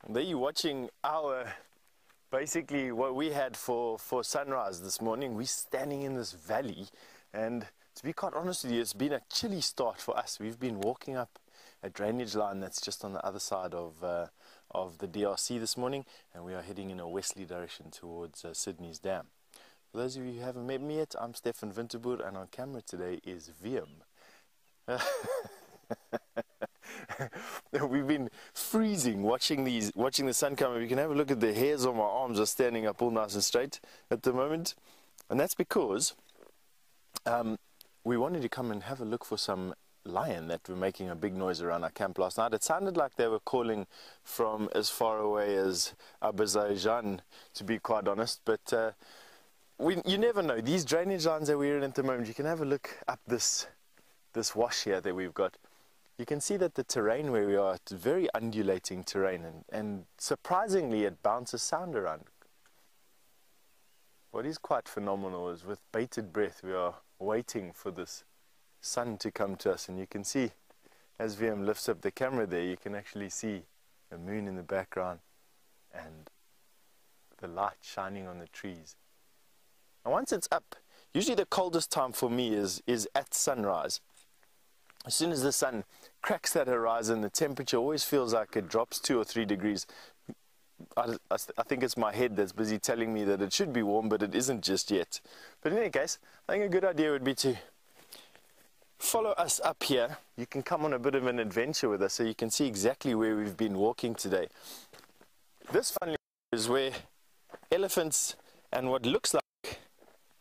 There you're watching our, basically what we had for sunrise this morning. We're standing in this valley, and to be quite honest with you, it's been a chilly start for us. We've been walking up a drainage line that's just on the other side of the DRC this morning, and we are heading in a westerly direction towards Sydney's dam. For those of you who haven't met me yet, I'm Stef and on camera today is Wiem. We've been freezing watching the sun come up. You can have a look at the hairs on my arms are standing up all nice and straight at the moment, and that's because we wanted to come and have a look for some lion that were making a big noise around our camp last night. It sounded like they were calling from as far away as Azerbaijan, to be quite honest, but you never know. These drainage lines that we're in at the moment, you can have a look up this wash here that we've got. You can see that the terrain where we are, it's very undulating terrain, and surprisingly it bounces sound around. What is quite phenomenal is with bated breath we are waiting for this sun to come to us, and you can see as VM lifts up the camera there, you can actually see the moon in the background and the light shining on the trees. And once it's up, usually the coldest time for me is at sunrise. As soon as the sun cracks that horizon, the temperature always feels like it drops 2 or 3 degrees. I think it's my head that's busy telling me that it should be warm, but it isn't just yet. But in any case, I think a good idea would be to follow us up here. You can come on a bit of an adventure with us so you can see exactly where we've been walking today. This funny is where elephants and what looks like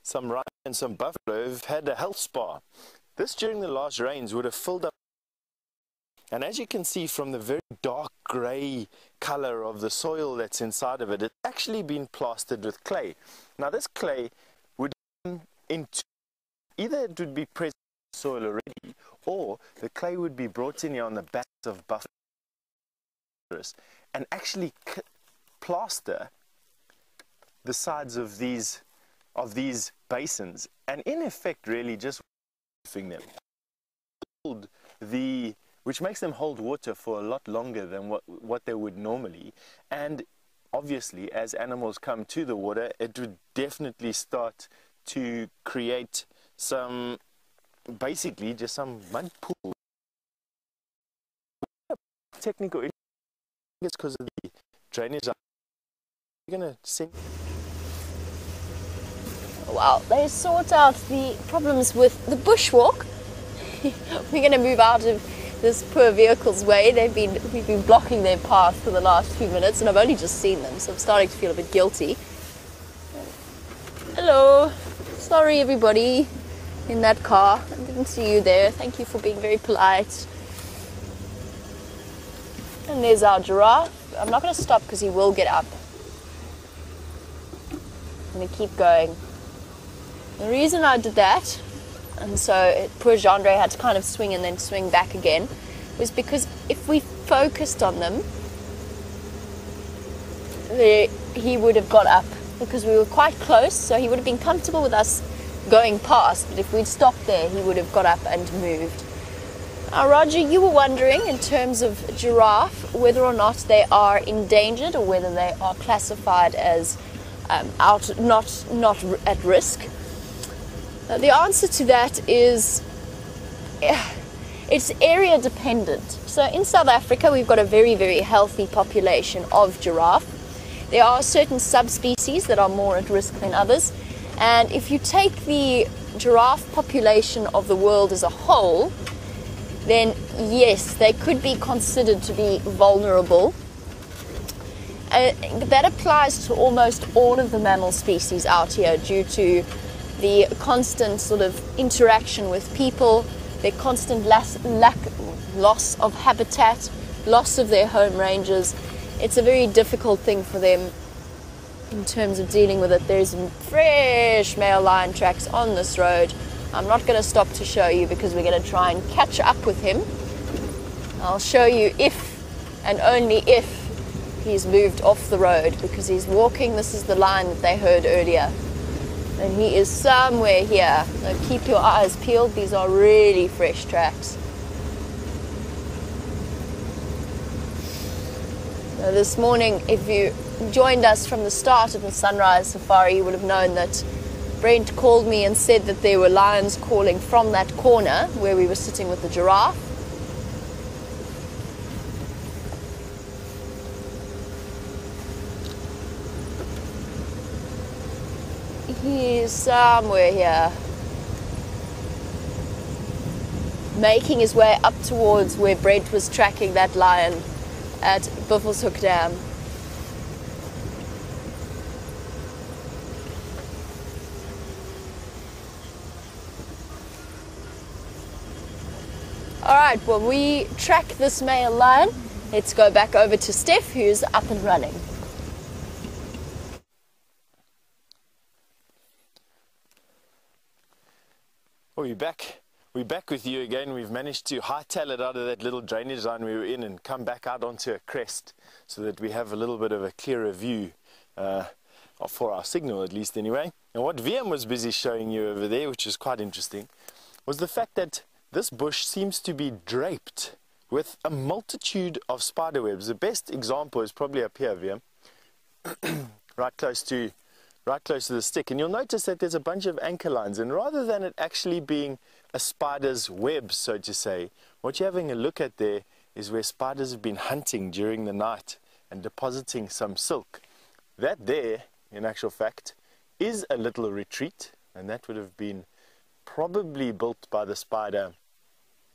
some rhino and some buffalo have had a health spa. This during the last rains would have filled up, and as you can see from the very dark grey colour of the soil that's inside of it, it's actually been plastered with clay. Now this clay would come into, either it would be present in the soil already, or the clay would be brought in here on the backs of buffalo and actually plaster the sides of these basins, and in effect really just them, which makes them hold water for a lot longer than what they would normally. And obviously as animals come to the water, it would definitely start to create some, basically just some mud pool. Technical issue is because of the drainage. You're going to sink. Well, they sort out the problems with the bushwalk. We're going to move out of this poor vehicle's way. We've been blocking their path for the last few minutes, and I've only just seen them, so I'm starting to feel a bit guilty. Hello. Sorry, everybody in that car. I didn't see you there. Thank you for being very polite. And there's our giraffe. I'm not going to stop because he will get up. I'm going to keep going. The reason I did that, and so poor Gendre had to kind of swing and then swing back again, was because if we focused on them, he would have got up, because we were quite close, so he would have been comfortable with us going past, but if we'd stopped there, he would have got up and moved. Now, Roger, you were wondering, in terms of giraffe, whether or not they are endangered or whether they are classified as not at risk. The answer to that is it's area dependent. So in South Africa, we've got a very, very healthy population of giraffe. There are certain subspecies that are more at risk than others. And if you take the giraffe population of the world as a whole, then yes, they could be considered to be vulnerable. That applies to almost all of the mammal species out here due to the constant sort of interaction with people, their constant loss of habitat, loss of their home ranges. It's a very difficult thing for them in terms of dealing with it. There's fresh male lion tracks on this road. I'm not going to stop to show you because we're going to try and catch up with him. I'll show you if and only if he's moved off the road, because he's walking. This is the line that they heard earlier. And he is somewhere here. So keep your eyes peeled. These are really fresh tracks. This morning, if you joined us from the start of the Sunrise Safari, you would have known that Brent called me and said that there were lions calling from that corner where we were sitting with the giraffe. He's somewhere here, making his way up towards where Brent was tracking that lion at Buffelshoek Dam. Alright, well, we track this male lion. Let's go back over to Stef, who's up and running. Well, we're back with you again. We've managed to hightail it out of that little drainage line we were in and come back out onto a crest so that we have a little bit of a clearer view for our signal, at least anyway. And what VM was busy showing you over there, which is quite interesting, was the fact that this bush seems to be draped with a multitude of spider webs. The best example is probably up here, VM, right close to the stick, and you'll notice that there's a bunch of anchor lines, and rather than it actually being a spider's web, so to say, what you're having a look at there is where spiders have been hunting during the night and depositing some silk. That there, in actual fact, is a little retreat, and that would have been probably built by the spider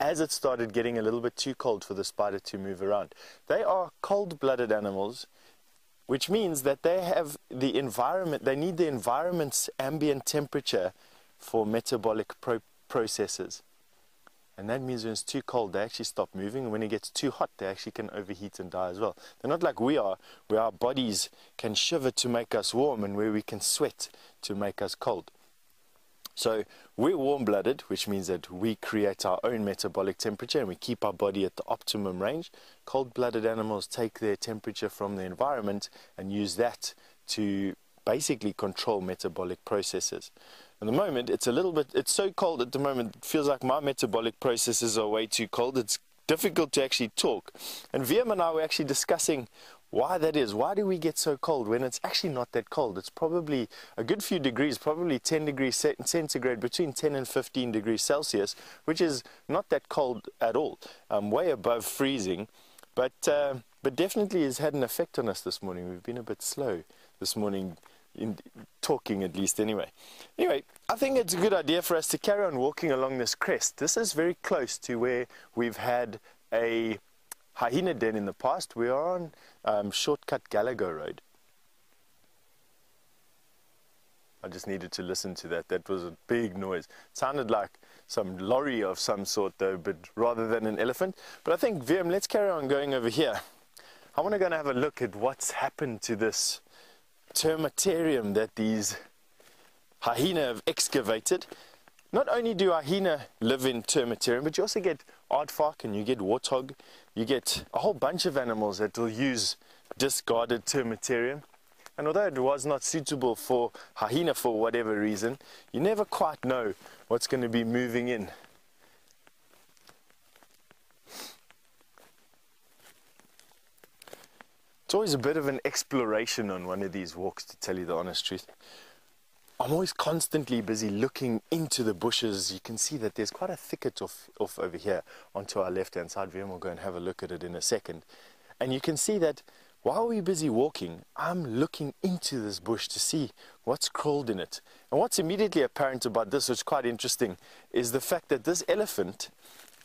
as it started getting a little bit too cold for the spider to move around. They are cold-blooded animals, which means that they have the environment, they need the environment's ambient temperature for metabolic processes. And that means when it's too cold, they actually stop moving, and when it gets too hot, they actually can overheat and die as well. They're not like we are, where our bodies can shiver to make us warm and where we can sweat to make us cold. So we're warm-blooded, which means that we create our own metabolic temperature and we keep our body at the optimum range. Cold-blooded animals take their temperature from the environment and use that to basically control metabolic processes. At the moment, it's so cold at the moment, it feels like my metabolic processes are way too cold. It's difficult to actually talk. And VM and I were actually discussing why that is. Why do we get so cold when it's actually not that cold? It's probably a good few degrees, probably 10 degrees centigrade, between 10 and 15 degrees Celsius, which is not that cold at all, way above freezing, but definitely has had an effect on us this morning. We've been a bit slow this morning in talking, at least anyway. Anyway, I think it's a good idea for us to carry on walking along this crest. This is very close to where we've had a hyena den in the past. We are on shortcut Gallagher Road. I just needed to listen to that. That was a big noise. It sounded like some lorry of some sort though, but rather than an elephant. But I think, VM, let's carry on going over here. I want to go and have a look at what's happened to this termitarium that these hyena have excavated. Not only do hyena live in termitarium, but you also get aardvark and you get warthog. You get a whole bunch of animals that will use discarded termitarium. And although it was not suitable for hyena for whatever reason, you never quite know what's going to be moving in. It's always a bit of an exploration on one of these walks, to tell you the honest truth. I'm always constantly busy looking into the bushes. You can see that there's quite a thicket off over here onto our left-hand side. We'll go and have a look at it in a second. And you can see that while we're busy walking, I'm looking into this bush to see what's crawled in it. And what's immediately apparent about this, which is quite interesting, is the fact that this elephant,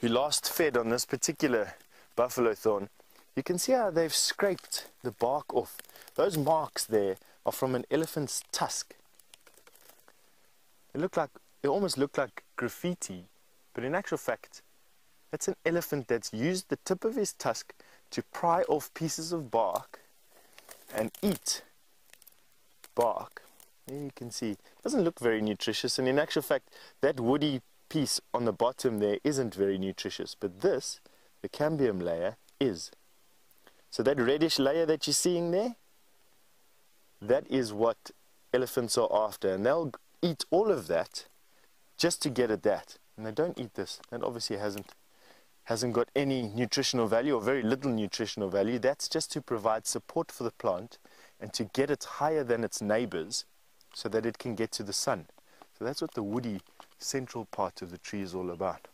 who last fed on this particular buffalo thorn, you can see how they've scraped the bark off. Those marks there are from an elephant's tusk. They almost look like graffiti, but in actual fact, that's an elephant that's used the tip of his tusk to pry off pieces of bark and eat bark. There you can see, it doesn't look very nutritious, and in actual fact, that woody piece on the bottom there isn't very nutritious, but this, the cambium layer, is. So that reddish layer that you're seeing there, that is what elephants are after, and they'll eat all of that just to get at that. And they don't eat this. That obviously hasn't hasn't got any nutritional value or very little nutritional value. That's just to provide support for the plant and to get it higher than its neighbors so that it can get to the sun. So that's what the woody central part of the tree is all about.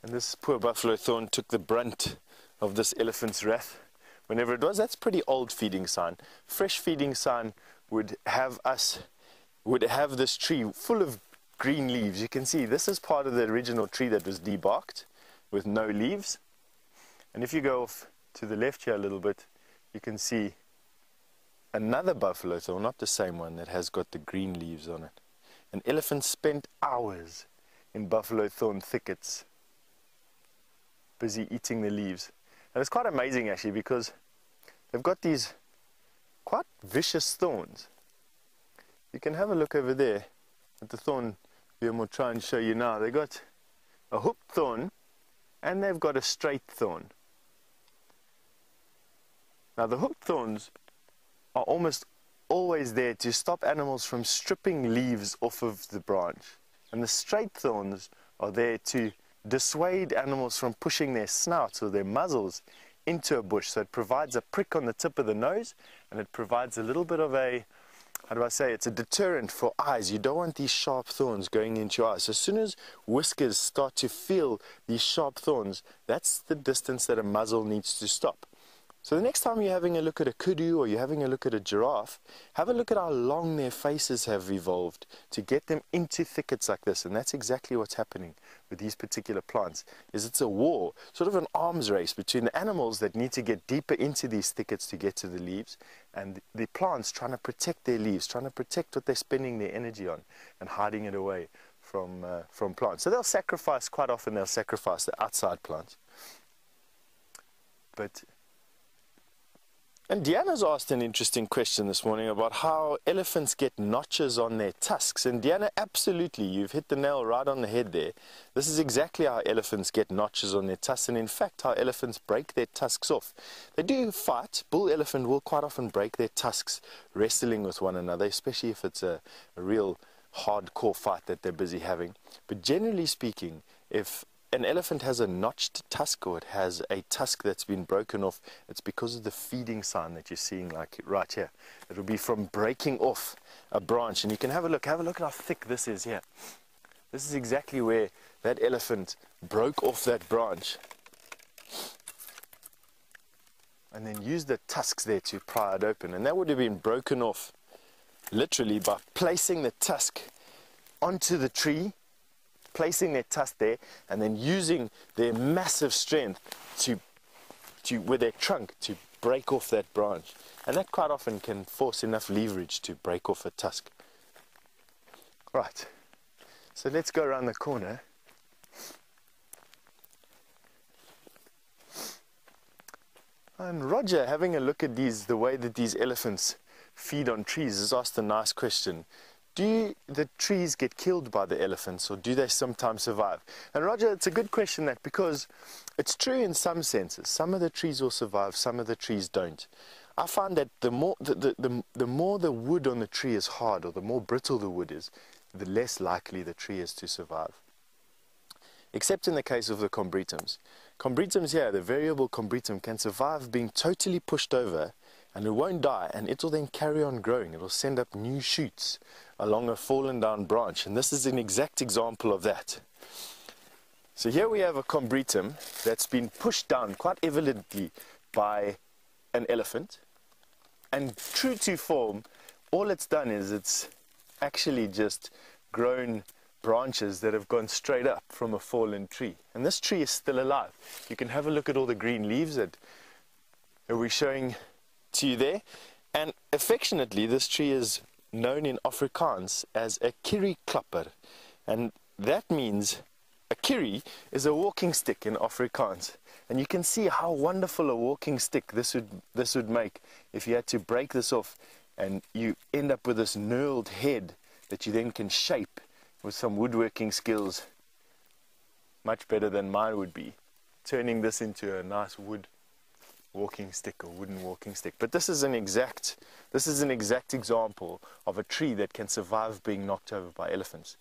And this poor buffalo thorn took the brunt of this elephant's wrath. Whenever it was, that's pretty old feeding sign. Fresh feeding sign would have this tree full of green leaves. You can see this is part of the original tree that was debarked with no leaves. And if you go off to the left here a little bit, you can see another buffalo thorn, not the same one, that has got the green leaves on it. An elephant spent hours in buffalo thorn thickets busy eating the leaves. And it's quite amazing actually, because they've got these quite vicious thorns. You can have a look over there at the thorn we'll try and show you now. They've got a hooked thorn and they've got a straight thorn. Now the hooked thorns are almost always there to stop animals from stripping leaves off of the branch. And the straight thorns are there to dissuade animals from pushing their snouts or their muzzles into a bush. So it provides a prick on the tip of the nose, and it provides a little bit of a, how do I say, it's a deterrent for eyes. You don't want these sharp thorns going into your eyes. So as soon as whiskers start to feel these sharp thorns, that's the distance that a muzzle needs to stop. So the next time you're having a look at a kudu or you're having a look at a giraffe, have a look at how long their faces have evolved to get them into thickets like this. And that's exactly what's happening with these particular plants. Is it's a war, sort of an arms race between the animals that need to get deeper into these thickets to get to the leaves, and the plants trying to protect their leaves, trying to protect what they're spending their energy on and hiding it away from plants. So they'll sacrifice, quite often they'll sacrifice the outside plants. And Deanna's asked an interesting question this morning about how elephants get notches on their tusks. And Deanna, absolutely, you've hit the nail right on the head there. This is exactly how elephants get notches on their tusks, and in fact how elephants break their tusks off. They do fight. Bull elephant will quite often break their tusks wrestling with one another, especially if it's a real hardcore fight that they're busy having. But generally speaking, if an elephant has a notched tusk, or it has a tusk that's been broken off, it's because of the feeding sign that you're seeing, like right here. It'll be from breaking off a branch, and you can have a look at how thick this is here. This is exactly where that elephant broke off that branch and then used the tusks there to pry it open. And that would have been broken off literally by placing the tusk onto the tree, placing their tusk there, and then using their massive strength with their trunk to break off that branch. And that quite often can force enough leverage to break off a tusk. Right, so let's go around the corner. And Roger, having a look at the way that these elephants feed on trees, has asked a nice question. Do the trees get killed by the elephants, or do they sometimes survive? And Roger, it's a good question, that, because it's true in some senses. Some of the trees will survive, some of the trees don't. I find that the more the wood on the tree is hard, or the more brittle the wood is, the less likely the tree is to survive. Except in the case of the combretums. Combretums here, the variable combretum, can survive being totally pushed over, and it won't die, and it will then carry on growing. It will send up new shoots along a fallen down branch, and this is an exact example of that. So here we have a combretum that's been pushed down quite evidently by an elephant, and true to form, all it's done is it's actually just grown branches that have gone straight up from a fallen tree, and this tree is still alive. You can have a look at all the green leaves that we're showing to you there, and affectionately this tree is known in Afrikaans as a kiri klapper, and that means a kiri is a walking stick in Afrikaans. And you can see how wonderful a walking stick this would make if you had to break this off, and you end up with this knurled head that you then can shape with some woodworking skills, much better than mine would be, turning this into a nice wood walking stick or wooden walking stick. But this is an exact example of a tree that can survive being knocked over by elephants.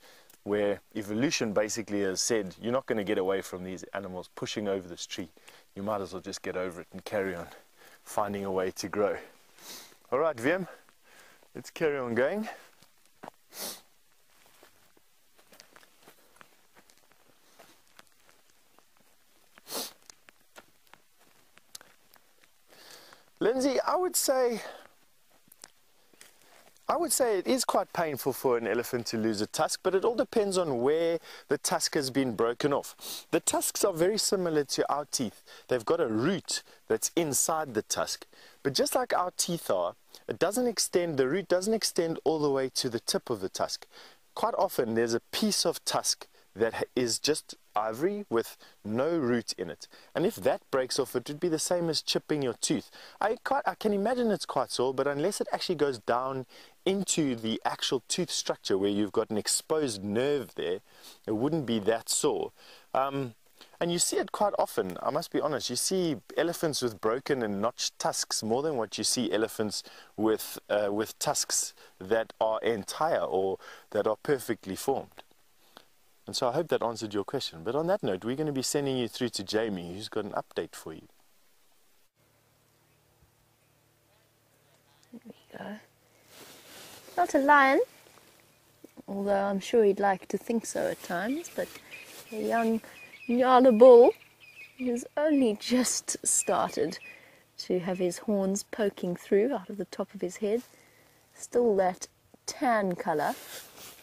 where evolution basically has said, you're not going to get away from these animals pushing over this tree. You might as well just get over it and carry on finding a way to grow. All right, Wiem, let's carry on going. Lindsay, I would say it is quite painful for an elephant to lose a tusk, but it all depends on where the tusk has been broken off. The tusks are very similar to our teeth. They've got a root that's inside the tusk, but just like our teeth are, the root doesn't extend all the way to the tip of the tusk. Quite often there's a piece of tusk that is just ivory with no root in it, and if that breaks off, it would be the same as chipping your tooth. I can imagine it's quite sore, but unless it actually goes down into the actual tooth structure where you've got an exposed nerve there, it wouldn't be that sore. And you see it quite often, I must be honest. You see elephants with broken and notched tusks more than what you see elephants with tusks that are entire or that are perfectly formed. And so I hope that answered your question. But on that note, we're going to be sending you through to Jamie, who's got an update for you. There we go. Not a lion, although I'm sure he'd like to think so at times, but a young nyala bull who's only just started to have his horns poking through out of the top of his head. Still that tan colour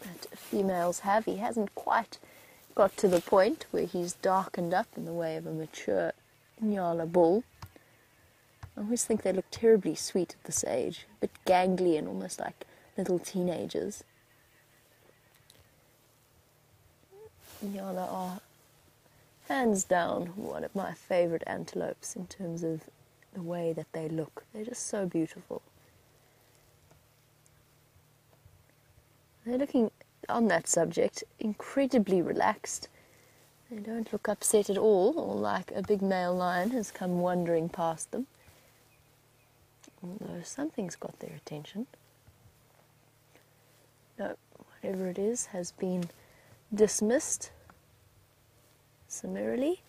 that females have. He hasn't quite got to the point where he's darkened up in the way of a mature nyala bull. I always think they look terribly sweet at this age, a bit gangly and almost like little teenagers. Nyala are hands down one of my favourite antelopes in terms of the way that they look. They're just so beautiful. They're looking, on that subject, incredibly relaxed. They don't look upset at all, or like a big male lion has come wandering past them. Although something's got their attention. No, whatever it is has been dismissed summarily.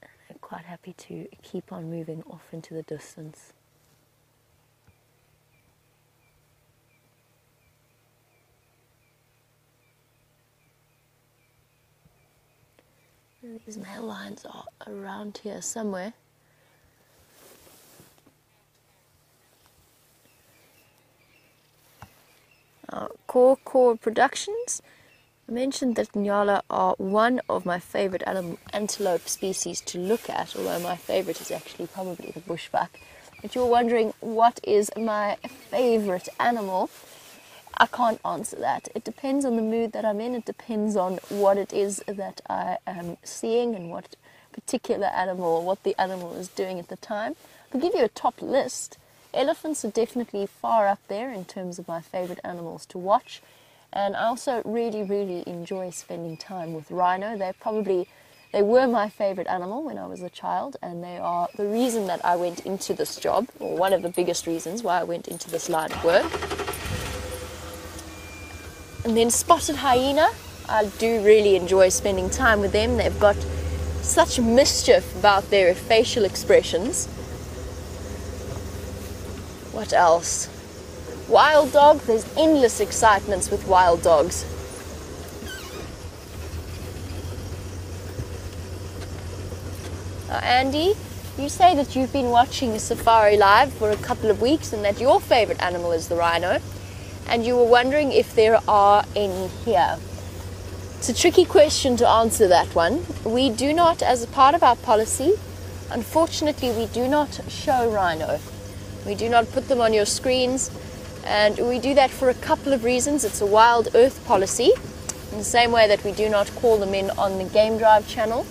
And they're quite happy to keep on moving off into the distance. These male lions are around here somewhere. Core Productions. I mentioned that nyala are one of my favourite antelope species to look at, although my favourite is actually probably the bushbuck. If you're wondering what is my favourite animal, I can't answer that. It depends on the mood that I'm in. It depends on what it is that I am seeing and what particular animal, what the animal is doing at the time. I'll give you a top list. Elephants are definitely far up there in terms of my favourite animals to watch. And I also really enjoy spending time with rhino. They were my favourite animal when I was a child, and they are the reason that I went into this job, or one of the biggest reasons why I went into this line of work. And then spotted hyena, I do really enjoy spending time with them. They've got such mischief about their facial expressions. What else? Wild dog, there's endless excitements with wild dogs. Now, Andy, you say that you've been watching Safari Live for a couple of weeks and that your favourite animal is the rhino. And you were wondering if there are any here. It's a tricky question to answer, that one. We do not, as a part of our policy, unfortunately, we do not show rhino. We do not put them on your screens, and we do that for a couple of reasons. It's a WildEarth policy, in the same way that we do not call them in on the Game Drive channel.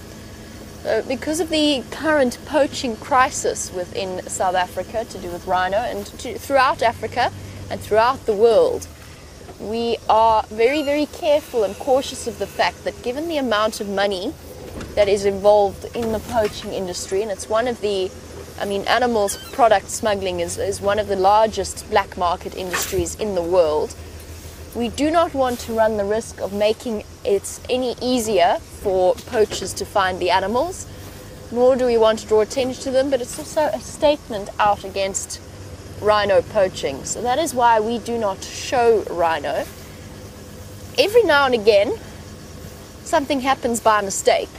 Because of the current poaching crisis within South Africa to do with rhino and throughout Africa, and throughout the world, we are very careful and cautious of the fact that given the amount of money that is involved in the poaching industry, and it's one of the, animals product smuggling is one of the largest black market industries in the world, we do not want to run the risk of making it any easier for poachers to find the animals, nor do we want to draw attention to them, but it's also a statement out against rhino poaching. So that is why we do not show rhino. Every now and again, something happens by mistake.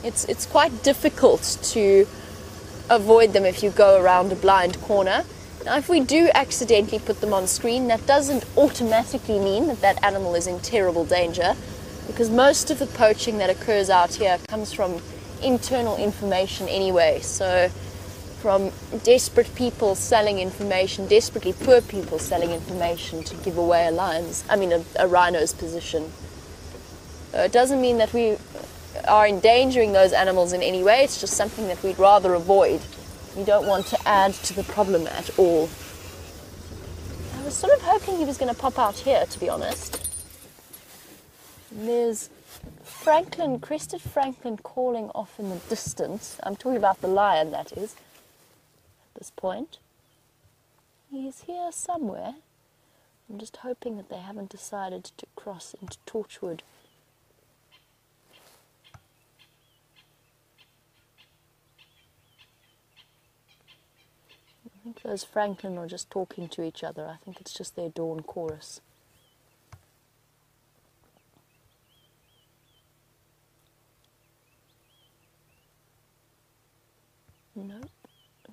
It's quite difficult to avoid them if you go around a blind corner. Now, if we do accidentally put them on screen, that doesn't automatically mean that that animal is in terrible danger, because most of the poaching that occurs out here comes from internal information anyway. So from desperate people selling information, desperately poor people selling information to give away a rhino's position. It doesn't mean that we are endangering those animals in any way. It's just something that we'd rather avoid. We don't want to add to the problem at all. I was sort of hoping he was going to pop out here, to be honest. There's crested Franklin calling off in the distance. I'm talking about the lion, that is, at this point. He's here somewhere. I'm just hoping that they haven't decided to cross into Torchwood. I think those Franklin are just talking to each other. I think it's just their dawn chorus. Nope,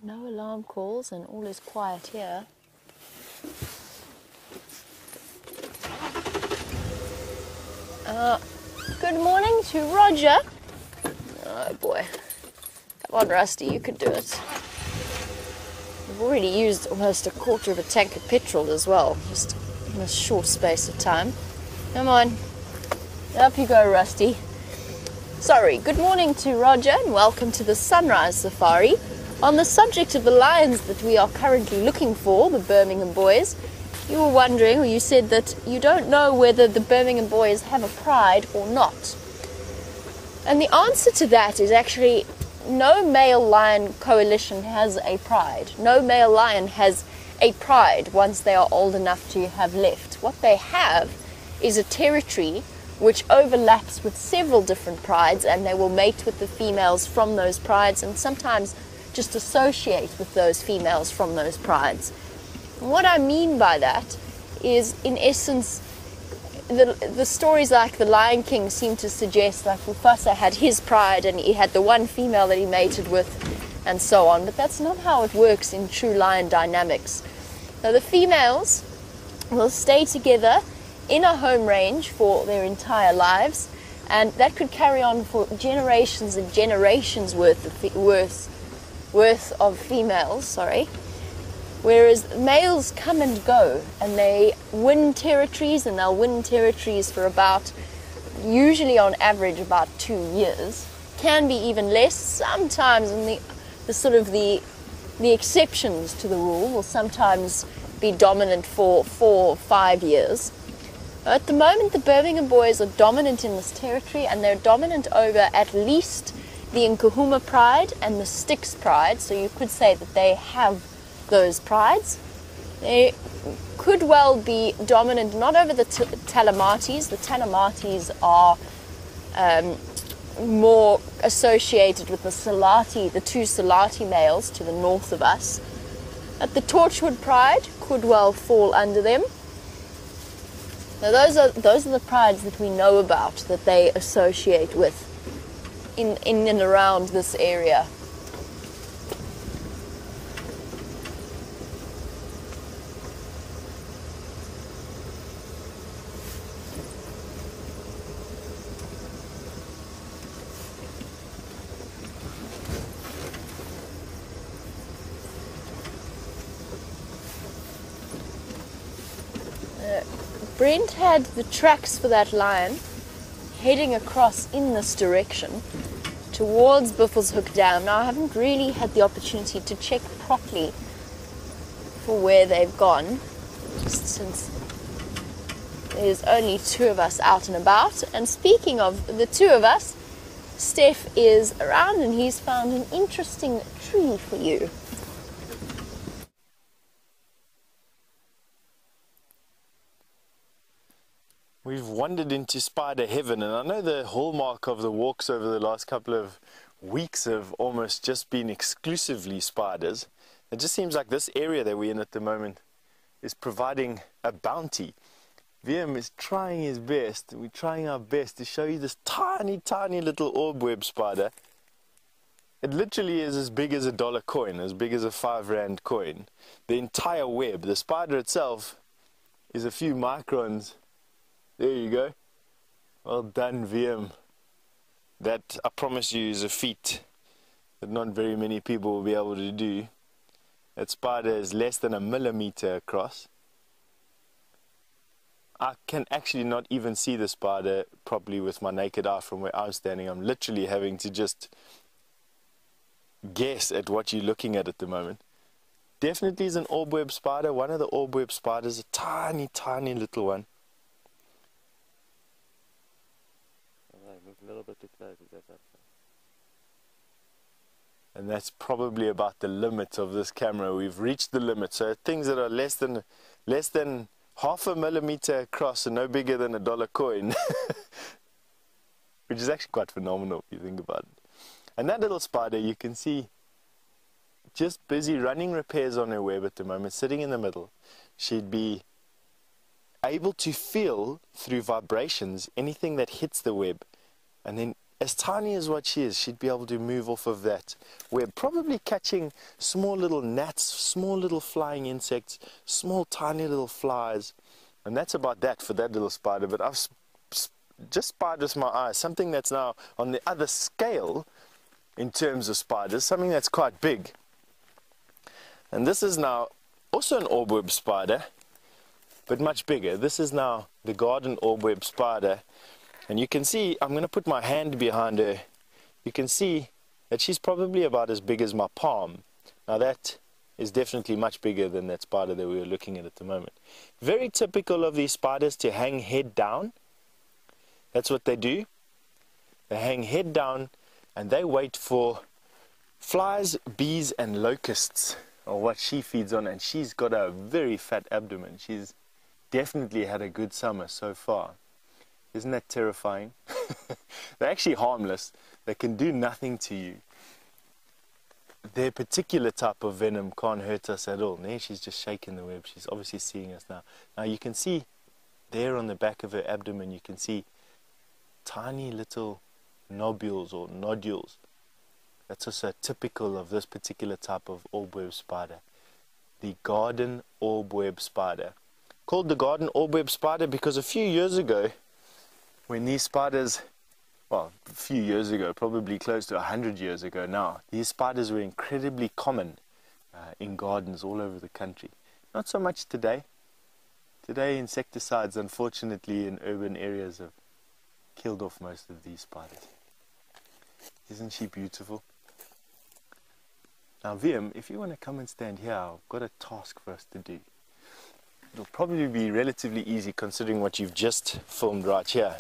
no alarm calls and all is quiet here. Good morning to Roger. Oh boy. Come on, Rusty, you can do it. We've already used almost a quarter of a tank of petrol as well, just in a short space of time. Come on. Up you go, Rusty. Sorry, good morning to Roger and welcome to the Sunrise Safari. On the subject of the lions that we are currently looking for, the Birmingham boys, you were wondering, or you said that you don't know whether the Birmingham boys have a pride or not. And the answer to that is actually no male lion coalition has a pride. No male lion has a pride once they are old enough to have left. What they have is a territory which overlaps with several different prides, and they will mate with the females from those prides and sometimes just associate with those females from those prides. And what I mean by that is, in essence, the stories like the Lion King seem to suggest, like Mufasa had his pride and he had the one female that he mated with and so on, but that's not how it works in true lion dynamics. Now, the females will stay together in a home range for their entire lives, and that could carry on for generations and generations worth of females, whereas males come and go and they win territories, and they'll win territories for usually on average about 2 years, can be even less sometimes, and the exceptions to the rule will sometimes be dominant for 4 or 5 years. At the moment, the Birmingham boys are dominant in this territory, and they're dominant over at least the Nkahuma pride and the Styx pride, so you could say that they have those prides. They could well be dominant not over the Talamatis. The Talamatis are more associated with the Salati, the 2 Salati males to the north of us. At the Torchwood pride could well fall under them. Now those are the prides that we know about, that they associate with in and around this area. Brent had the tracks for that lion heading across in this direction towards Buffelshoek Dam. Now, I haven't really had the opportunity to check properly for where they've gone, just since there's only 2 of us out and about. And speaking of the 2 of us, Stef is around and he's found an interesting tree for you. We've wandered into spider heaven, and I know the hallmark of the walks over the last couple of weeks have almost just been exclusively spiders. It just seems like this area that we're in at the moment is providing a bounty. VM is trying his best, we're trying our best to show you this tiny, tiny little orb web spider. It literally is as big as a dollar coin, as big as a 5 Rand coin. The entire web, the spider itself, is a few microns. There you go. Well done, VM. That, I promise you, is a feat that not very many people will be able to do. That spider is less than 1 millimeter across. I can actually not even see the spider properly with my naked eye from where I'm standing. I'm literally having to just guess at what you're looking at the moment. Definitely is an orb web spider. One of the orb web spiders, a tiny, tiny little one. Move a little bit too close. And that's probably about the limit of this camera. We've reached the limit. So things that are less than 0.5 millimeter across and no bigger than a dollar coin, which is actually quite phenomenal if you think about it. And that little spider, you can see, just busy running repairs on her web at the moment, sitting in the middle. She'd be able to feel through vibrations anything that hits the web, and then as tiny as what she is, she'd be able to move off of that web, probably catching small little gnats, small little flying insects, small tiny little flies. And that's about that for that little spider. But I've just spied with my eyes something that's now on the other scale in terms of spiders, something that's quite big. And this is now also an orb web spider, but much bigger. This is now the garden orb web spider. And you can see, I'm going to put my hand behind her. You can see that she's probably about as big as my palm. Now that is definitely much bigger than that spider that we were looking at the moment. Very typical of these spiders to hang head down. That's what they do. They hang head down and they wait for flies, bees and locusts, or what she feeds on. And she's got a very fat abdomen. She's definitely had a good summer so far. Isn't that terrifying? They're actually harmless. They can do nothing to you. Their particular type of venom can't hurt us at all. There she's just shaking the web. She's obviously seeing us now. Now you can see there on the back of her abdomen, you can see tiny little nodules or nodules. That's also typical of this particular type of orb web spider. The garden orb web spider. Called the garden orb web spider because a few years ago, when these spiders, well, a few years ago, probably close to 100 years ago now, these spiders were incredibly common in gardens all over the country. Not so much today. Today, insecticides, unfortunately, in urban areas have killed off most of these spiders. Isn't she beautiful? Now, VM, if you want to come and stand here, I've got a task for us to do. It'll probably be relatively easy considering what you've just filmed right here.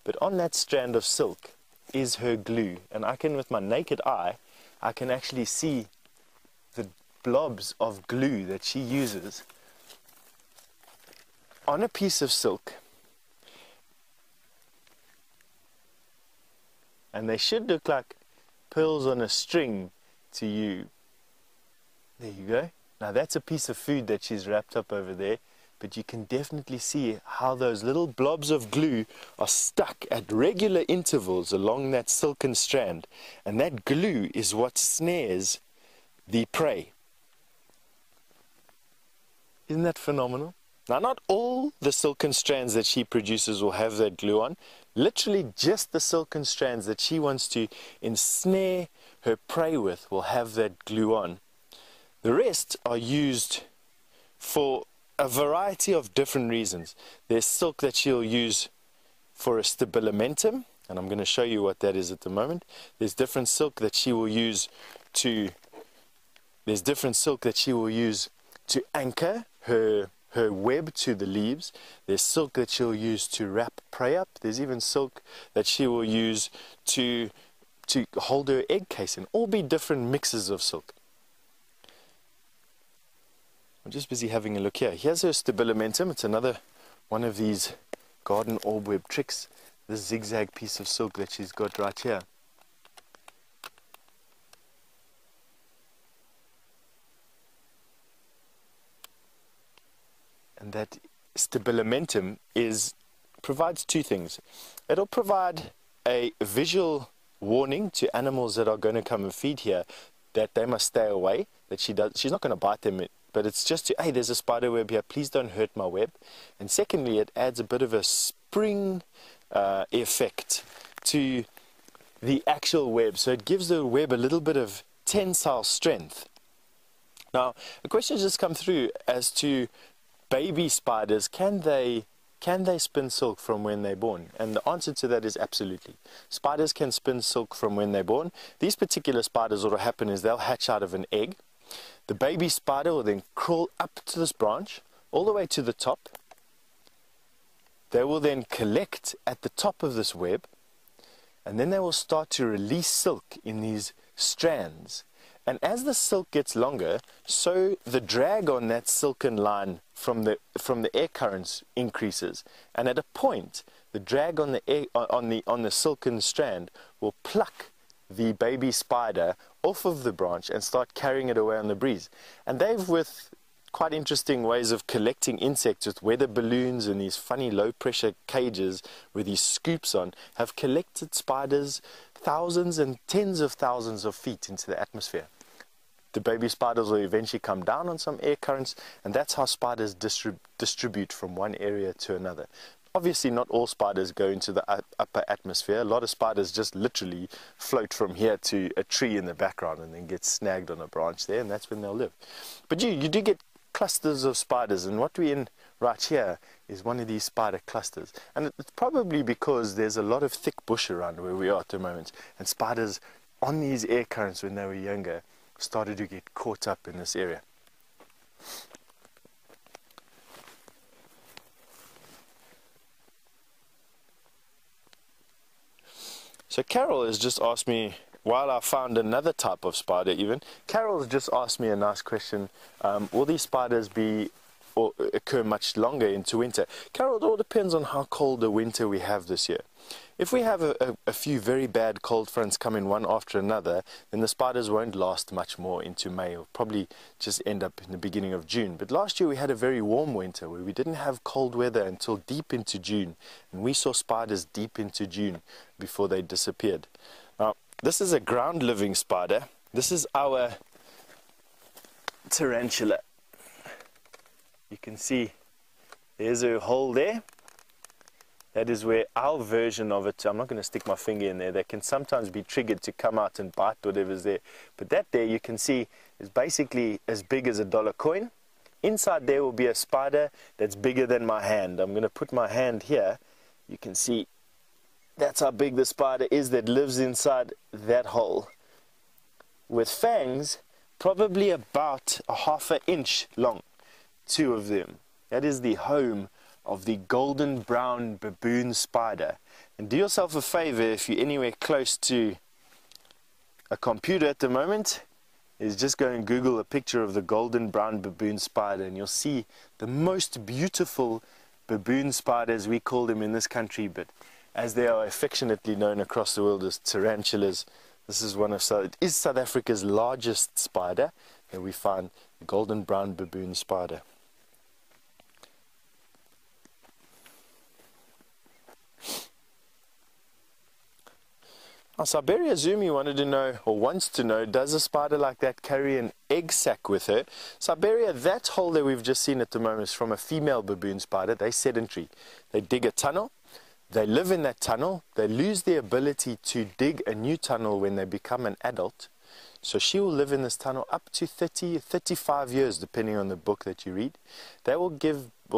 But on that strand of silk is her glue. And I can, with my naked eye, I can actually see the blobs of glue that she uses on a piece of silk. And they should look like pearls on a string to you. There you go. Now that's a piece of food that she's wrapped up over there. But you can definitely see how those little blobs of glue are stuck at regular intervals along that silken strand. And that glue is what snares the prey. Isn't that phenomenal? Now, not all the silken strands that she produces will have that glue on. Literally just the silken strands that she wants to ensnare her prey with will have that glue on. The rest are used for a variety of different reasons. There's silk that she'll use for a stabilimentum, and I'm going to show you what that is at the moment. There's different silk that she will use to anchor her web to the leaves. There's silk that she'll use to wrap prey up. There's even silk that she will use to hold her egg case in. All be different mixes of silk. I'm just busy having a look here. Here's her stabilimentum. It's another one of these garden orb web tricks, this zigzag piece of silk that she's got right here. And that stabilimentum provides two things. It'll provide a visual warning to animals that are going to come and feed here that they must stay away, that she's not going to bite them, but it's just to, hey, there's a spider web here, please don't hurt my web. And secondly, it adds a bit of a spring effect to the actual web, so it gives the web a little bit of tensile strength. Now, a question has just come through as to baby spiders, can they spin silk from when they're born? And the answer to that is absolutely. Spiders can spin silk from when they're born. These particular spiders, what will happen is they'll hatch out of an egg. The baby spider will then crawl up to this branch, all the way to the top. They will then collect at the top of this web, and then they will start to release silk in these strands. And as the silk gets longer, so the drag on that silken line from the air currents increases. And at a point, the drag on the silken strand will pluck the baby spider off of the branch and start carrying it away on the breeze. And they've, with quite interesting ways of collecting insects with weather balloons and these funny low pressure cages with these scoops on, have collected spiders thousands and tens of thousands of feet into the atmosphere. The baby spiders will eventually come down on some air currents, and that's how spiders distribute from one area to another. Obviously, not all spiders go into the upper atmosphere. A lot of spiders just literally float from here to a tree in the background and then get snagged on a branch there, and that's when they'll live. But you do get clusters of spiders, and what we're in right here is one of these spider clusters. And it's probably because there's a lot of thick bush around where we are at the moment, and spiders on these air currents when they were younger started to get caught up in this area. So Carol has just asked me, while I found another type of spider even, Carol has just asked me a nice question, will these spiders occur much longer into winter? Carol, it all depends on how cold a winter we have this year. If we have a few very bad cold fronts come in one after another, then the spiders won't last much more into May. It'll probably just end up in the beginning of June. But last year we had a very warm winter where we didn't have cold weather until deep into June. And we saw spiders deep into June before they disappeared. Now, this is a ground-living spider. This is our tarantula. You can see there's a hole there. That is where our version of it, I'm not going to stick my finger in there, they can sometimes be triggered to come out and bite whatever's there. But that there, you can see, is basically as big as a dollar coin. Inside there will be a spider that's bigger than my hand. I'm going to put my hand here. You can see that's how big the spider is that lives inside that hole. With fangs, probably about a ½ an inch long. 2 of them. That is the home of the golden brown baboon spider. And do yourself a favor, if you're anywhere close to a computer at the moment, is just go and Google a picture of the golden brown baboon spider, and you'll see the most beautiful baboon spiders, we call them in this country, but as they are affectionately known across the world as tarantulas. This is it is South Africa's largest spider, and we find the golden brown baboon spider. Now, Siberia Zumi wanted to know, or wants to know, does a spider like that carry an egg sac with her? Siberia, that hole that we've just seen at the moment is from a female baboon spider. They're sedentary. They dig a tunnel. They live in that tunnel. They lose the ability to dig a new tunnel when they become an adult. So she will live in this tunnel up to 30, 35 years, depending on the book that you read. They will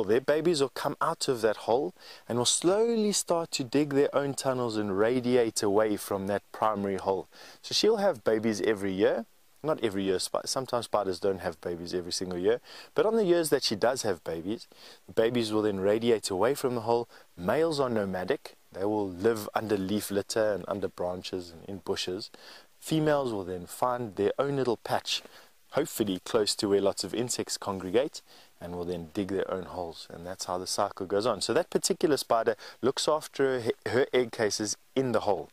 their babies will come out of that hole and will slowly start to dig their own tunnels and radiate away from that primary hole. So she'll have babies every year. Not every year, sometimes spiders don't have babies every single year. But on the years that she does have babies, the babies will then radiate away from the hole. Males are nomadic. They will live under leaf litter and under branches and in bushes. Females will then find their own little patch, hopefully close to where lots of insects congregate, and will then dig their own holes, and that's how the cycle goes on. So that particular spider looks after her egg cases in the hole.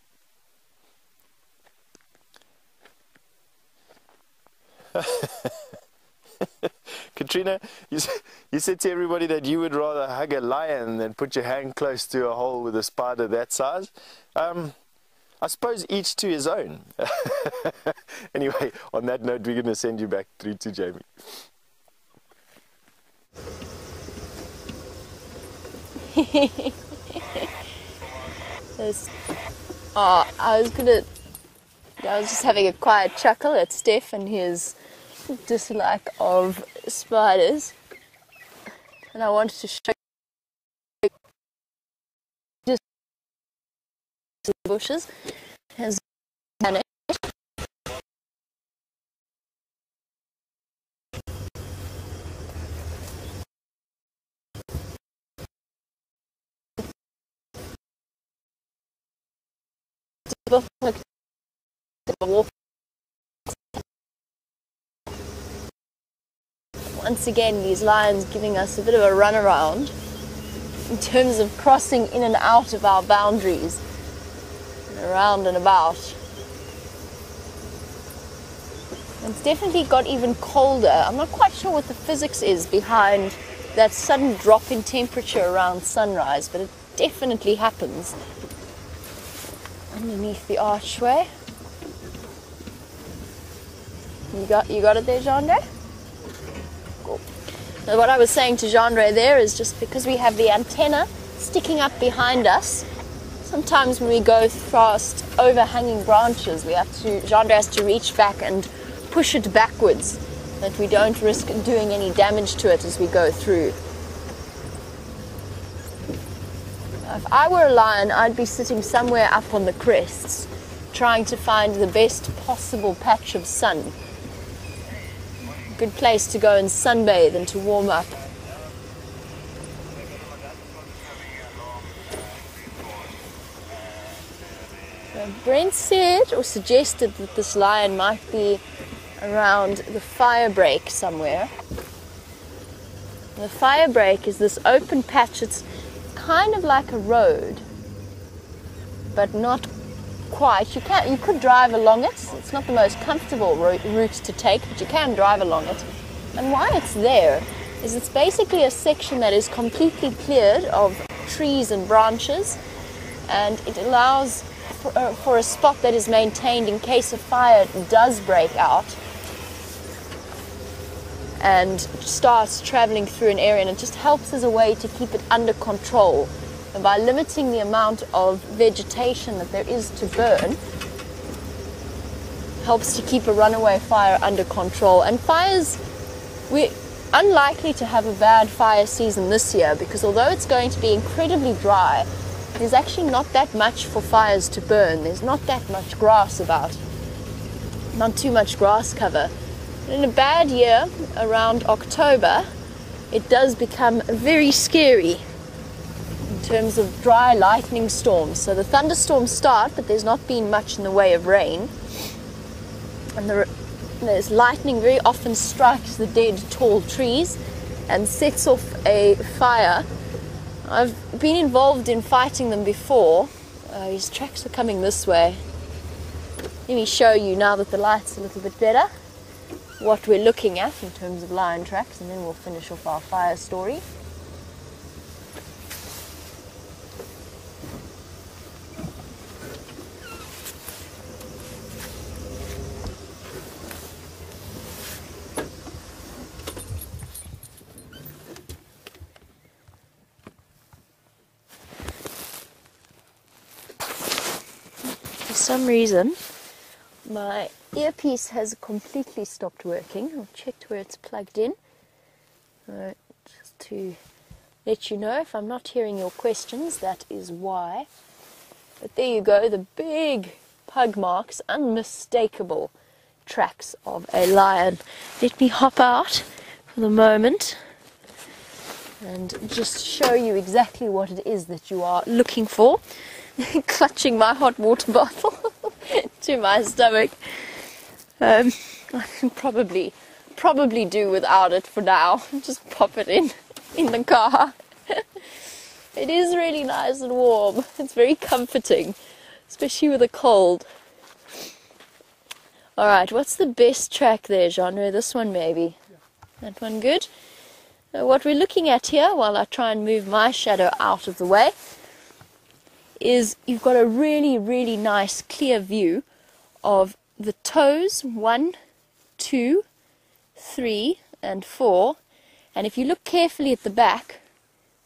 Katrina, you said to everybody that you would rather hug a lion than put your hand close to a hole with a spider that size. I suppose each to his own. Anyway, on that note, we're going to send you back through to Jamie. I was just having a quiet chuckle at Stef and his dislike of spiders, and I wanted to show you just the bushes has managed. Once again, these lions giving us a bit of a runaround in terms of crossing in and out of our boundaries, and around and about. It's definitely got even colder. I'm not quite sure what the physics is behind that sudden drop in temperature around sunrise, but it definitely happens underneath the archway. You got it there, Jean-Ray? Cool. Now what I was saying to Jean-Ray there is just because we have the antenna sticking up behind us, sometimes when we go past overhanging branches, Jean-Ray has to reach back and push it backwards, that we don't risk doing any damage to it as we go through. If I were a lion, I'd be sitting somewhere up on the crests, trying to find the best possible patch of sun. A good place to go and sunbathe and to warm up. Brent said or suggested that this lion might be around the fire break somewhere. The fire break is this open patch. It's kind of like a road, but not quite. You could drive along it. It's not the most comfortable route to take, but you can drive along it. And why it's there is it's basically a section that is completely cleared of trees and branches, and it allows for a spot that is maintained in case a fire does break out and starts traveling through an area, and it just helps as a way to keep it under control. And by limiting the amount of vegetation that there is to burn, helps to keep a runaway fire under control. And fires, we're unlikely to have a bad fire season this year, because although it's going to be incredibly dry, there's actually not that much for fires to burn. There's not that much grass about, not too much grass cover. In a bad year, around October, it does become very scary in terms of dry lightning storms. So the thunderstorms start, but there's not been much in the way of rain. And there's lightning very often strikes the dead tall trees and sets off a fire. I've been involved in fighting them before. These tracks are coming this way. Let me show you, now that the light's a little bit better, what we're looking at in terms of lion tracks, and then we'll finish off our fire story. For some reason, my earpiece has completely stopped working. I've checked where it's plugged in. Just to let you know, if I'm not hearing your questions, that is why. But there you go, the big pug marks, unmistakable tracks of a lion. Let me hop out for the moment and just show you exactly what it is that you are looking for. Clutching my hot water bottle to my stomach. I can probably probably do without it for now. Just pop it in the car. It is really nice and warm. It's very comforting, especially with a cold. Alright, what's the best track there, Genre? This one maybe? That one good? What we're looking at here, while I try and move my shadow out of the way, is you've got a really, really nice clear view of the toes, 1, 2, 3, and 4. And if you look carefully at the back,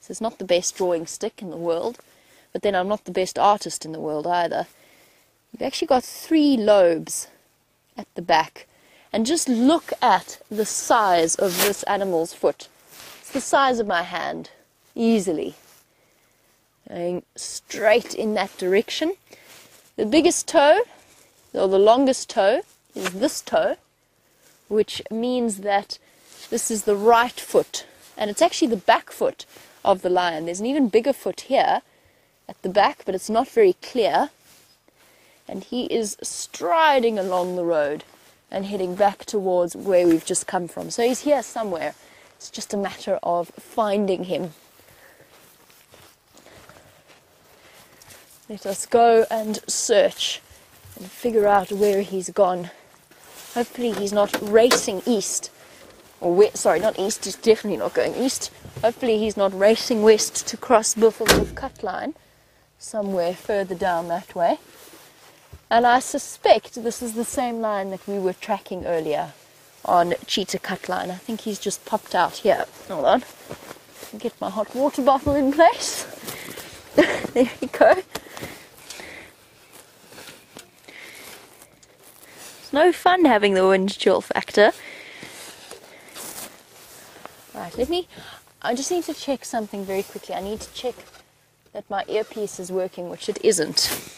this is not the best drawing stick in the world, but then I'm not the best artist in the world either. You've actually got 3 lobes at the back. And just look at the size of this animal's foot. It's the size of my hand, easily. Going straight in that direction. The biggest toe, or the longest toe, is this toe, which means that this is the right foot. And it's actually the back foot of the lion. There's an even bigger foot here at the back, but it's not very clear. And he is striding along the road and heading back towards where we've just come from. So he's here somewhere. It's just a matter of finding him. Let us go and search and figure out where he's gone. Hopefully he's not racing east. Or sorry, not east, he's definitely not going east. Hopefully he's not racing west to cross Buffalo's cut line somewhere further down that way. And I suspect this is the same line that we were tracking earlier on Cheetah Cut Line. I think he's just popped out here. Hold on. Get my hot water bottle in place. There we go. It's no fun having the wind chill factor. Right, I just need to check something very quickly. I need to check that my earpiece is working, which it isn't.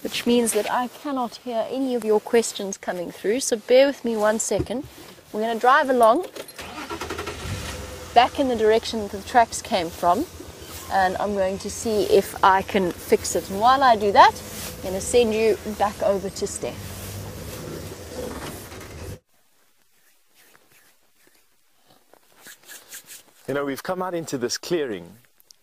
Which means that I cannot hear any of your questions coming through, so bear with me 1 second. We're going to drive along back in the direction that the tracks came from, and I'm going to see if I can fix it. And while I do that, I'm going to send you back over to Stef. You know, we've come out into this clearing,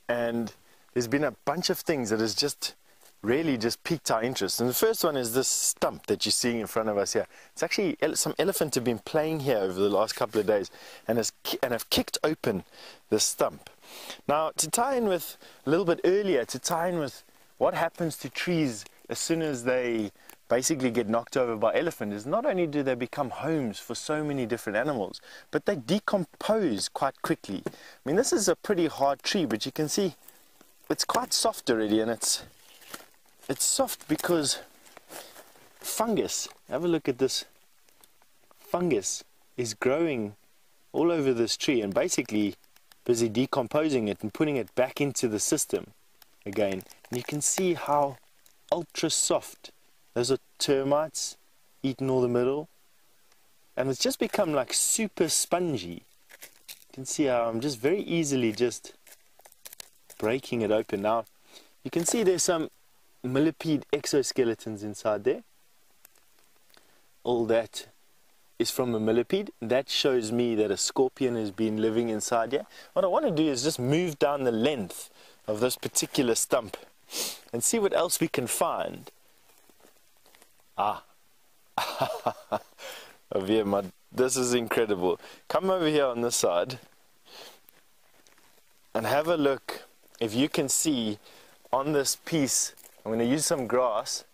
and there's been a bunch of things that has just really just piqued our interest. And the first one is this stump that you're seeing in front of us here. It's actually some elephant have been playing here over the last couple of days and have kicked open this stump. Now, to tie in with a little bit earlier, to tie in with what happens to trees as soon as they basically get knocked over by elephant, is not only do they become homes for so many different animals, but they decompose quite quickly. I mean, this is a pretty hard tree, but you can see it's quite soft already, and it's soft because fungus, have a look at this, fungus is growing all over this tree and basically busy decomposing it and putting it back into the system again. And you can see how ultra soft, those are termites eating all the middle, and it's just become like super spongy. You can see how I'm just very easily just breaking it open. Now you can see there's some millipede exoskeletons inside there. All that is from a millipede. That shows me that a scorpion has been living inside here. What I want to do is just move down the length of this particular stump and see what else we can find. Over here, this is incredible. Come over here on this side and have a look if you can see on this piece. I'm going to use some grass.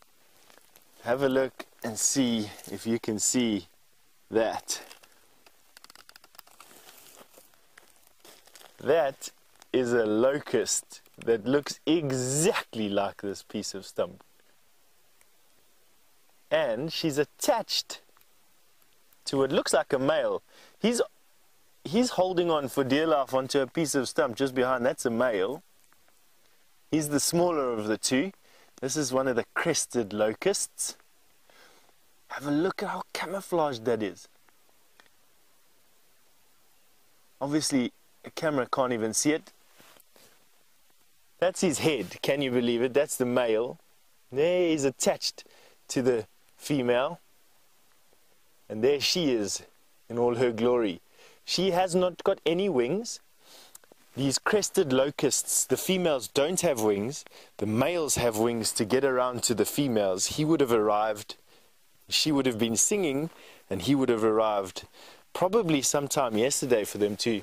Have a look and see if you can see that. That is a locust that looks exactly like this piece of stump. And she's attached to what looks like a male. He's holding on for dear life onto a piece of stump just behind. That's a male. He's the smaller of the two. This is one of the crested locusts. Have a look at how camouflaged that is. Obviously, a camera can't even see it. That's his head. Can you believe it? That's the male. There he's attached to the female. And there she is, in all her glory. She has not got any wings. These crested locusts, the females don't have wings. The males have wings to get around to the females. He would have arrived, she would have been singing, and he would have arrived probably sometime yesterday for them to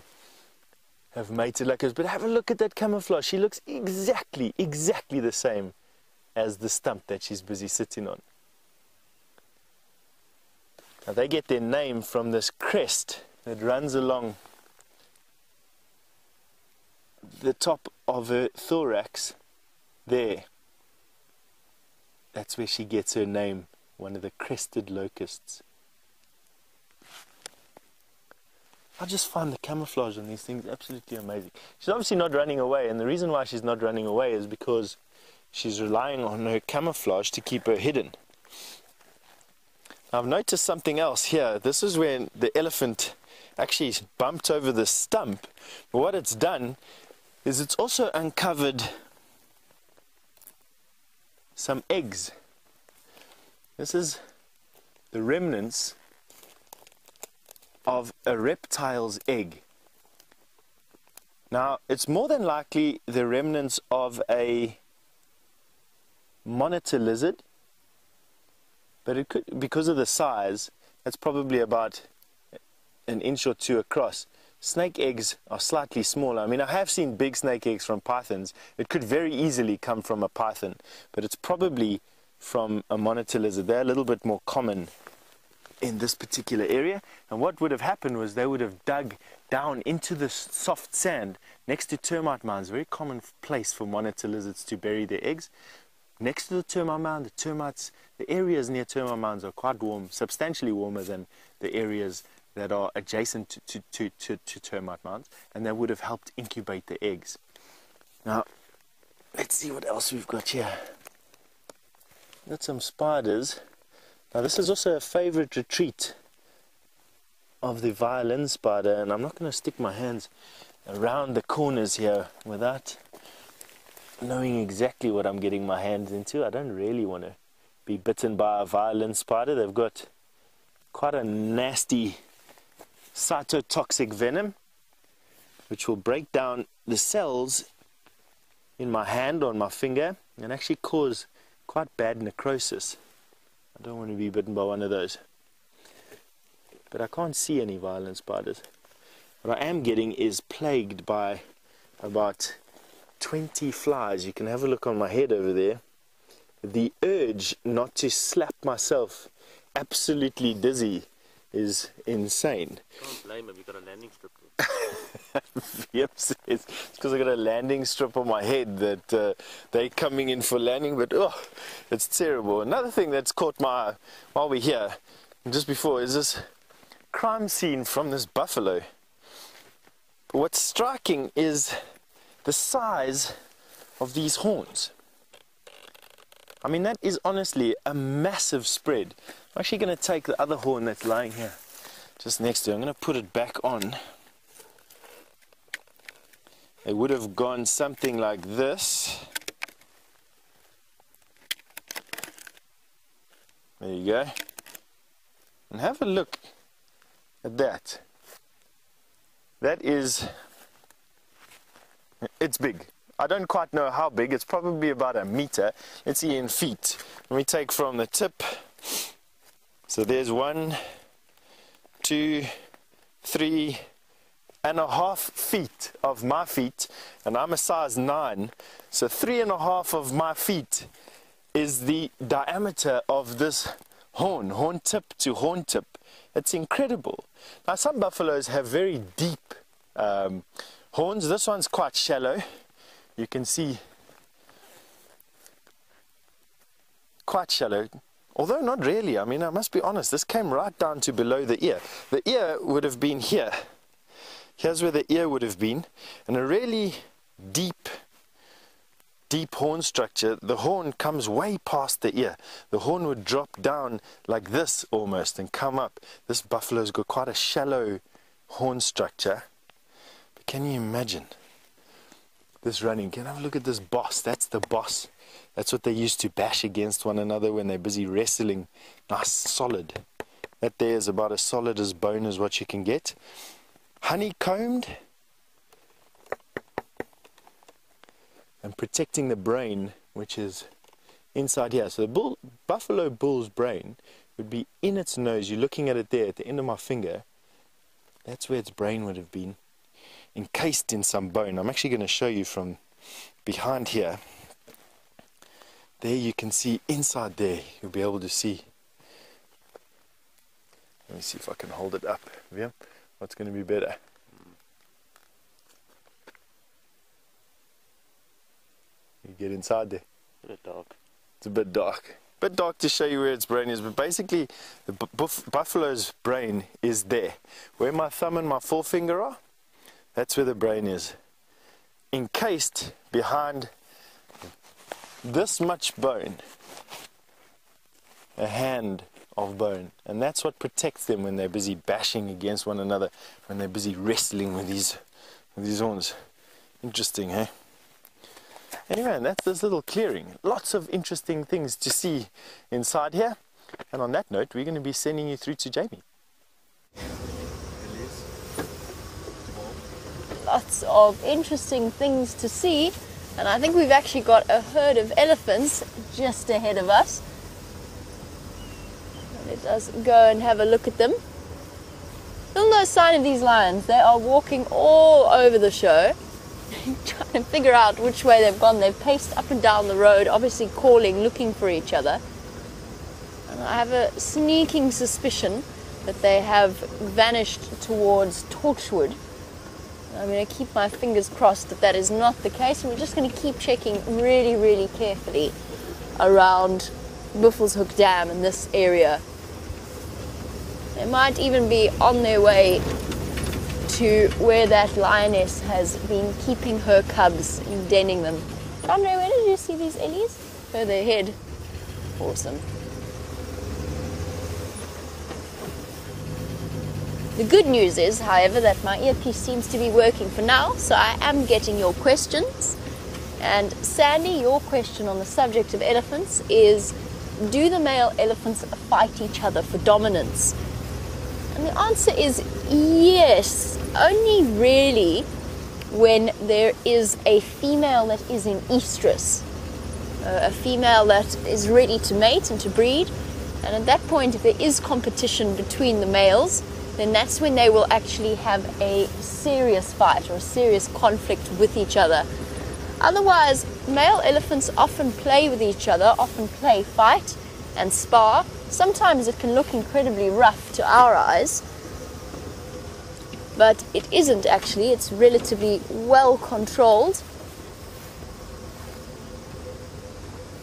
have mated like us. But have a look at that camouflage. She looks exactly the same as the stump that she's busy sitting on. Now they get their name from this crest that runs along the top of her thorax there. That's where she gets her name, one of the crested locusts. I just find the camouflage on these things absolutely amazing. She's obviously not running away, and the reason why she's not running away is because she's relying on her camouflage to keep her hidden. I've noticed something else here. This is when the elephant actually bumped over the stump, but what it's done is it's also uncovered some eggs. This is the remnants of a reptile's egg. Now, it's more than likely the remnants of a monitor lizard, but it could, because of the size, that's probably about an inch or two across. Snake eggs are slightly smaller. I mean, I have seen big snake eggs from pythons. It could very easily come from a python, but it's probably from a monitor lizard. They're a little bit more common in this particular area. And what would have happened was they would have dug down into the soft sand next to termite mounds, a very common place for monitor lizards to bury their eggs. Next to the termite mound, the areas near termite mounds are quite warm, substantially warmer than the areas that are adjacent to termite mounds, and that would have helped incubate the eggs. Now, let's see what else we've got here. Got some spiders. Now, this is also a favorite retreat of the violin spider, and I'm not going to stick my hands around the corners here without knowing exactly what I'm getting my hands into. I don't really want to be bitten by a violin spider. They've got quite a nasty cytotoxic venom, which will break down the cells in my hand or on my finger and actually cause quite bad necrosis. I don't want to be bitten by one of those. But I can't see any violin spiders. What I am getting is plagued by about 20 flies. You can have a look on my head over there. The urge not to slap myself absolutely dizzy is insane. Can't blame him, you got a landing strip. Yep, says it's because I got a landing strip on my head that they're coming in for landing, but oh, it's terrible. Another thing that's caught my eye while we're here, just before, is this crime scene from this buffalo. What's striking is the size of these horns. I mean, that is honestly a massive spread. I'm actually going to take the other horn that's lying here just next to it. I'm going to put it back on. It would have gone something like this. There you go. And have a look at that. That is, it's big. I don't quite know how big. It's probably about a meter. Let's see in feet. Let me take from the tip. So there's 1, 2, 3.5 feet of my feet, and I'm a size 9. So 3.5 of my feet is the diameter of this horn tip to horn tip. It's incredible. Now, some buffaloes have very deep horns. This one's quite shallow. You can see quite shallow, although not really. I mean, I must be honest, this came right down to below the ear. The ear would have been here. Here's where the ear would have been, and a really deep horn structure. The horn comes way past the ear. The horn would drop down like this almost and come up. This buffalo's got quite a shallow horn structure. But can you imagine this running? Can I have a look at this boss? That's the boss. That's what they used to bash against one another when they're busy wrestling. Nice, solid That there is about as solid as bone as what you can get. Honeycombed. And protecting the brain, which is inside here. So the buffalo bull's brain would be in its nose. You're looking at it there at the end of my finger. That's where its brain would have been, encased in some bone. I'm actually going to show you from behind here. There you can see inside there. You'll be able to see. Let me see if I can hold it up. Yeah, what's going to be better? You get inside there. A bit dark. It's a bit dark. Bit dark to show you where its brain is, but basically the buffalo's brain is there. Where my thumb and my forefinger are, that's where the brain is. Encased behind this much bone, a hand of bone. And that's what protects them when they're busy bashing against one another, when they're busy wrestling with these horns. Interesting, eh? Anyway, and that's this little clearing. Lots of interesting things to see inside here. And on that note, we're going to be sending you through to Jamie. Lots of interesting things to see. And I think we've actually got a herd of elephants just ahead of us. Let us go and have a look at them. Still no sign of these lions. They are walking all over the show, trying to figure out which way they've gone. They've paced up and down the road, obviously calling, looking for each other. And I have a sneaking suspicion that they have vanished towards Torchwood. I'm going to keep my fingers crossed that that is not the case. We're just going to keep checking really, really carefully around Buffelshoek Dam in this area. They might even be on their way to where that lioness has been keeping her cubs and denning them. Andre, where did you see these ellies? Further ahead. Awesome. The good news is, however, that my earpiece seems to be working for now, so I am getting your questions. And Sandy, your question on the subject of elephants is, do the male elephants fight each other for dominance? And the answer is yes, only really when there is a female that is in estrus, a female that is ready to mate and to breed. And at that point, if there is competition between the males, then that's when they will actually have a serious fight or a serious conflict with each other. Otherwise, male elephants often play with each other, often play fight and spar. Sometimes it can look incredibly rough to our eyes, but it isn't actually. It's relatively well controlled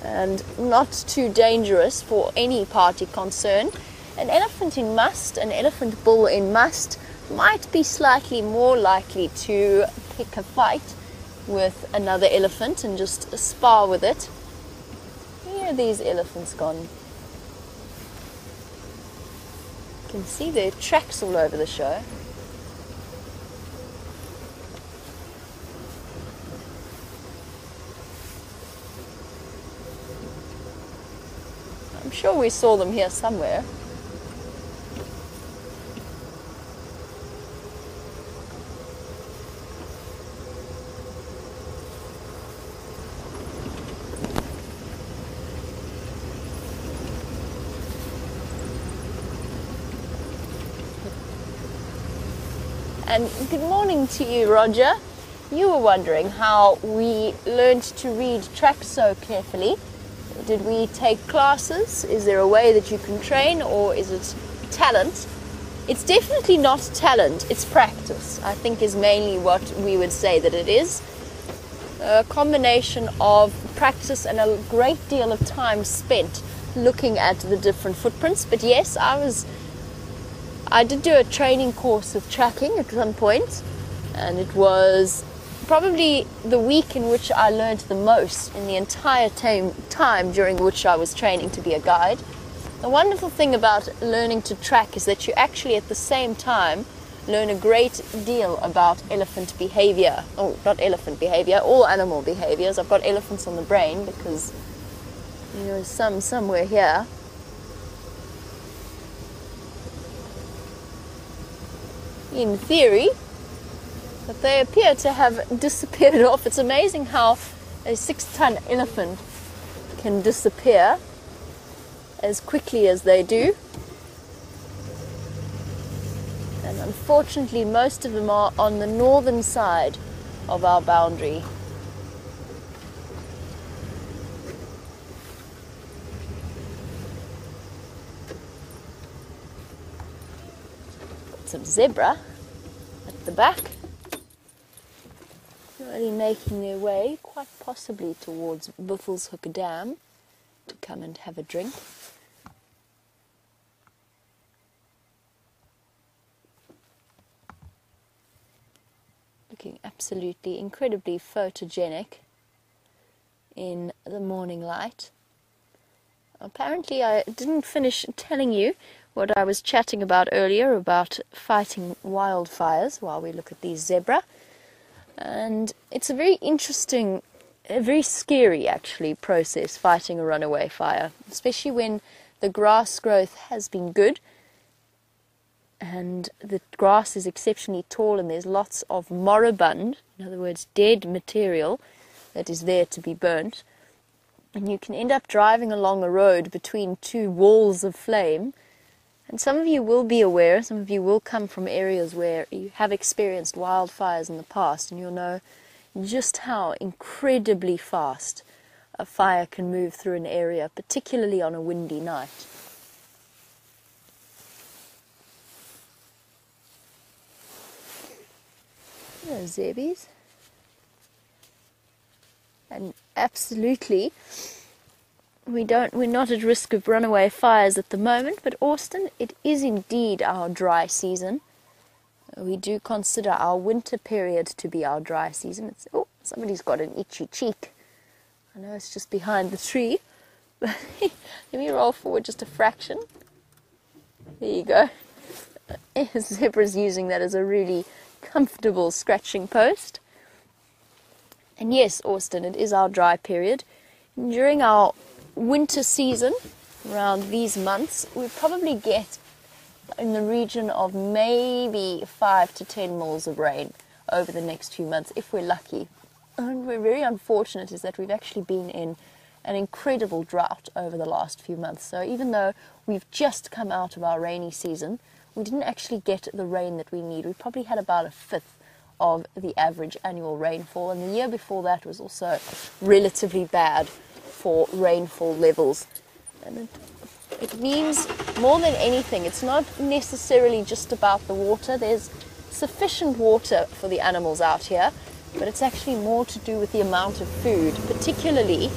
and not too dangerous for any party concerned. An elephant in must, an elephant bull in must, might be slightly more likely to pick a fight with another elephant and just spar with it. Where are these elephants gone? You can see their tracks all over the show. I'm sure we saw them here somewhere. And good morning to you, Roger. You were wondering how we learned to read tracks so carefully. Did we take classes? Is there a way that you can train, or is it talent? It's definitely not talent, it's practice, I think, is mainly what we would say that it is. A combination of practice and a great deal of time spent looking at the different footprints. But yes, I did do a training course with tracking at some point, and it was probably the week in which I learned the most in the entire time during which I was training to be a guide. The wonderful thing about learning to track is that you actually at the same time learn a great deal about elephant behavior. Oh, not elephant behavior, all animal behaviors. I've got elephants on the brain because there's some somewhere here. in theory, but they appear to have disappeared off. It's amazing how a 6-ton elephant can disappear as quickly as they do. And unfortunately, most of them are on the northern side of our boundary. Got some zebra at the back, really making their way quite possibly towards Buffelshoek Dam to come and have a drink. Looking absolutely incredibly photogenic in the morning light. Apparently I didn't finish telling you what I was chatting about earlier about fighting wildfires while we look at these zebra. And it's a very interesting, a very scary actually process, fighting a runaway fire, especially when the grass growth has been good and the grass is exceptionally tall and there's lots of moribund, in other words dead material that is there to be burnt. And you can end up driving along a road between two walls of flame. And some of you will be aware, some of you will come from areas where you have experienced wildfires in the past, and you'll know just how incredibly fast a fire can move through an area, particularly on a windy night. There's zebbies. And absolutely, we're not at risk of runaway fires at the moment, but Austin, it is indeed our dry season. We do consider our winter period to be our dry season. Oh, somebody's got an itchy cheek. I know it's just behind the tree, but let me roll forward just a fraction. There you go. Zebra's using that as a really comfortable scratching post. And yes, Austin, it is our dry period. And during our winter season, around these months, we probably get in the region of maybe 5 to 10 mils of rain over the next few months, if we're lucky. And we're very unfortunate is that we've actually been in an incredible drought over the last few months. So even though we've just come out of our rainy season, we didn't actually get the rain that we need. We probably had about a fifth of the average annual rainfall, and the year before that was also relatively bad for rainfall levels. And it means more than anything, it's not necessarily just about the water. There's sufficient water for the animals out here, but it's actually more to do with the amount of food, particularly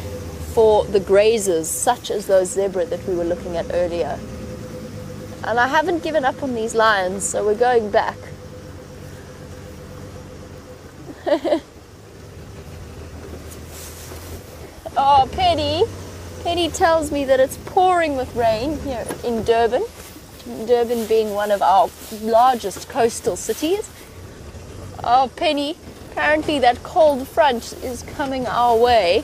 for the grazers such as those zebra that we were looking at earlier. And I haven't given up on these lions, so we're going back. Oh, Penny tells me that it's pouring with rain here in Durban. Durban being one of our largest coastal cities. Oh, Penny, apparently that cold front is coming our way.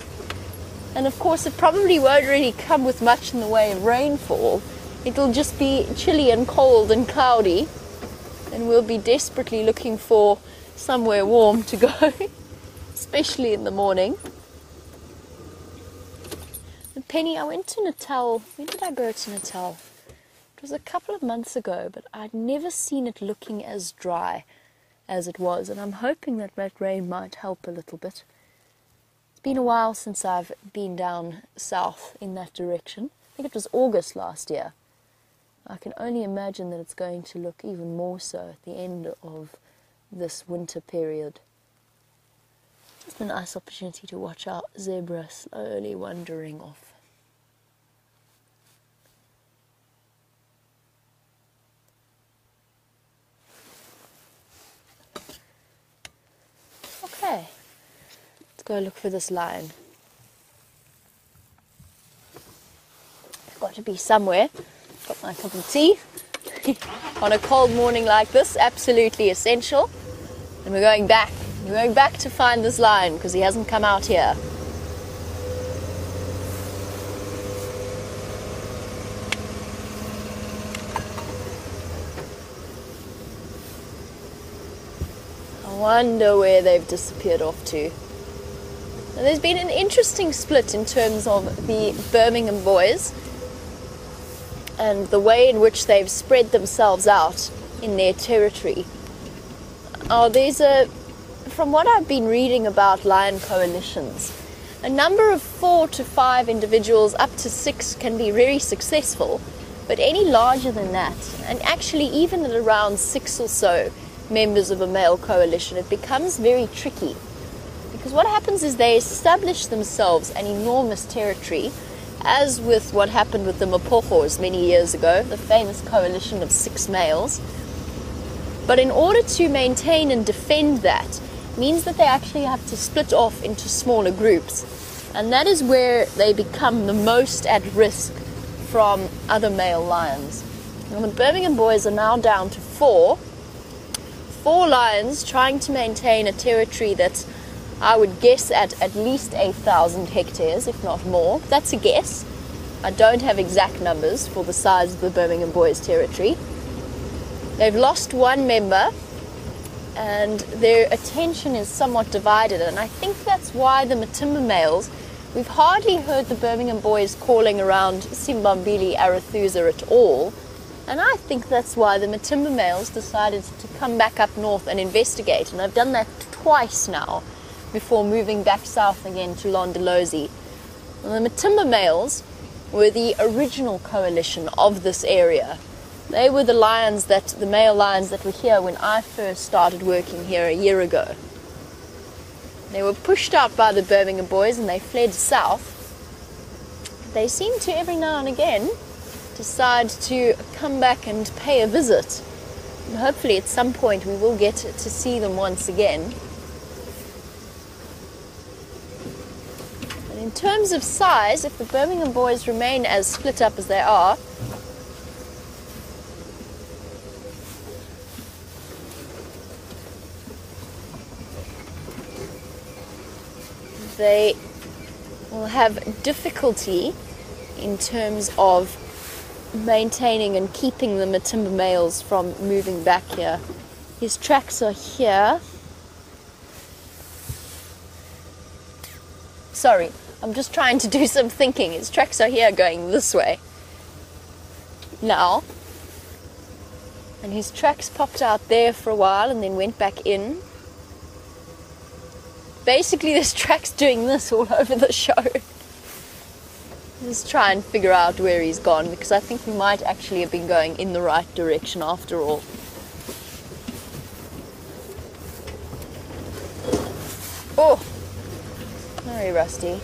And of course it probably won't really come with much in the way of rainfall. It'll just be chilly and cold and cloudy. And we'll be desperately looking for somewhere warm to go, especially in the morning. And Penny, I went to Natal. When did I go to Natal? It was a couple of months ago, but I'd never seen it looking as dry as it was, and I'm hoping that that rain might help a little bit. It's been a while since I've been down south in that direction. I think it was August last year. I can only imagine that it's going to look even more so at the end of this winter period. It's a nice opportunity to watch our zebra slowly wandering off. Okay, let's go look for this lion. It's got to be somewhere. Got my cup of tea. On a cold morning like this, absolutely essential. And we're going back. We're going back to find this lion because he hasn't come out here. wonder where they've disappeared off to. Now, there's been an interesting split in terms of the Birmingham boys and the way in which they've spread themselves out in their territory. From what I've been reading about lion coalitions, a number of 4 to 5 individuals up to 6 can be very successful, but any larger than that, and actually even at around 6 or so members of a male coalition, it becomes very tricky. Because what happens is they establish themselves an enormous territory, as with what happened with the Mapogos many years ago, the famous coalition of 6 males. But in order to maintain and defend that, means that they actually have to split off into smaller groups. And that is where they become the most at risk from other male lions. Now, the Birmingham boys are now down to 4 lions trying to maintain a territory that I would guess at least 8,000 hectares, if not more. That's a guess. I don't have exact numbers for the size of the Birmingham boys' territory. They've lost 1 member, and their attention is somewhat divided, and I think that's why the Matimba males, we've hardly heard the Birmingham boys calling around Simbambili Arathusa at all, and I think that's why the Matimba males decided to come back up north and investigate, and I've done that twice now before moving back south again to Londolozi. And the Matimba males were the original coalition of this area. They were the male lions that were here when I first started working here a year ago. They were pushed out by the Birmingham boys and they fled south. They seem to every now and again decide to come back and pay a visit. And hopefully at some point we will get to see them once again. And in terms of size, if the Birmingham boys remain as split up as they are, they will have difficulty in terms of maintaining and keeping the Matimba males from moving back here. His tracks are here. Sorry, I'm just trying to do some thinking. His tracks are here going this way now. And his tracks popped out there for a while and then went back in. Basically, this track's doing this all over the show. Let's try and figure out where he's gone, because I think we might actually have been going in the right direction after all. Oh, very rusty.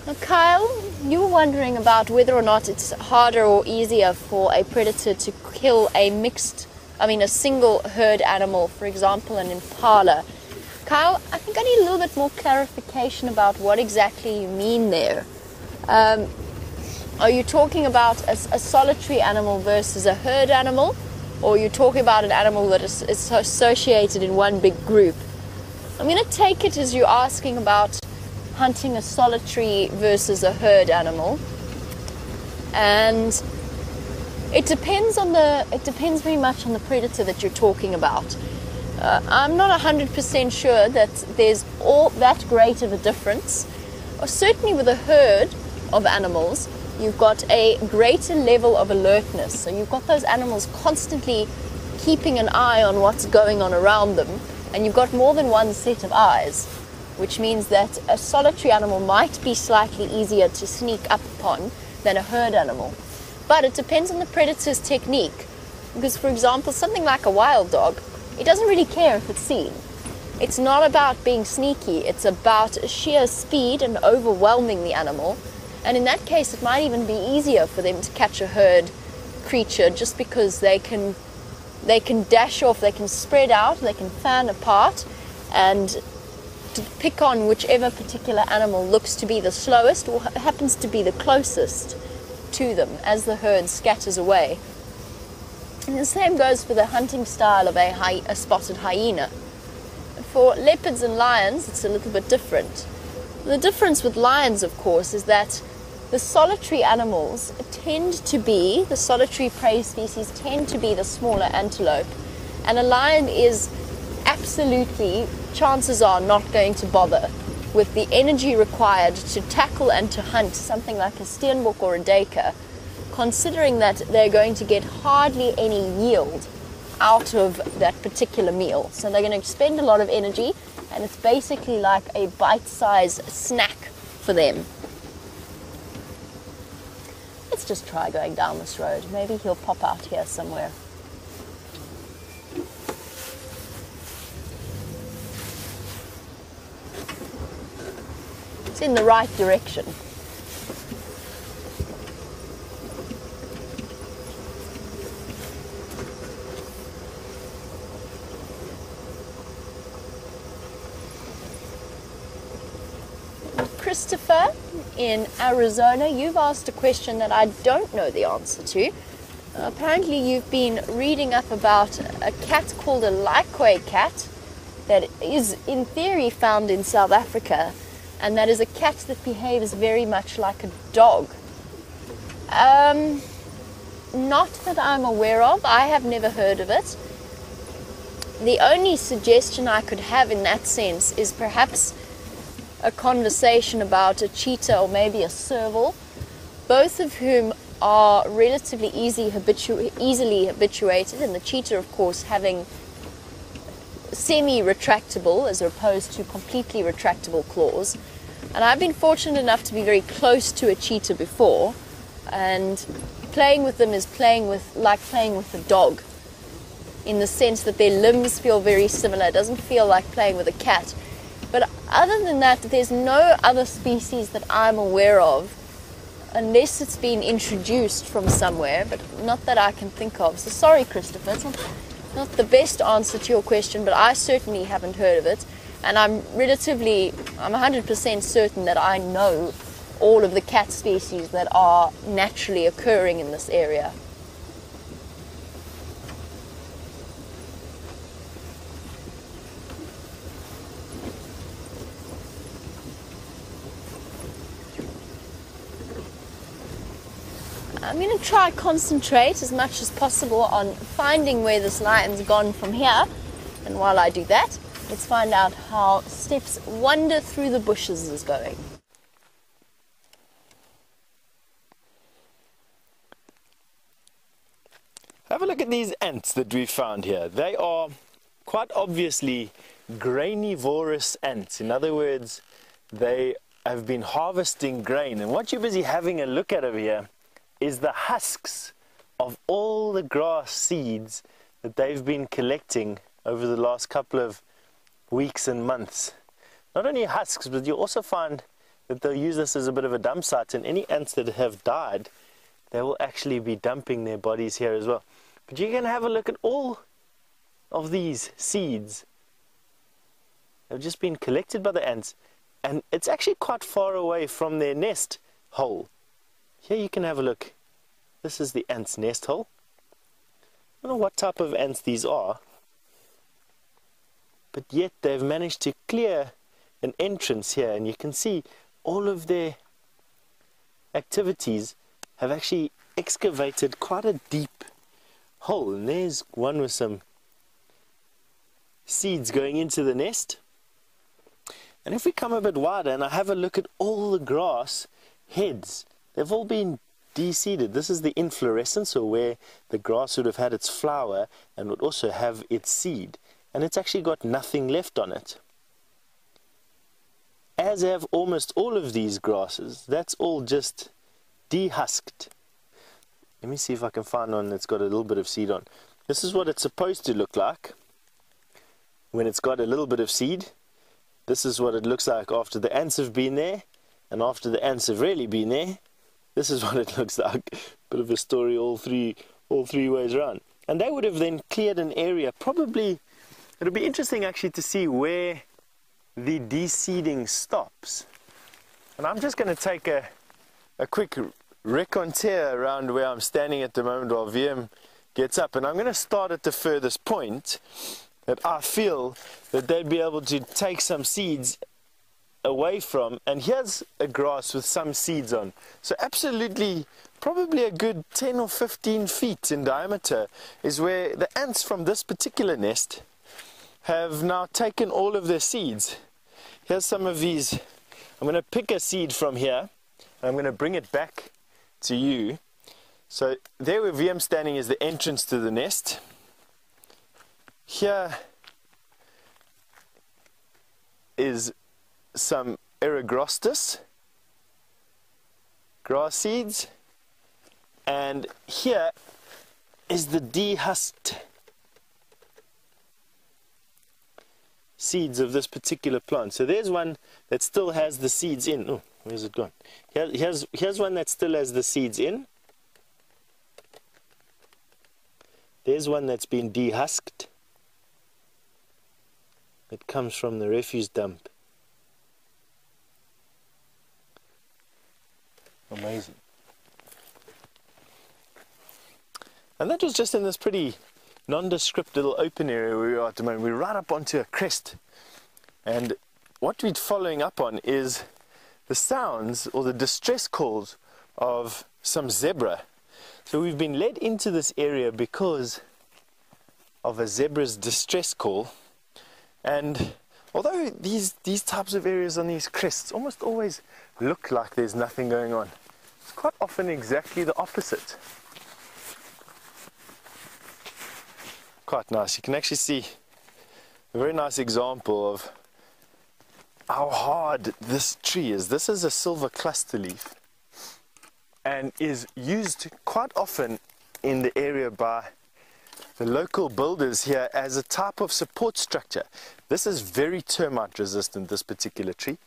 Now, Kyle, you were wondering about whether or not it's harder or easier for a predator to kill a single herd animal, for example, an impala. Kyle, I think I need a little bit more clarification about what exactly you mean there. Are you talking about a solitary animal versus a herd animal? Or are you talking about an animal that is associated in one big group? I'm going to take it as you're asking about hunting a solitary versus a herd animal, and it depends very much on the predator that you're talking about. I'm not 100% sure that there's all that great of a difference. Or certainly with a herd of animals, you've got a greater level of alertness. So you've got those animals constantly keeping an eye on what's going on around them, and you've got more than one set of eyes, which means that a solitary animal might be slightly easier to sneak up upon than a herd animal. But it depends on the predator's technique. Because, for example, something like a wild dog, it doesn't really care if it's seen. It's not about being sneaky, it's about sheer speed and overwhelming the animal. And in that case, it might even be easier for them to catch a herd creature, just because they can dash off, they can spread out, they can fan apart, and to pick on whichever particular animal looks to be the slowest or happens to be the closest to them as the herd scatters away. And the same goes for the hunting style of a spotted hyena. For leopards and lions, it's a little bit different. The difference with lions, of course, is that the solitary animals tend to be, the solitary prey species tend to be the smaller antelope, and a lion is absolutely, chances are, not going to bother with the energy required to tackle and to hunt something like a steenbok or a duiker, considering that they're going to get hardly any yield out of that particular meal. So they're going to expend a lot of energy, and it's basically like a bite-sized snack for them. Let's just try going down this road. Maybe he'll pop out here somewhere. It's in the right direction. Christopher in Arizona, you've asked a question that I don't know the answer to. Apparently you've been reading up about a cat called a Laikwe cat that is in theory found in South Africa, and that is a cat that behaves very much like a dog. Not that I'm aware of. I have never heard of it. The only suggestion I could have in that sense is perhaps a conversation about a cheetah or maybe a serval, both of whom are relatively easily habituated, and the cheetah, of course, having semi-retractable as opposed to completely retractable claws. And I've been fortunate enough to be very close to a cheetah before, and playing with them is like playing with a dog, in the sense that their limbs feel very similar. It doesn't feel like playing with a cat. But other than that, there's no other species that I'm aware of, unless it's been introduced from somewhere, but not that I can think of. So sorry, Christopher, it's not the best answer to your question, but I certainly haven't heard of it. And I'm 100% certain that I know all of the cat species that are naturally occurring in this area. I'm going to try to concentrate as much as possible on finding where this lion's gone from here. And while I do that, let's find out how Stef's wander through the bushes is going. Have a look at these ants that we found here. They are quite obviously grainivorous ants. In other words, they have been harvesting grain. And what you're busy having a look at over here is the husks of all the grass seeds that they've been collecting over the last couple of weeks and months. Not only husks, but you'll also find that they'll use this as a bit of a dump site, and any ants that have died, they will actually be dumping their bodies here as well. But you can have a look at all of these seeds. They've just been collected by the ants, and it's actually quite far away from their nest hole. Here you can have a look. This is the ant's nest hole. I don't know what type of ants these are, but yet they've managed to clear an entrance here, and you can see all of their activities have actually excavated quite a deep hole. And there's one with some seeds going into the nest. And if we come a bit wider and I have a look at all the grass heads, they've all been de-seeded. This is the inflorescence, or where the grass would have had its flower and would also have its seed. And it's actually got nothing left on it. As have almost all of these grasses, that's all just dehusked. Let me see if I can find one that's got a little bit of seed on. This is what it's supposed to look like when it's got a little bit of seed. This is what it looks like after the ants have been there, and after the ants have really been there. This is what it looks like. Bit of a story all three ways around. And they would have then cleared an area. Probably, it'll be interesting actually to see where the de-seeding stops. And I'm just going to take a quick reconnoiter around where I'm standing at the moment while VM gets up. And I'm going to start at the furthest point that I feel that they'd be able to take some seeds away from, and here's a grass with some seeds on. So absolutely, probably a good 10 or 15 feet in diameter is where the ants from this particular nest have now taken all of their seeds. Here's some of these. I'm going to pick a seed from here, and I'm going to bring it back to you. So there where VM's standing is the entrance to the nest. Here is some Eragrostis grass seeds, and here is the dehusked seeds of this particular plant. So there's one that still has the seeds in. Oh, where's it gone? Here's one that still has the seeds in. There's one that's been dehusked. It comes from the refuse dump. Amazing. And that was just in this pretty nondescript little open area where we are at the moment. We're right up onto a crest. And what we're following up on is the sounds or the distress calls of some zebra. So we've been led into this area because of a zebra's distress call. And although these types of areas on these crests almost always look like there's nothing going on, it's quite often exactly the opposite. Quite nice. You can actually see a very nice example of how hard this tree is. This is a silver cluster leaf and is used quite often in the area by the local builders here as a type of support structure. This is very termite resistant, this particular tree,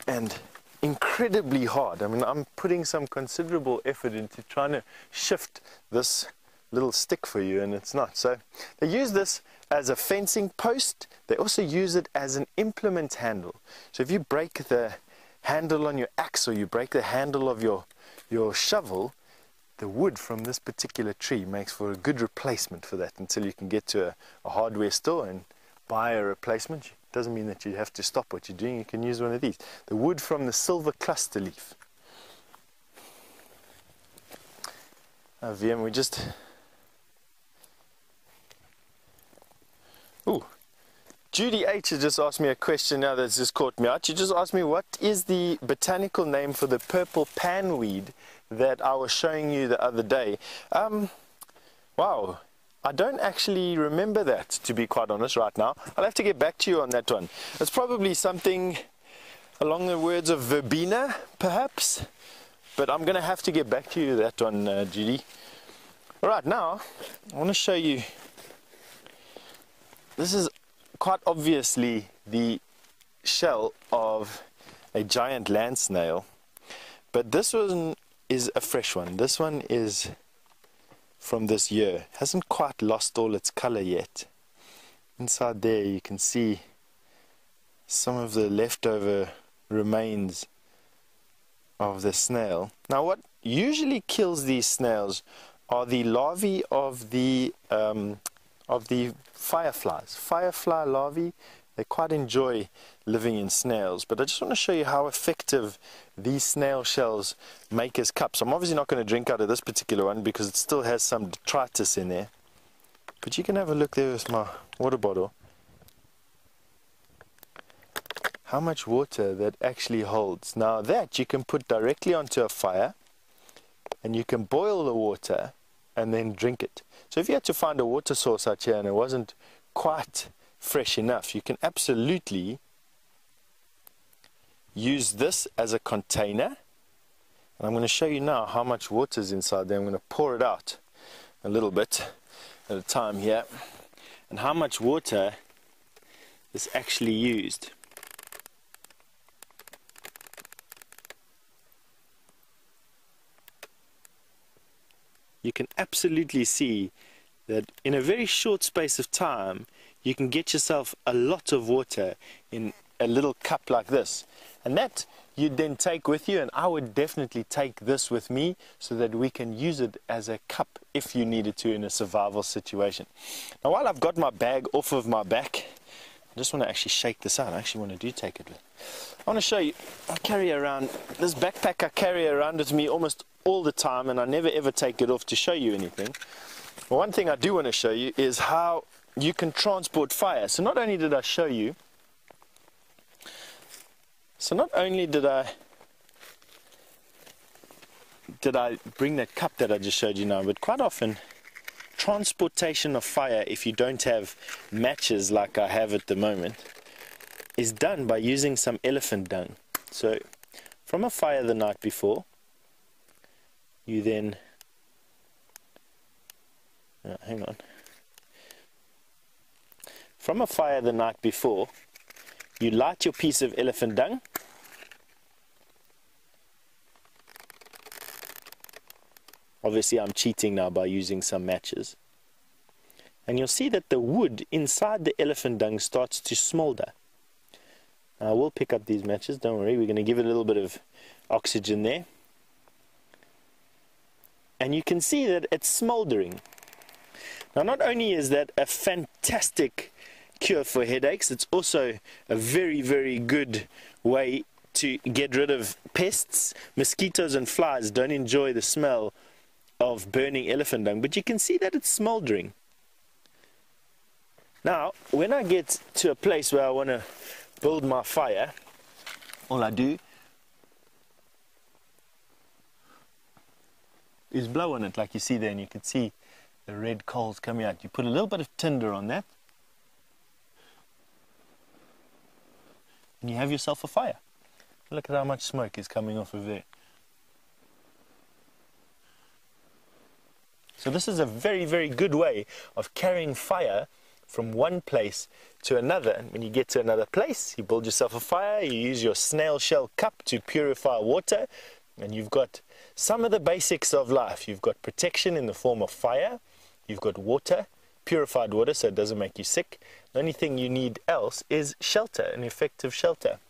and incredibly hard. I mean, I'm putting some considerable effort into trying to shift this little stick for you, and it's not. So they use this as a fencing post. They also use it as an implement handle. So if you break the handle on your axe, or you break the handle of your shovel, the wood from this particular tree makes for a good replacement for that until you can get to a hardware store and buy a replacement. Doesn't mean that you have to stop what you're doing. You can use one of these. The wood from the silver cluster leaf. VM, we just... Ooh. Judy H has just asked me a question now that's just caught me out. She just asked me, what is the botanical name for the purple panweed that I was showing you the other day? Wow, I don't actually remember that, to be quite honest, right now. I'll have to get back to you on that one. It's probably something along the words of verbena, perhaps, but I'm going to have to get back to you that one, Judy. All right, now I want to show you. This is quite obviously the shell of a giant land snail, but this one is a fresh one. This one is from this year. Hasn't quite lost all its color yet. Inside there you can see some of the leftover remains of the snail. Now what usually kills these snails are the larvae of the fireflies. Firefly larvae, they quite enjoy living in snails, but I just want to show you how effective these snail shells make as cups. I'm obviously not going to drink out of this particular one because it still has some detritus in there, but you can have a look there with my water bottle. How much water that actually holds. Now that you can put directly onto a fire and you can boil the water and then drink it. So if you had to find a water source out here and it wasn't quite fresh enough, you can absolutely use this as a container. And I'm going to show you now how much water is inside there. I'm going to pour it out a little bit at a time here, and how much water is actually used. You can absolutely see that in a very short space of time you can get yourself a lot of water in a little cup like this, and that you'd then take with you, and I would definitely take this with me so that we can use it as a cup if you needed to in a survival situation. Now while I've got my bag off of my back, just want to actually shake this out. I actually want to take it. I want to show you, I carry around, this backpack I carry around with me almost all the time, and I never ever take it off to show you anything. But one thing I do want to show you is how you can transport fire. So not only did I show you, did I bring that cup that I just showed you now, but quite often transportation of fire, if you don't have matches like I have at the moment, is done by using some elephant dung. So from a fire the night before, you then hang on. From a fire the night before, you light your piece of elephant dung. Obviously I'm cheating now by using some matches. And you'll see that the wood inside the elephant dung starts to smolder. Now, we'll pick up these matches, don't worry, we're going to give it a little bit of oxygen there. And you can see that it's smoldering. Now, not only is that a fantastic cure for headaches, it's also a very, very good way to get rid of pests. Mosquitoes and flies don't enjoy the smell of burning elephant dung, but you can see that it's smoldering. Now, when I get to a place where I want to build my fire, all I do is blow on it like you see there, and you can see the red coals coming out. You put a little bit of tinder on that, and you have yourself a fire. Look at how much smoke is coming off of there. So this is a very, very good way of carrying fire from one place to another. And when you get to another place, you build yourself a fire, you use your snail shell cup to purify water, and you've got some of the basics of life. You've got protection in the form of fire, you've got water, purified water so it doesn't make you sick. The only thing you need else is shelter, an effective shelter.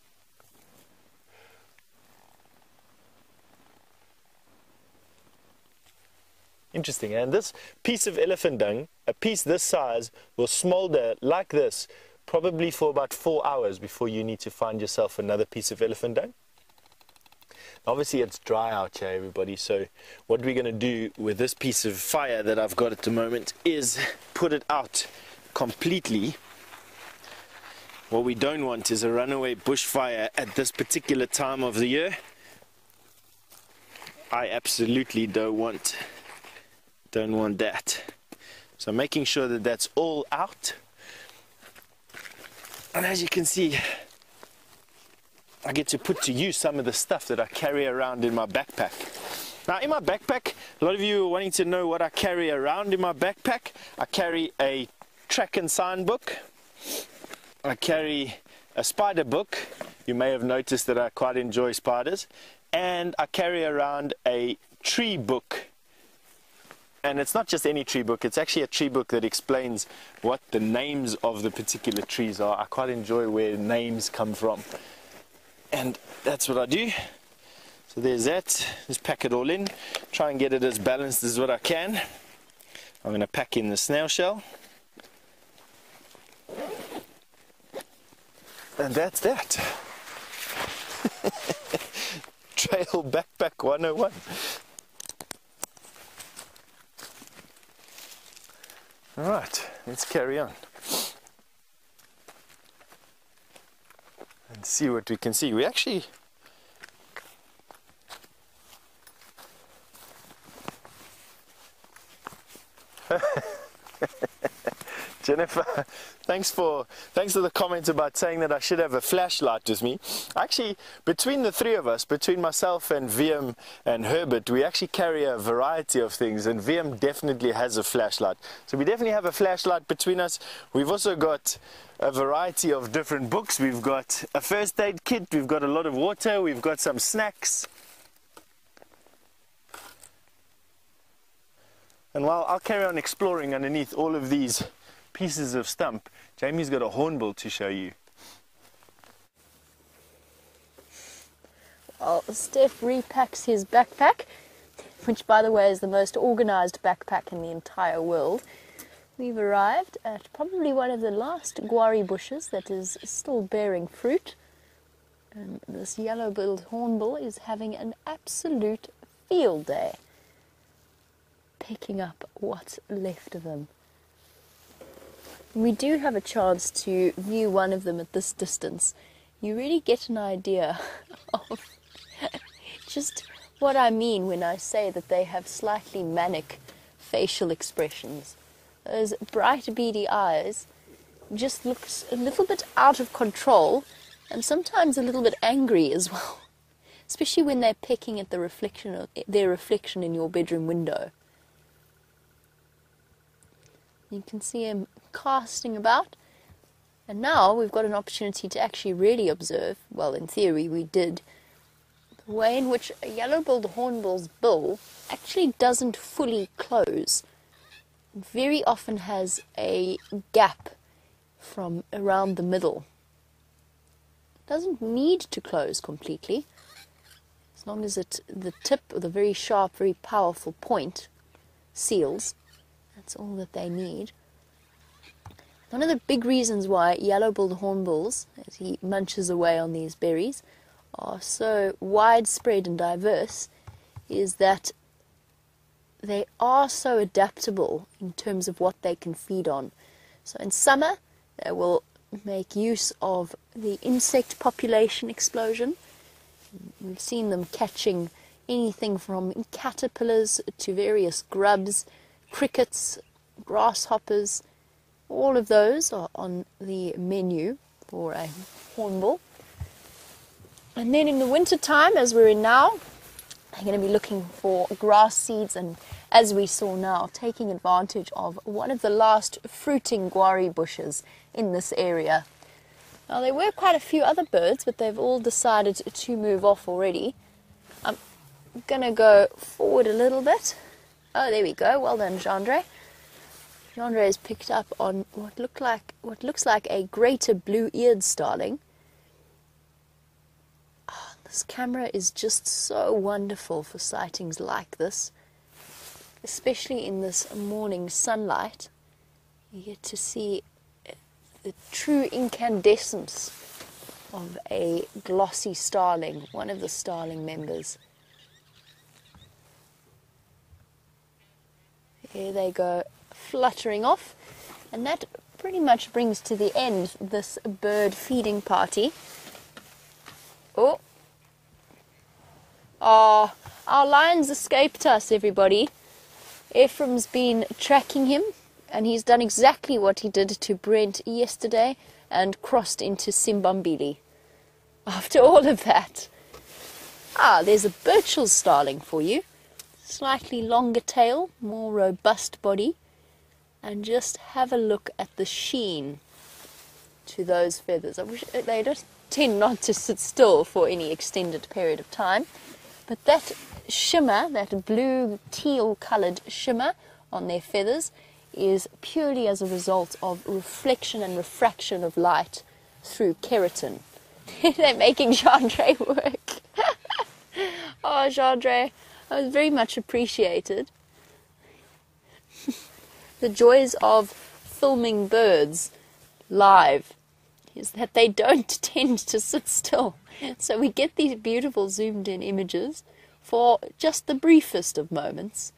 Interesting, and this piece of elephant dung, a piece this size, will smolder like this probably for about 4 hours before you need to find yourself another piece of elephant dung. Obviously it's dry out here, everybody, so what we're going to do with this piece of fire that I've got at the moment is put it out completely. What we don't want is a runaway bushfire at this particular time of the year. I absolutely don't want that. So making sure that that's all out. And as you can see, I get to put to use some of the stuff that I carry around in my backpack. Now in my backpack, a lot of you are wanting to know what I carry around in my backpack. I carry a track and sign book. I carry a spider book. You may have noticed that I quite enjoy spiders. And I carry around a tree book. And it's not just any tree book, it's actually a tree book that explains what the names of the particular trees are. I quite enjoy where names come from. And that's what I do. So there's that. Just pack it all in. Try and get it as balanced as what I can. I'm going to pack in the snail shell. And that's that. Trail Backpack 101. Alright, let's carry on and see what we can see. We actually Jennifer, thanks for the comment about saying that I should have a flashlight with me. Actually, between the three of us, between myself and VM and Herbert, we actually carry a variety of things, and VM definitely has a flashlight. So we definitely have a flashlight between us. We've also got a variety of different books. We've got a first aid kit, we've got a lot of water, we've got some snacks. And while I'll carry on exploring underneath all of these pieces of stump, Jamie's got a hornbill to show you. Well, Stef repacks his backpack, which by the way is the most organized backpack in the entire world. We've arrived at probably one of the last guari bushes that is still bearing fruit. And this yellow-billed hornbill is having an absolute field day, picking up what's left of them. We do have a chance to view one of them at this distance. You really get an idea of just what I mean when I say that they have slightly manic facial expressions. Those bright beady eyes just looks a little bit out of control and sometimes a little bit angry as well, especially when they're pecking at the reflection of their reflection in your bedroom window. You can see him casting about, and now we've got an opportunity to actually really observe, well, in theory we did, the way in which a yellow-billed hornbill's bill actually doesn't fully close. It very often has a gap from around the middle. It doesn't need to close completely, as long as the tip or the very sharp, very powerful point seals. That's all that they need. One of the big reasons why yellow-billed hornbills, as he munches away on these berries, are so widespread and diverse is that they are so adaptable in terms of what they can feed on. So in summer, they will make use of the insect population explosion. We've seen them catching anything from caterpillars to various grubs, crickets, grasshoppers. All of those are on the menu for a hornbill. And then in the winter time, as we're in now, they're going to be looking for grass seeds and, as we saw now, taking advantage of one of the last fruiting guari bushes in this area. Now, there were quite a few other birds, but they've all decided to move off already. I'm going to go forward a little bit. Oh, there we go. Well done, Gendre. Gendre has picked up on what looks like a greater blue-eared starling. Oh, this camera is just so wonderful for sightings like this, especially in this morning sunlight. You get to see the true incandescence of a glossy starling, one of the starling members. Here they go, fluttering off, and that pretty much brings to the end this bird feeding party. Oh, our lions escaped us, everybody. Ephraim's been tracking him, and he's done exactly what he did to Brent yesterday and crossed into Simbambili. After all of that, there's a Burchell starling for you. Slightly longer tail, more robust body, and just have a look at the sheen to those feathers. I wish they don't tend not to sit still for any extended period of time, but that shimmer, that blue teal coloured shimmer on their feathers, is purely as a result of reflection and refraction of light through keratin. They're making Gendre work. Oh, Gendre, that was very much appreciated. The joys of filming birds live is that they don't tend to sit still. So we get these beautiful zoomed in images for just the briefest of moments.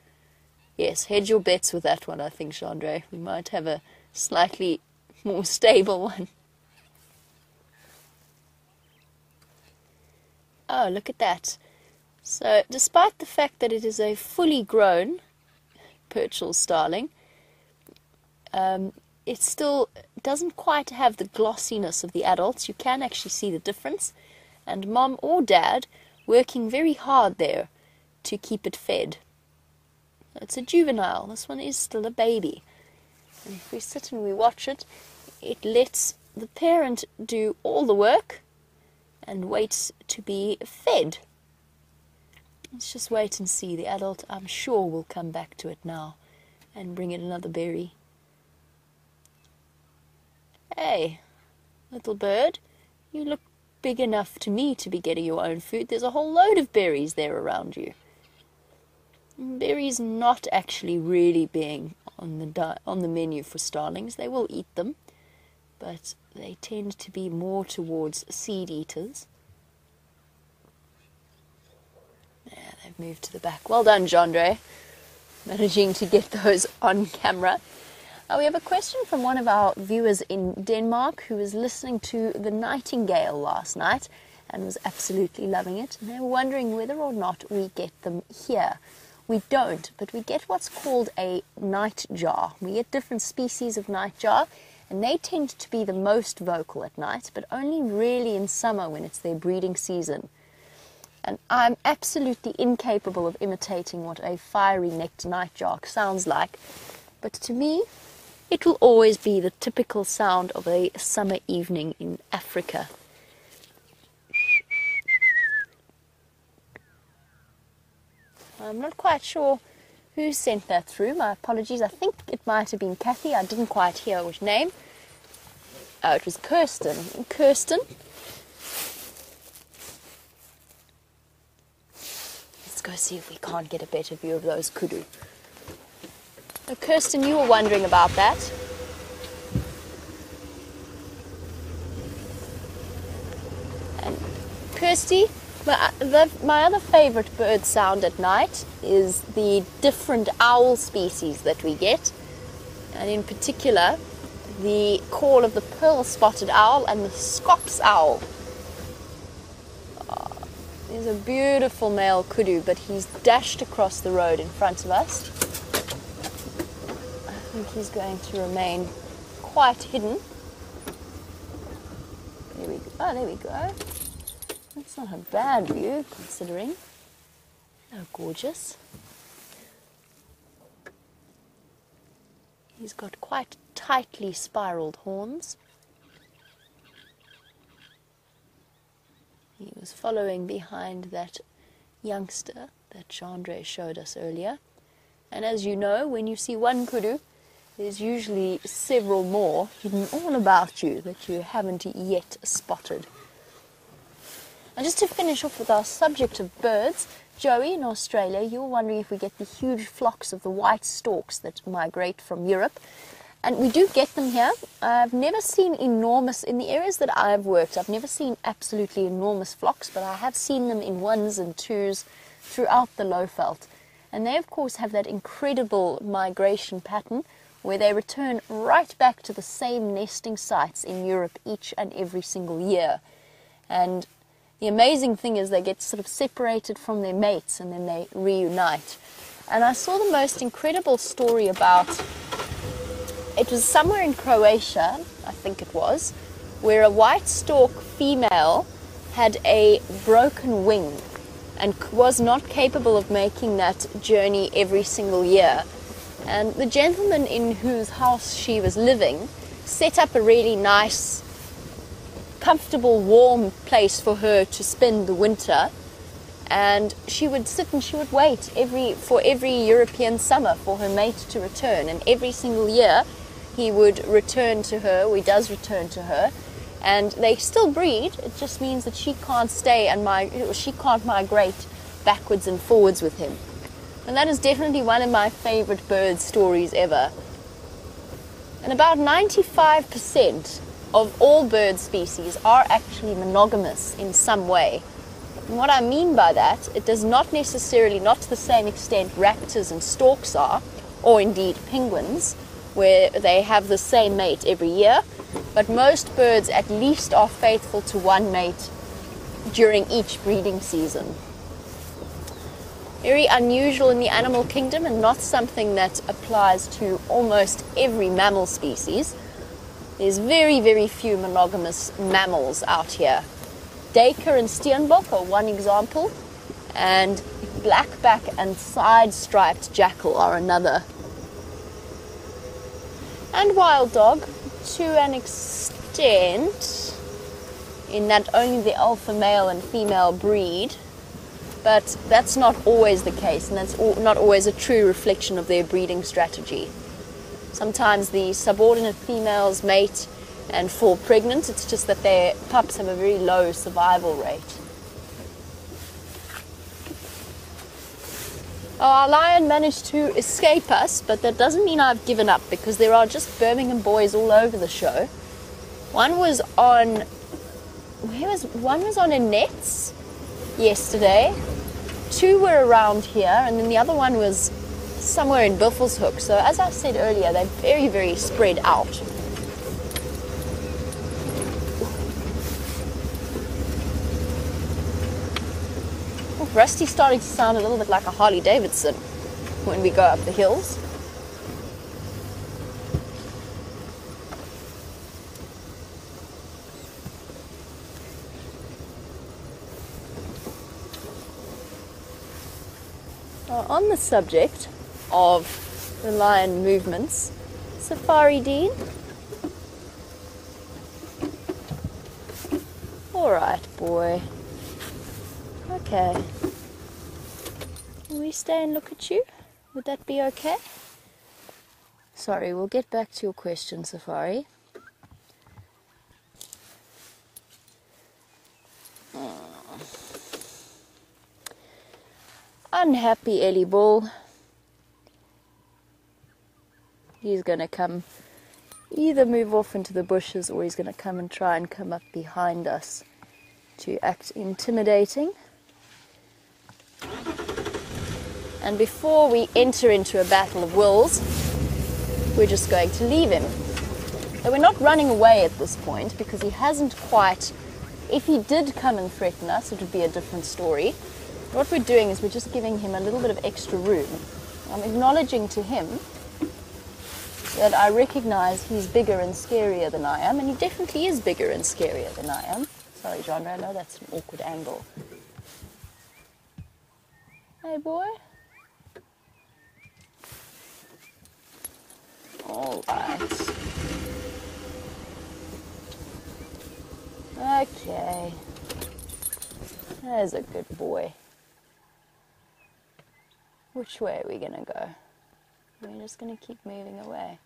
Yes, hedge your bets with that one, I think, Gendre. We might have a slightly more stable one. Oh, look at that. So, despite the fact that it is a fully grown Burchell starling, it still doesn't quite have the glossiness of the adults. You can actually see the difference. And mom or dad working very hard there to keep it fed. It's a juvenile. This one is still a baby. And if we sit and we watch it, it lets the parent do all the work and waits to be fed. Let's just wait and see. The adult, I'm sure, will come back to it now and bring it another berry. Hey, little bird, you look big enough to me to be getting your own food. There's a whole load of berries there around you. berries not actually really being on the menu for starlings. They will eat them, but they tend to be more towards seed eaters. Yeah, they've moved to the back. Well done, Jandre, managing to get those on camera. We have a question from one of our viewers in Denmark who was listening to the nightingale last night and was absolutely loving it. And they were wondering whether or not we get them here. We don't, but we get what's called a nightjar. We get different species of nightjar, and they tend to be the most vocal at night, but only really in summer when it's their breeding season. And I'm absolutely incapable of imitating what a fiery-necked nightjar sounds like, but to me, it will always be the typical sound of a summer evening in Africa. I'm not quite sure who sent that through. My apologies. I think it might have been Kathy. I didn't quite hear which name. Oh, it was Kirsten. Kirsten. Let's go see if we can't get a better view of those kudu. So Kirsten, you were wondering about that. And Kirsty, my other favourite bird sound at night is the different owl species that we get, and in particular the call of the pearl-spotted owl and the Scops owl. Oh, there's a beautiful male kudu, but he's dashed across the road in front of us. I think he's going to remain quite hidden. There we go. Oh, there we go. That's not a bad view, considering. Oh, gorgeous. He's got quite tightly spiraled horns. He was following behind that youngster that Chandra showed us earlier. And as you know, when you see one kudu, there's usually several more hidden all about you that you haven't yet spotted. And just to finish off with our subject of birds, Joey, in Australia, you were wondering if we get the huge flocks of the white storks that migrate from Europe. And we do get them here. I've never seen enormous, in the areas that I've worked, I've never seen absolutely enormous flocks, but I have seen them in ones and twos throughout the Lowveld. And they, of course, have that incredible migration pattern where they return right back to the same nesting sites in Europe each and every single year. And the amazing thing is they get sort of separated from their mates and then they reunite. And I saw the most incredible story about, it was somewhere in Croatia, I think it was, where a white stork female had a broken wing and was not capable of making that journey every single year. And the gentleman in whose house she was living set up a really nice, comfortable, warm place for her to spend the winter, and she would sit and she would wait for every European summer for her mate to return, and every single year he would return to her, or he does return to her, and they still breed. It just means that she can't stay and she can't migrate backwards and forwards with him. And that is definitely one of my favorite bird stories ever. And about 95% of all bird species are actually monogamous in some way. And what I mean by that, it does not necessarily, not to the same extent raptors and storks are, or indeed penguins, where they have the same mate every year, but most birds at least are faithful to one mate during each breeding season. Very unusual in the animal kingdom and not something that applies to almost every mammal species. There's very, very few monogamous mammals out here. Duiker and steenbok are one example, and blackback and side-striped jackal are another. And wild dog, to an extent, in that only the alpha male and female breed, but that's not always the case, and that's not always a true reflection of their breeding strategy. Sometimes the subordinate females mate and fall pregnant. It's just that their pups have a very low survival rate. Our lion managed to escape us, but that doesn't mean I've given up, because there are just Birmingham boys all over the show. One was on in nets yesterday. 2 were around here, and then the other one was somewhere in Buffelshoek. So as I said earlier, they're very, very spread out. Oh, Rusty's starting to sound a little bit like a Harley Davidson when we go up the hills. On the subject of the lion movements, Safari Dean. Alright, boy. Okay. Can we stay and look at you? Would that be okay? Sorry, we'll get back to your question, Safari. Unhappy Ellie Ball. He's going to come either move off into the bushes, or he's going to come and try and come up behind us to act intimidating. And before we enter into a battle of wills, we're just going to leave him. So we're not running away at this point, because he hasn't quite... If he did come and threaten us, it would be a different story. What we're doing is we're just giving him a little bit of extra room. I'm acknowledging to him that I recognize he's bigger and scarier than I am, and he definitely is bigger and scarier than I am. Sorry, John, I know that's an awkward angle. Hey, boy. All right. Okay. There's a good boy. Which way are we going to go? We're just going to keep moving away.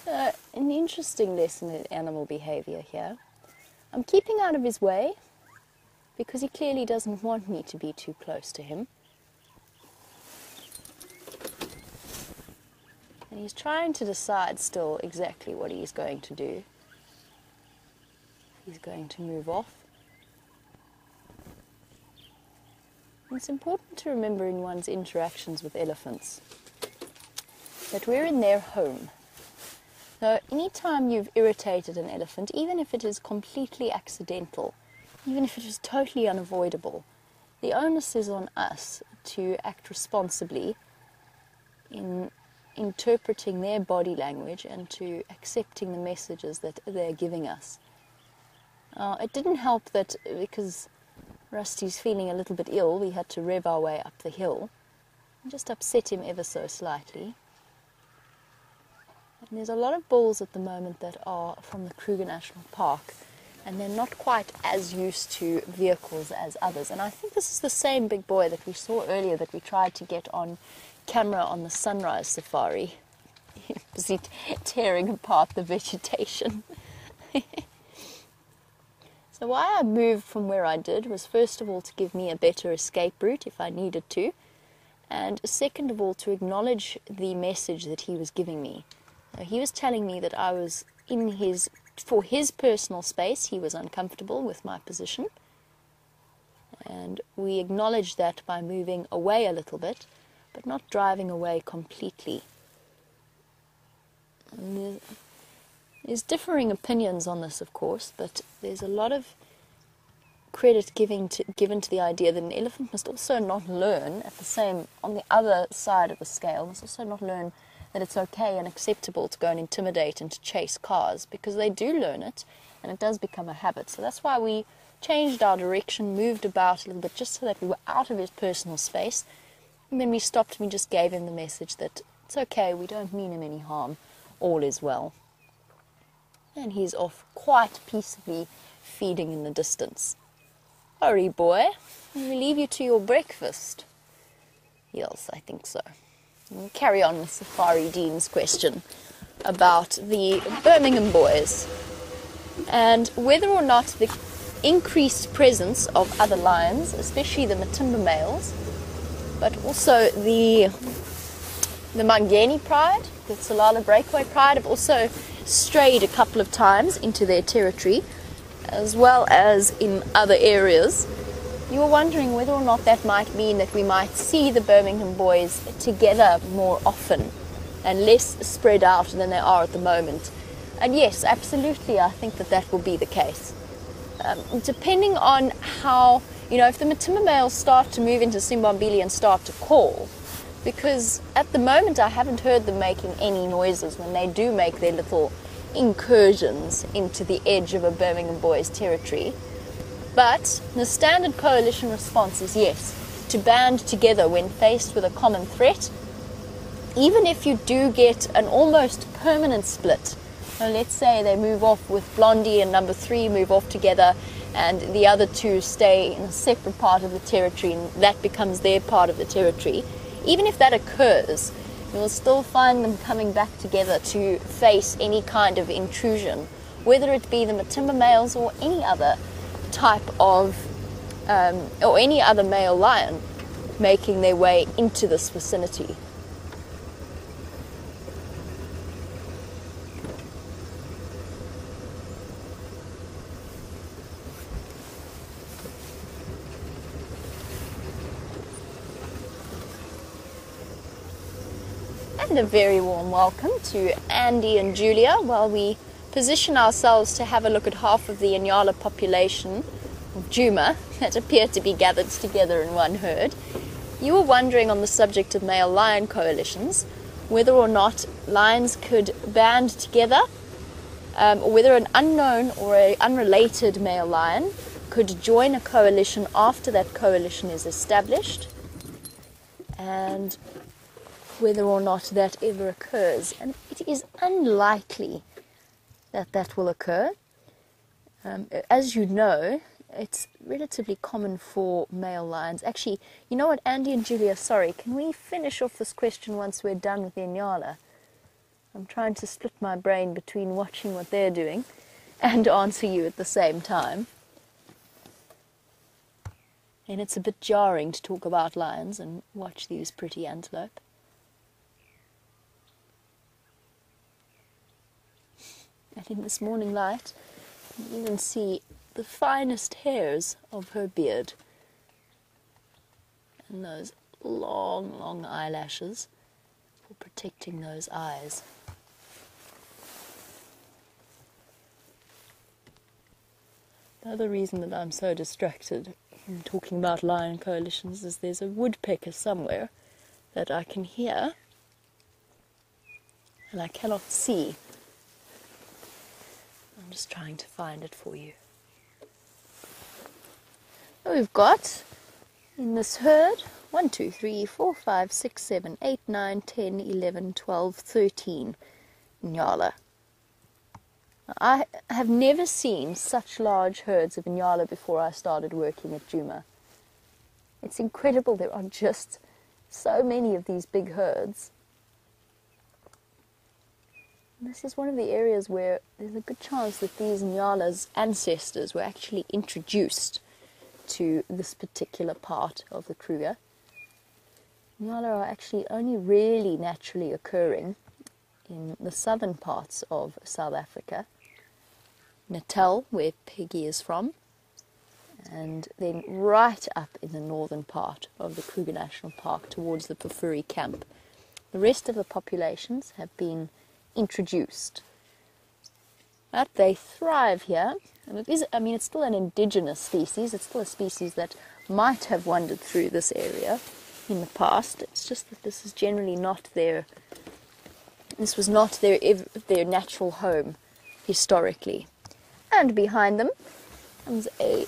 An interesting lesson in animal behavior here. I'm keeping out of his way because he clearly doesn't want me to be too close to him. And he's trying to decide still exactly what he's going to do. He's going to move off. It's important to remember in one's interactions with elephants that we're in their home. So anytime you've irritated an elephant, even if it is completely accidental, even if it is totally unavoidable, the onus is on us to act responsibly in interpreting their body language and to accepting the messages that they're giving us. It didn't help that because Rusty's feeling a little bit ill, we had to rev our way up the hill and just upset him ever so slightly. And there's a lot of bulls at the moment that are from the Kruger National Park, and they're not quite as used to vehicles as others. And I think this is the same big boy that we saw earlier that we tried to get on camera on the Sunrise Safari. Busy tearing apart the vegetation. So why I moved from where I did was first of all to give me a better escape route if I needed to, and second of all to acknowledge the message that he was giving me. He was telling me that I was for his personal space, he was uncomfortable with my position, and we acknowledged that by moving away a little bit, but not driving away completely. And there's differing opinions on this, of course, but there's a lot of credit given to the idea that an elephant must also not learn on the other side of the scale, must also not learn that it's okay and acceptable to go and intimidate and to chase cars, because they do learn it, and it does become a habit. So that's why we changed our direction, moved about a little bit, just so that we were out of his personal space, and then we stopped and we just gave him the message that it's okay, we don't mean him any harm, all is well. And he's off quite peaceably feeding in the distance. Hurry, boy, we leave you to your breakfast. Yes, I think so. We'll carry on with Safari Dean's question about the Birmingham boys and whether or not the increased presence of other lions, especially the Matimba males, but also the Mangeni pride, the Salala breakaway pride, have also strayed a couple of times into their territory, as well as in other areas. You were wondering whether or not that might mean that we might see the Birmingham boys together more often and less spread out than they are at the moment. And yes, absolutely, I think that that will be the case. Depending on how, if the Matimba males start to move into Simbambili and start to call, because at the moment I haven't heard them making any noises when they do make their little incursions into the edge of a Birmingham boys territory. But the standard coalition response is yes, to band together when faced with a common threat. Even if you do get an almost permanent split, so let's say they move off with Blondie and number 3 move off together and the other 2 stay in a separate part of the territory and that becomes their part of the territory. Even if that occurs, you'll still find them coming back together to face any kind of intrusion, whether it be the Matimba males or any other type of, or any other male lion making their way into this vicinity. And a very warm welcome to Andy and Julia while we position ourselves to have a look at half of the nyala population of Djuma that appear to be gathered together in one herd. You were wondering on the subject of male lion coalitions whether or not lions could band together, or whether an unknown or an unrelated male lion could join a coalition after that coalition is established, and whether or not that ever occurs. And it is unlikely that that will occur. As you know, it's relatively common for male lions. Actually, you know what, Andy and Julia, sorry, can we finish off this question once we're done with the nyala? I'm trying to split my brain between watching what they're doing and answer you at the same time. And it's a bit jarring to talk about lions and watch these pretty antelope. And in this morning light, you can even see the finest hairs of her beard. And those long, long eyelashes for protecting those eyes. The other reason that I'm so distracted in talking about lion coalitions is there's a woodpecker somewhere that I can hear and I cannot see. I'm just trying to find it for you. We've got in this herd 1, 2, 3, 4, 5, 6, 7, 8, 9, 10, 11, 12, 13 nyala. I have never seen such large herds of nyala before I started working at Djuma. It's incredible, there are just so many of these big herds. This is one of the areas where there's a good chance that these nyala's ancestors were actually introduced to this particular part of the Kruger. Nyala are actually only really naturally occurring in the southern parts of South Africa, Natal, where Peggy is from, and then right up in the northern part of the Kruger National Park towards the Pafuri camp. The rest of the populations have been introduced, but they thrive here, and it is, it's still an indigenous species. It's still a species that might have wandered through this area in the past. It's just that this is generally not their, this was not their natural home historically. And behind them comes a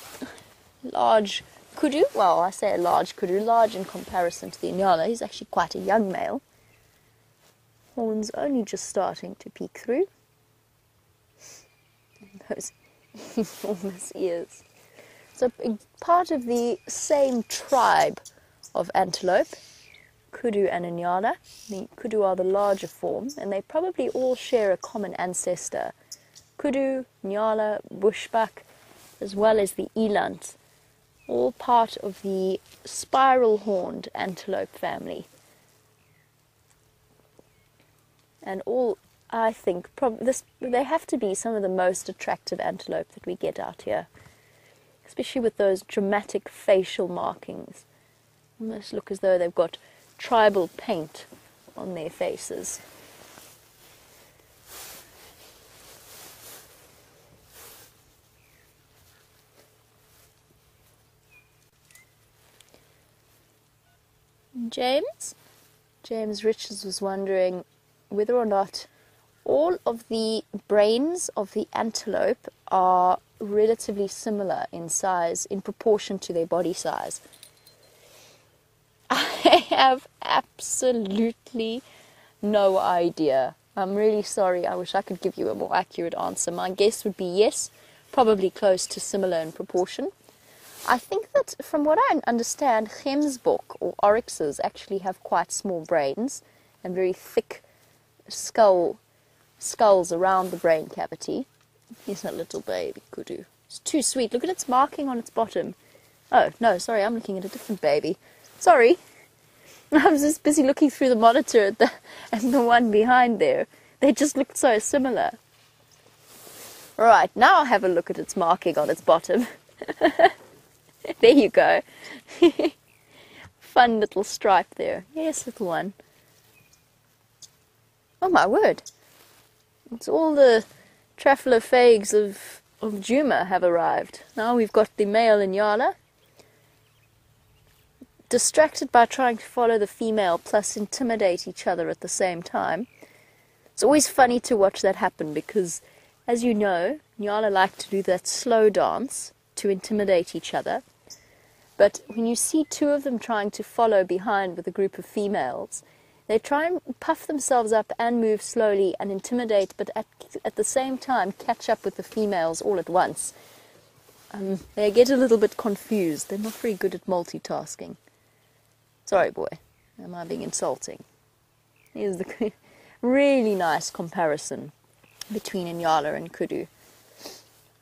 large kudu. Well, I say a large kudu, large in comparison to the nyala. He's actually quite a young male. Horns only just starting to peek through. And those enormous ears. So part of the same tribe of antelope, kudu and nyala. The kudu are the larger form, and they probably all share a common ancestor. Kudu, nyala, bushbuck, as well as the eland, all part of the spiral-horned antelope family. And all, I think, they have to be some of the most attractive antelope that we get out here, especially with those dramatic facial markings. Almost look as though they've got tribal paint on their faces. James Richards was wondering whether or not all of the brains of the antelope are relatively similar in size, in proportion to their body size. I have absolutely no idea. I'm really sorry. I wish I could give you a more accurate answer. My guess would be yes, probably close to similar in proportion. I think that from what I understand, gemsbok or oryxes actually have quite small brains and very thick skulls around the brain cavity. Here's that little baby kudu. It's too sweet. Look at its marking on its bottom. Oh, no, sorry, I'm looking at a different baby. Sorry. I was just busy looking through the monitor at the one behind there. They just looked so similar. Right, now I'll have a look at its marking on its bottom. There you go. Fun little stripe there. Yes, little one. Oh my word. It's all the traphalophages of Juma have arrived. Now we've got the male nyala, distracted by trying to follow the female plus intimidate each other at the same time. It's always funny to watch that happen because, as you know, nyala like to do that slow dance to intimidate each other. But when you see two of them trying to follow behind with a group of females, they try and puff themselves up and move slowly and intimidate, but at the same time catch up with the females all at once. They get a little bit confused. They're not very good at multitasking. Sorry, boy. Am I being insulting? Here's the really nice comparison between nyala and kudu.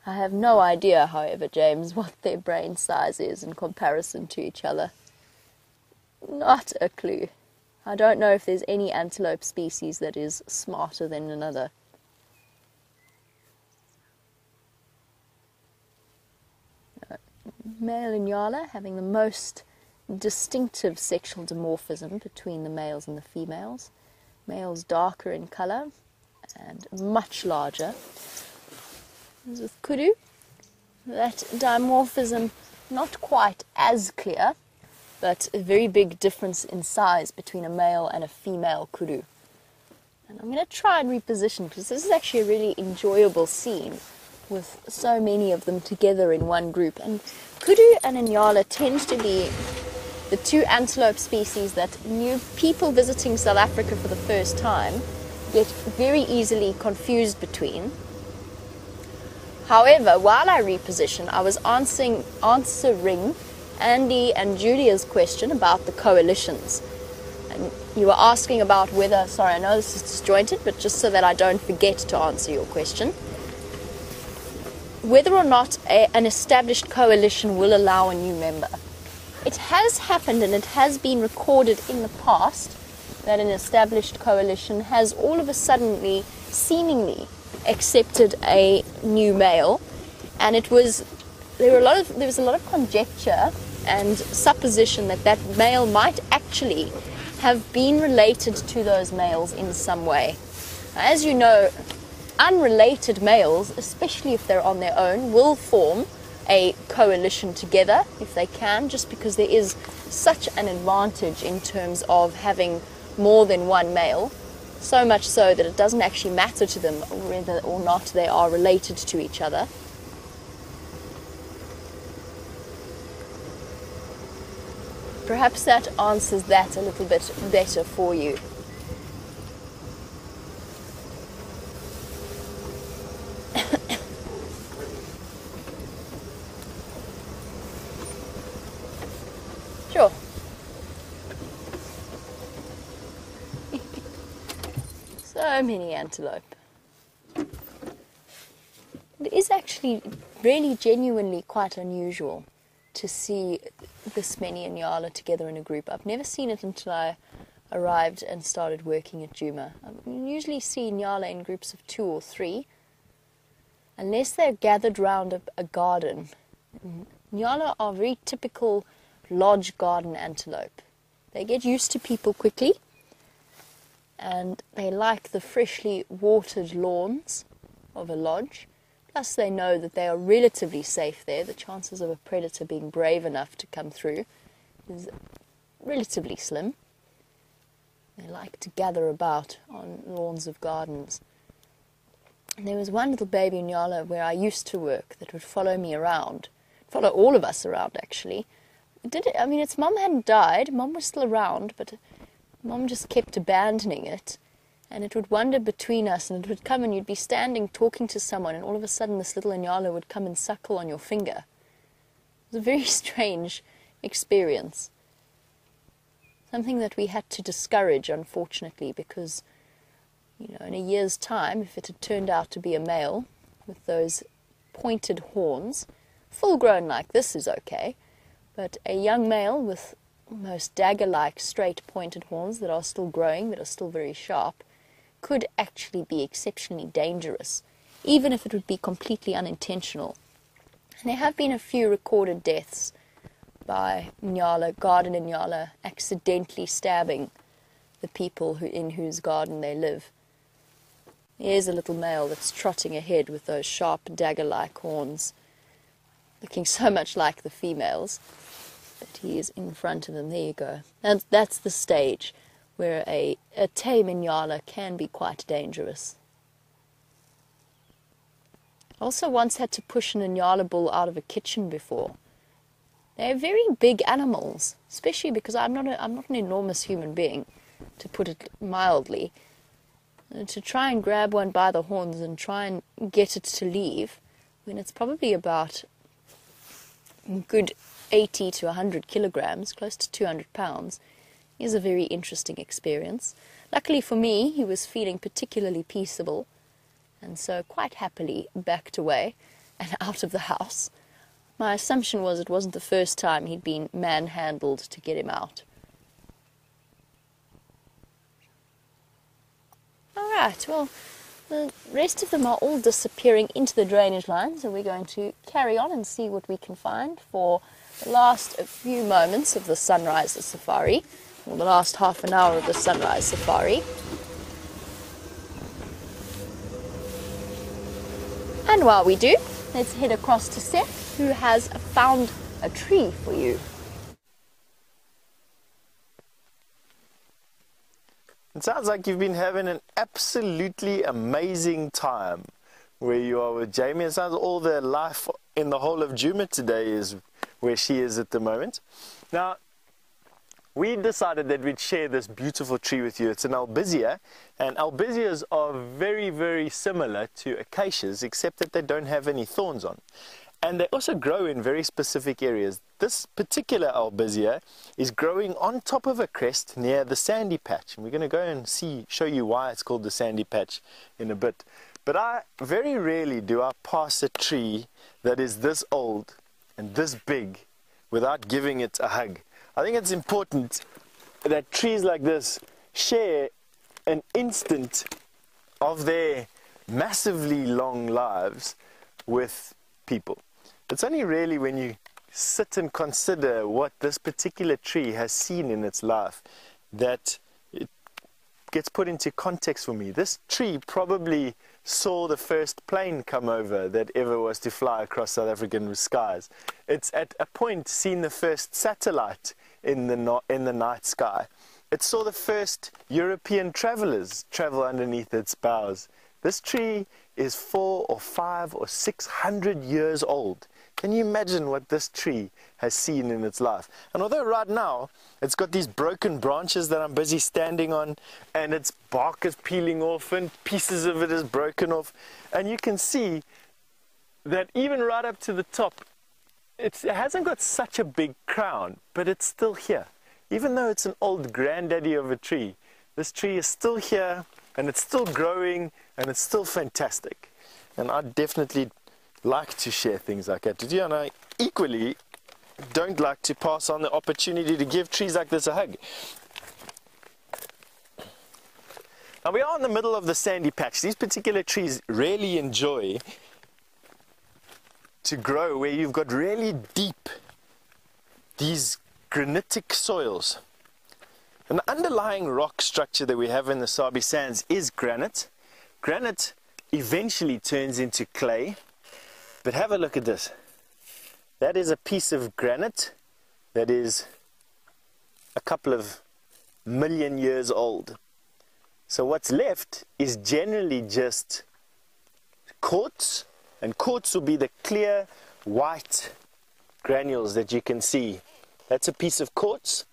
I have no idea, however, James, what their brain size is in comparison to each other. Not a clue. I don't know if there's any antelope species that is smarter than another. Male nyala having the most distinctive sexual dimorphism between the males and the females. Males darker in colour and much larger. As with kudu, that dimorphism not quite as clear, but a very big difference in size between a male and a female kudu. And I'm going to try and reposition because this is actually a really enjoyable scene with so many of them together in one group. And kudu and nyala tend to be the two antelope species that new people visiting South Africa for the first time get very easily confused between. However, while I reposition, I was answering Andy and Julia's question about the coalitions. And you were asking about whether, sorry, I know this is disjointed, but just so that I don't forget to answer your question, whether or not an established coalition will allow a new member. It has happened and it has been recorded in the past that an established coalition has all of a sudden seemingly accepted a new male, and there was a lot of conjecture and supposition that male might actually have been related to those males in some way. As you know, unrelated males, especially if they're on their own, will form a coalition together if they can, just because there is such an advantage in terms of having more than one male. So much so that it doesn't actually matter to them whether or not they are related to each other. Perhaps that answers that a little bit better for you. Sure. So many antelope. It is actually really genuinely quite unusual to see this many nyala together in a group. I've never seen it until I arrived and started working at Djuma. I usually see nyala in groups of 2 or 3, unless they're gathered round a garden. Nyala are very typical lodge garden antelope. They get used to people quickly, and they like the freshly watered lawns of a lodge. Plus they know that they are relatively safe there. The chances of a predator being brave enough to come through is relatively slim. They like to gather about on lawns of gardens. And there was one little baby nyala where I used to work that would follow me around, follow all of us around actually. I mean, its mum hadn't died, mum was still around, but mum just kept abandoning it. And it would wander between us, and it would come, and you'd be standing talking to someone, and all of a sudden this little nyala would come and suckle on your finger. It was a very strange experience. Something that we had to discourage, unfortunately, because, you know, in a year's time, if it had turned out to be a male with those pointed horns, full grown like this is okay, but a young male with almost dagger-like straight pointed horns that are still growing, but are still very sharp, could actually be exceptionally dangerous, even if it would be completely unintentional. And there have been a few recorded deaths by nyala, garden nyala, accidentally stabbing the people in whose garden they live. Here's a little male that's trotting ahead with those sharp dagger-like horns, looking so much like the females, but he is in front of them. There you go. And that's the stage where a tame nyala can be quite dangerous. I also once had to push an nyala bull out of a kitchen before. They're very big animals, especially because I'm not an enormous human being, to put it mildly. And to try and grab one by the horns and try and get it to leave, when it's probably about a good 80 to 100 kilograms, close to 200 pounds, is a very interesting experience. Luckily for me, he was feeling particularly peaceable, and so quite happily backed away and out of the house. My assumption was it wasn't the first time he'd been manhandled to get him out. All right, well, the rest of them are all disappearing into the drainage line, so we're going to carry on and see what we can find for the last few moments of the Sunrise Safari, or the last half an hour of the Sunrise Safari. And while we do, let's head across to Stef, who has found a tree for you. It sounds like you've been having an absolutely amazing time where you are with Jamie. It sounds like all the life in the whole of Djuma today is where she is at the moment. Now, we decided that we'd share this beautiful tree with you. It's an albizia, and albizias are very, very similar to acacias, except that they don't have any thorns on. And they also grow in very specific areas. This particular albizia is growing on top of a crest near the sandy patch. And we're going to go and show you why it's called the sandy patch in a bit. But very rarely do I pass a tree that is this old and this big without giving it a hug. I think it's important that trees like this share an instant of their massively long lives with people. It's only really when you sit and consider what this particular tree has seen in its life that it gets put into context for me. This tree probably saw the first plane come over that ever was to fly across South African skies. It's at a point seen the first satellite in the night sky. It saw the first European travelers travel underneath its boughs. This tree is 400 or 500 or 600 years old. Can you imagine what this tree has seen in its life? And although right now it's got these broken branches that I'm busy standing on, and its bark is peeling off and pieces of it is broken off, and you can see that even right up to the top, it hasn't got such a big crown, but it's still here. Even though it's an old granddaddy of a tree, this tree is still here, and it's still growing, and it's still fantastic. And I definitely like to share things like that with you, and I equally don't like to pass on the opportunity to give trees like this a hug. Now we are in the middle of the sandy patch. These particular trees really enjoy to grow where you've got really deep, these granitic soils. And the underlying rock structure that we have in the Sabi sands is granite. Granite eventually turns into clay. But have a look at this. That is a piece of granite that is a couple of million years old. So what's left is generally just quartz, and quartz will be the clear white granules that you can see. That's a piece of quartz.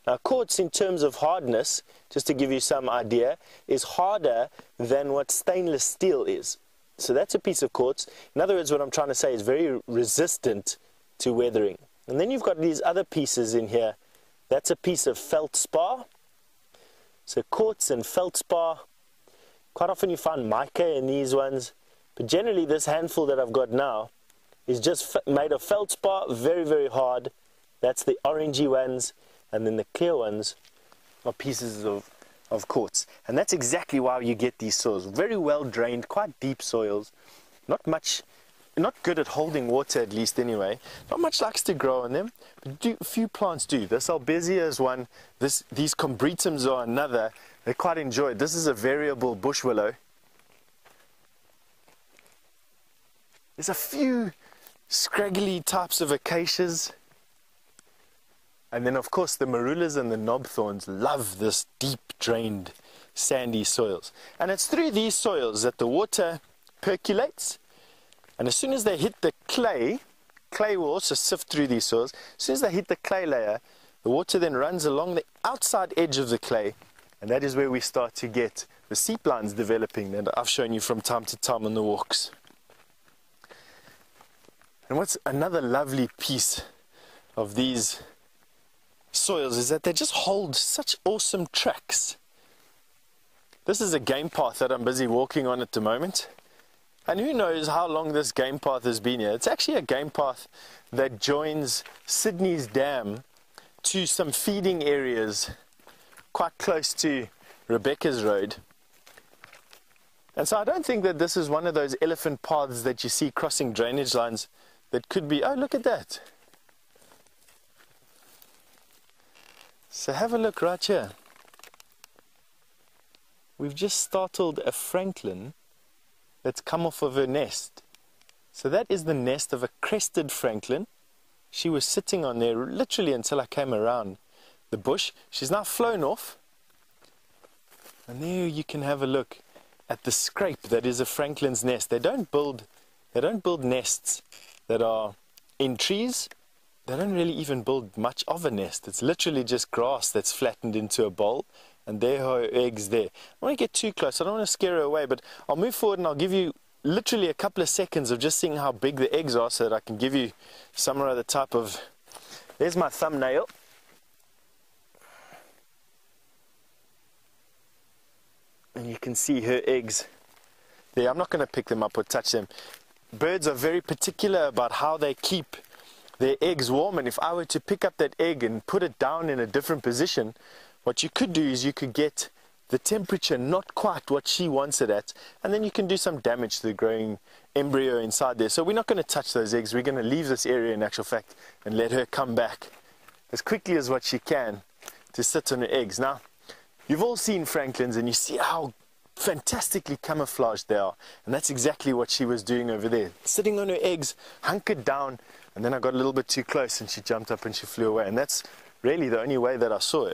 Now quartz, in terms of hardness, just to give you some idea, is harder than what stainless steel is. So that's a piece of quartz. In other words, what I'm trying to say is very resistant to weathering. And then you've got these other pieces in here. That's a piece of feldspar. So quartz and feldspar. Quite often you find mica in these ones. But generally this handful that I've got now is just made of feldspar, very, very hard. That's the orangey ones. And then the clear ones are pieces of quartz. And that's exactly why you get these soils. Very well drained, quite deep soils. Not good at holding water, at least anyway. Not much likes to grow on them, but a few plants do. This albizia is one. These combretums are another. They're quite enjoyed. This is a variable bush willow. There's a few scraggly types of acacias. And then, of course, the marulas and the knobthorns love this deep drained sandy soils. And it's through these soils that the water percolates. And as soon as they hit the clay will also sift through these soils. As soon as they hit the clay layer, the water then runs along the outside edge of the clay. And that is where we start to get the seep lines developing that I've shown you from time to time on the walks. And what's another lovely piece of these soils is that they just hold such awesome tracks. This is a game path that I'm busy walking on at the moment, and who knows how long this game path has been here. It's actually a game path that joins Sydney's dam to some feeding areas quite close to Rebecca's Road. And so I don't think that this is one of those elephant paths that you see crossing drainage lines that could be, oh, look at that. So have a look right here. We've just startled a francolin that's come off of her nest. So that is the nest of a crested francolin. She was sitting on there literally until I came around the bush. She's now flown off. And there you can have a look at the scrape that is a francolin's nest. They don't build nests that are in trees. They don't really even build much of a nest. It's literally just grass that's flattened into a bowl, and there are her eggs there. I want to get too close. I don't want to scare her away, but I'll move forward and I'll give you literally a couple of seconds of just seeing how big the eggs are so that I can give you some or other type of... There's my thumbnail. And you can see her eggs there. I'm not going to pick them up or touch them. Birds are very particular about how they keep their eggs warm, and if I were to pick up that egg and put it down in a different position, what you could do is you could get the temperature not quite what she wants it at, and then you can do some damage to the growing embryo inside there. So we're not going to touch those eggs. We're going to leave this area in actual fact and let her come back as quickly as what she can to sit on her eggs. Now, you've all seen francolins and you see how fantastically camouflaged they are, and that's exactly what she was doing over there, sitting on her eggs, hunkered down. And then I got a little bit too close and she jumped up and she flew away. And that's really the only way that I saw her.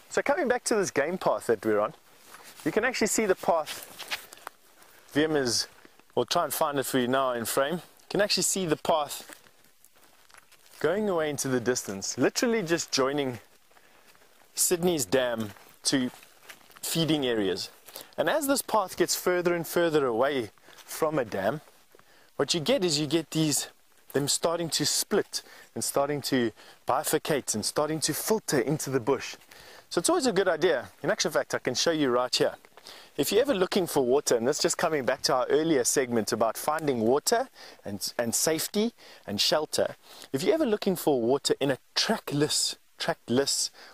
So coming back to this game path that we're on, you can actually see the path. We'll try and find it for you now in frame. You can actually see the path going away into the distance, literally just joining Sydney's dam to feeding areas. And as this path gets further and further away from a dam, what you get is you get these them starting to split and starting to bifurcate and starting to filter into the bush. So it's always a good idea. In actual fact, I can show you right here. If you're ever looking for water, and that's just coming back to our earlier segment about finding water and safety and shelter, if you're ever looking for water in a trackless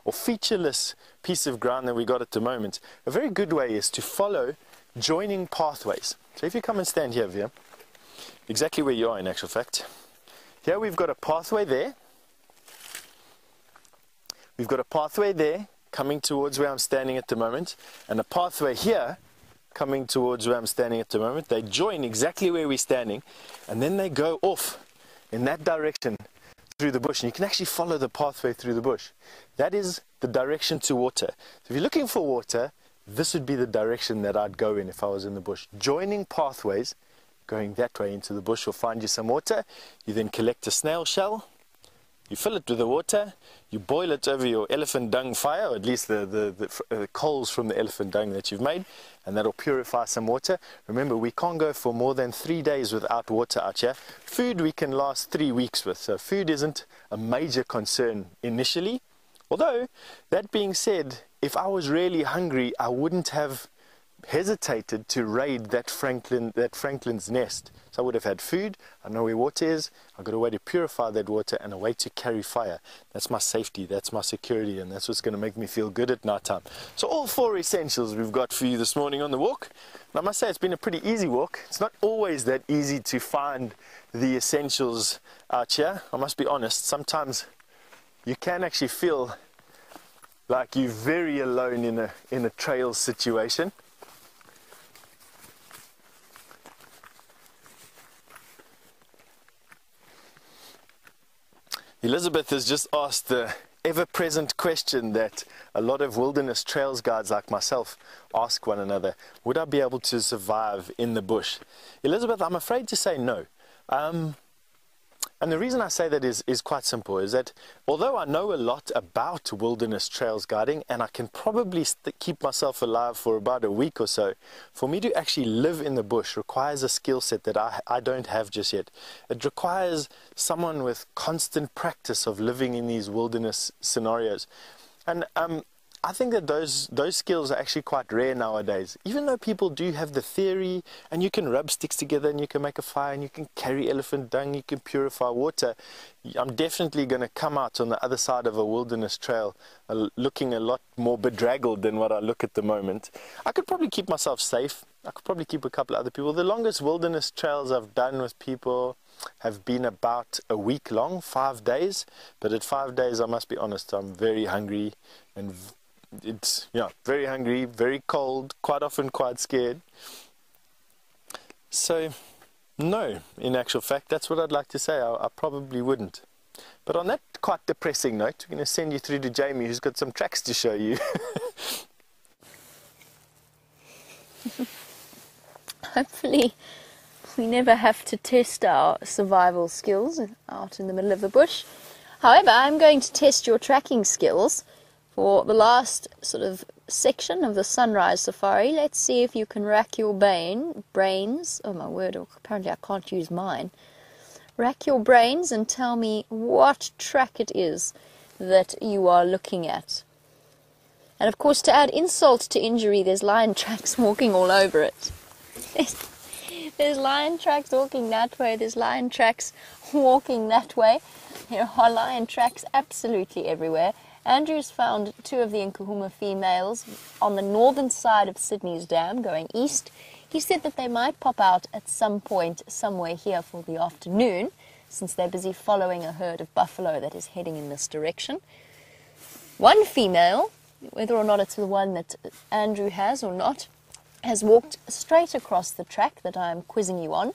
or featureless piece of ground that we got at the moment, a very good way is to follow joining pathways. So if you come and stand here, Via, exactly where you are in actual fact, here we've got a pathway there. We've got a pathway there coming towards where I'm standing at the moment, and a pathway here coming towards where I'm standing at the moment. They join exactly where we're standing, and then they go off in that direction through the bush, and you can actually follow the pathway through the bush. That is the direction to water. So if you're looking for water, this would be the direction that I'd go in if I was in the bush. Joining pathways, going that way into the bush will find you some water. You then collect a snail shell, you fill it with the water, you boil it over your elephant dung fire, or at least the coals from the elephant dung that you've made, and that'll purify some water. Remember, we can't go for more than 3 days without water out here. Food we can last 3 weeks with, so food isn't a major concern initially. Although, that being said, if I was really hungry, I wouldn't have hesitated to raid that Franklin's nest. So I would have had food, I know where water is, I've got a way to purify that water and a way to carry fire. That's my safety, that's my security, and that's what's going to make me feel good at night time. So all 4 essentials we've got for you this morning on the walk. And I must say it's been a pretty easy walk. It's not always that easy to find the essentials out here. I must be honest, sometimes you can actually feel like you're very alone in a trail situation. Elizabeth has just asked the ever-present question that a lot of wilderness trails guides like myself ask one another. Would I be able to survive in the bush? Elizabeth, I'm afraid to say no. And the reason I say that is quite simple, is that although I know a lot about wilderness trails guiding, and I can probably keep myself alive for about a week or so, for me to actually live in the bush requires a skill set that I don't have just yet. It requires someone with constant practice of living in these wilderness scenarios. And I think that those skills are actually quite rare nowadays. Even though people do have the theory, and you can rub sticks together and you can make a fire and you can carry elephant dung, you can purify water, I'm definitely going to come out on the other side of a wilderness trail looking a lot more bedraggled than what I look at the moment. I could probably keep myself safe. I could probably keep a couple of other people. The longest wilderness trails I've done with people have been about a week long, 5 days. But at 5 days, I must be honest, I'm very hungry, and it's, yeah, very hungry, very cold, quite often quite scared. So, no, in actual fact, that's what I'd like to say. I probably wouldn't. But on that quite depressing note, we're going to send you through to Jamie, who's got some tracks to show you. Hopefully we never have to test our survival skills out in the middle of the bush. However, I'm going to test your tracking skills for the last sort of section of the Sunrise Safari. Let's see if you can rack your brains. Oh my word, apparently I can't use mine. Rack your brains and tell me what track it is that you are looking at. And of course, to add insult to injury, there's lion tracks walking all over it. There's lion tracks walking that way, there's lion tracks walking that way. There are lion tracks absolutely everywhere. Andrew's found 2 of the Nkuhuma females on the northern side of Sydney's dam going east. He said that they might pop out at some point somewhere here for the afternoon, since they're busy following a herd of buffalo that is heading in this direction. One female, whether or not it's the one that Andrew has or not, has walked straight across the track that I'm quizzing you on.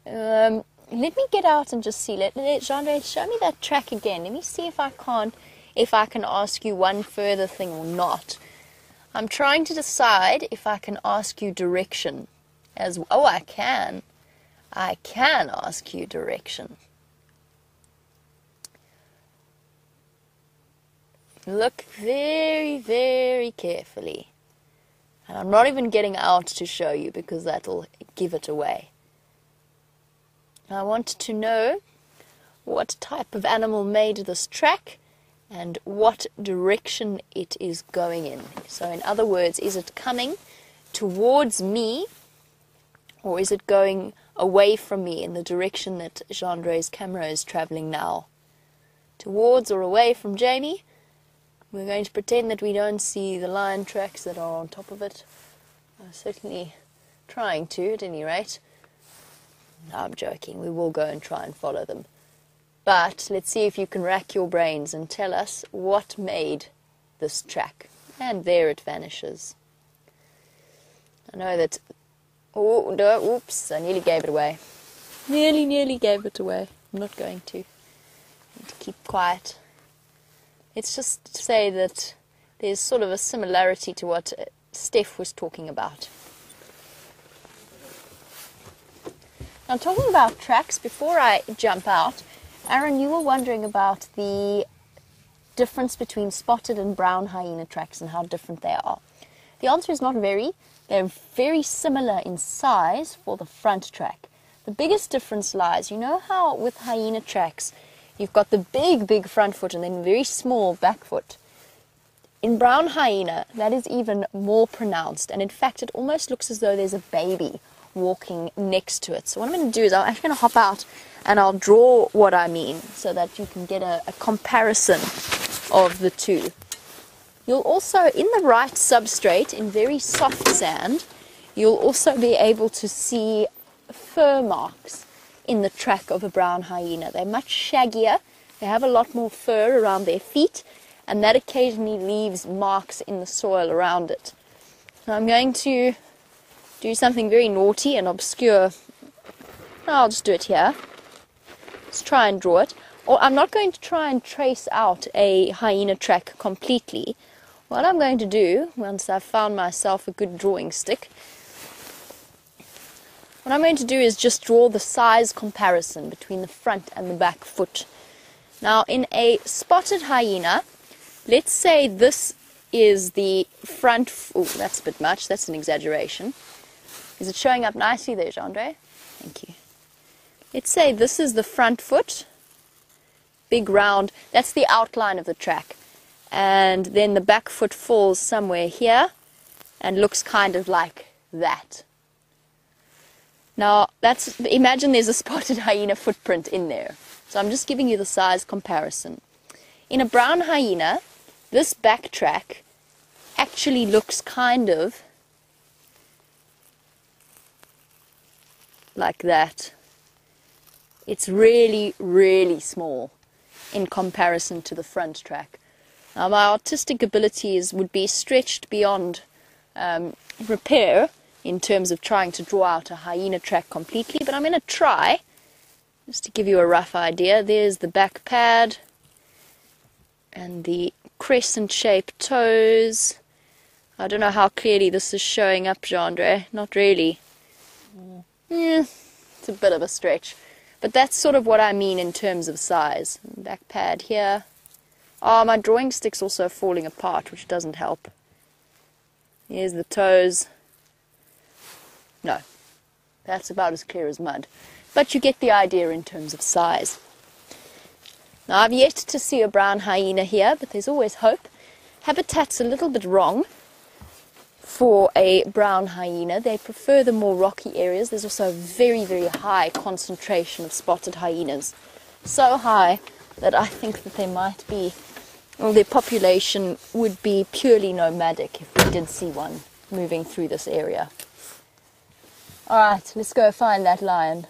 Let me get out and just see. Let Jean-Andre show me that track again. Let me see if I can ask you one further thing or not. I'm trying to decide if I can ask you direction. I can. I can ask you direction. Look very, very carefully. And I'm not even getting out to show you because that'll give it away. I want to know what type of animal made this track and what direction it is going in. So in other words, is it coming towards me, or is it going away from me in the direction that Gendre's camera is traveling now? Towards or away from Jamie? We're going to pretend that we don't see the lion tracks that are on top of it. I'm certainly trying to, at any rate. No, I'm joking. We will go and try and follow them. But let's see if you can rack your brains and tell us what made this track. And there it vanishes. I know that... Oh, no, oops, I nearly gave it away. Nearly gave it away. I'm not going to. I need to keep quiet. Let's just say that there's sort of a similarity to what Stef was talking about. Now, talking about tracks, before I jump out, Aaron, you were wondering about the difference between spotted and brown hyena tracks and how different they are. The answer is not very. They're very similar in size for the front track. The biggest difference lies, you know how with hyena tracks, you've got the big front foot and then very small back foot. In brown hyena, that is even more pronounced, and in fact, it almost looks as though there's a baby walking next to it. So what I'm going to do is I'm actually going to hop out and I'll draw what I mean so that you can get a comparison of the two. You'll also, in the right substrate, in very soft sand, you'll also be able to see fur marks in the track of a brown hyena. They're much shaggier, they have a lot more fur around their feet, and that occasionally leaves marks in the soil around it. Now I'm going to do something very naughty and obscure. I'll just do it here. Let's try and draw it. Or I'm not going to try and trace out a hyena track completely. What I'm going to do, once I've found myself a good drawing stick, what I'm going to do is just draw the size comparison between the front and the back foot. Now, in a spotted hyena, let's say this is the front. Oh, that's a bit much. That's an exaggeration. Is it showing up nicely there, Gendre? Thank you. Let's say this is the front foot. Big round. That's the outline of the track. And then the back foot falls somewhere here and looks kind of like that. Now, imagine there's a spotted hyena footprint in there. So I'm just giving you the size comparison. In a brown hyena, this back track actually looks kind of like that. It's really small in comparison to the front track. Now, my artistic abilities would be stretched beyond repair in terms of trying to draw out a hyena track completely, but I'm going to try, just to give you a rough idea. There's the back pad and the crescent-shaped toes. I don't know how clearly this is showing up, Gendre. Not really. It's a bit of a stretch. But that's sort of what I mean in terms of size. Back pad here. Oh, my drawing stick's also falling apart, which doesn't help. Here's the toes. No, that's about as clear as mud. But you get the idea in terms of size. Now, I've yet to see a brown hyena here, but there's always hope. Habitat's a little bit wrong for a brown hyena. They prefer the more rocky areas. There's also a very high concentration of spotted hyenas. So high that I think that they might be, well, their population would be purely nomadic if we did see one moving through this area. Alright, let's go find that lion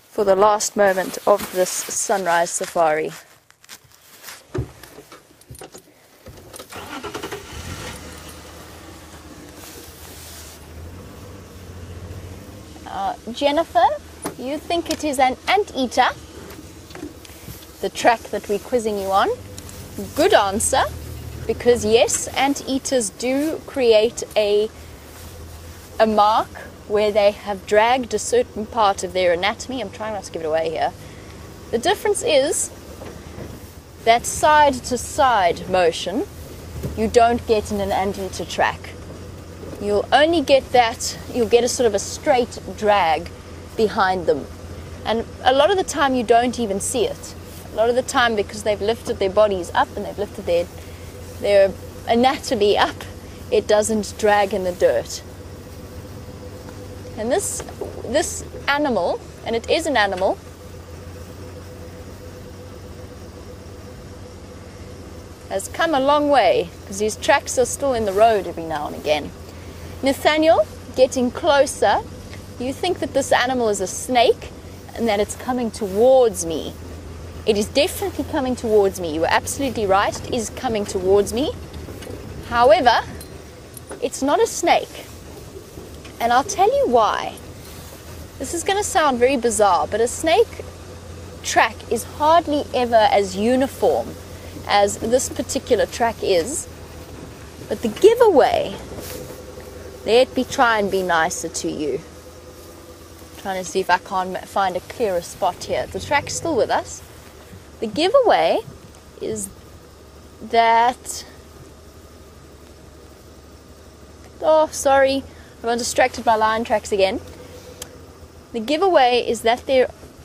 for the last moment of this sunrise safari. Jennifer, you think it is an anteater, the track that we're quizzing you on? Good answer, because yes, anteaters do create a mark where they have dragged a certain part of their anatomy. I'm trying not to give it away here. The difference is that side-to-side motion you don't get in an anteater track. You'll only get that, you'll get a sort of a straight drag behind them. And a lot of the time you don't even see it. A lot of the time, because they've lifted their bodies up and they've lifted their anatomy up, it doesn't drag in the dirt. And this animal, and it is an animal, has come a long way, because his tracks are still in the road every now and again. Nathaniel, getting closer, you think that this animal is a snake and that it's coming towards me. It is definitely coming towards me. You were absolutely right. It is coming towards me. However, it's not a snake. And I'll tell you why. This is going to sound very bizarre, but a snake track is hardly ever as uniform as this particular track is. But the giveaway, let me try and be nicer to you. Trying to see if I can't find a clearer spot here. The track's still with us. The giveaway is that... Oh, sorry. I'm distracted by lion tracks again. The giveaway is that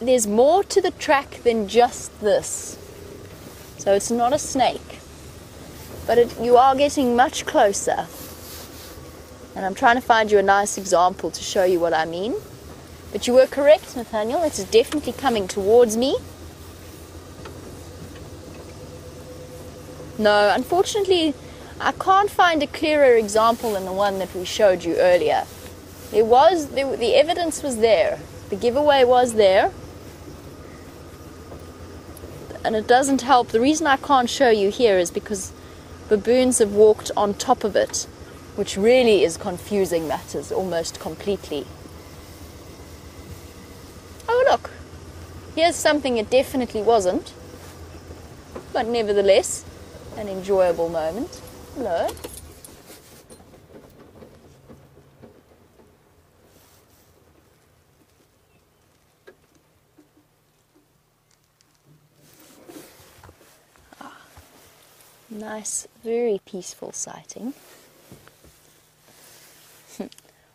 there's more to the track than just this. So it's not a snake. But you are getting much closer. And I'm trying to find you a nice example to show you what I mean. But you were correct, Nathaniel. It is definitely coming towards me. No, unfortunately, I can't find a clearer example than the one that we showed you earlier. The evidence was there. The giveaway was there. And it doesn't help. The reason I can't show you here is because baboons have walked on top of it, which really is confusing matters almost completely. Oh, look. Here's something it definitely wasn't. But nevertheless, an enjoyable moment. Hello. Nice, very peaceful sighting.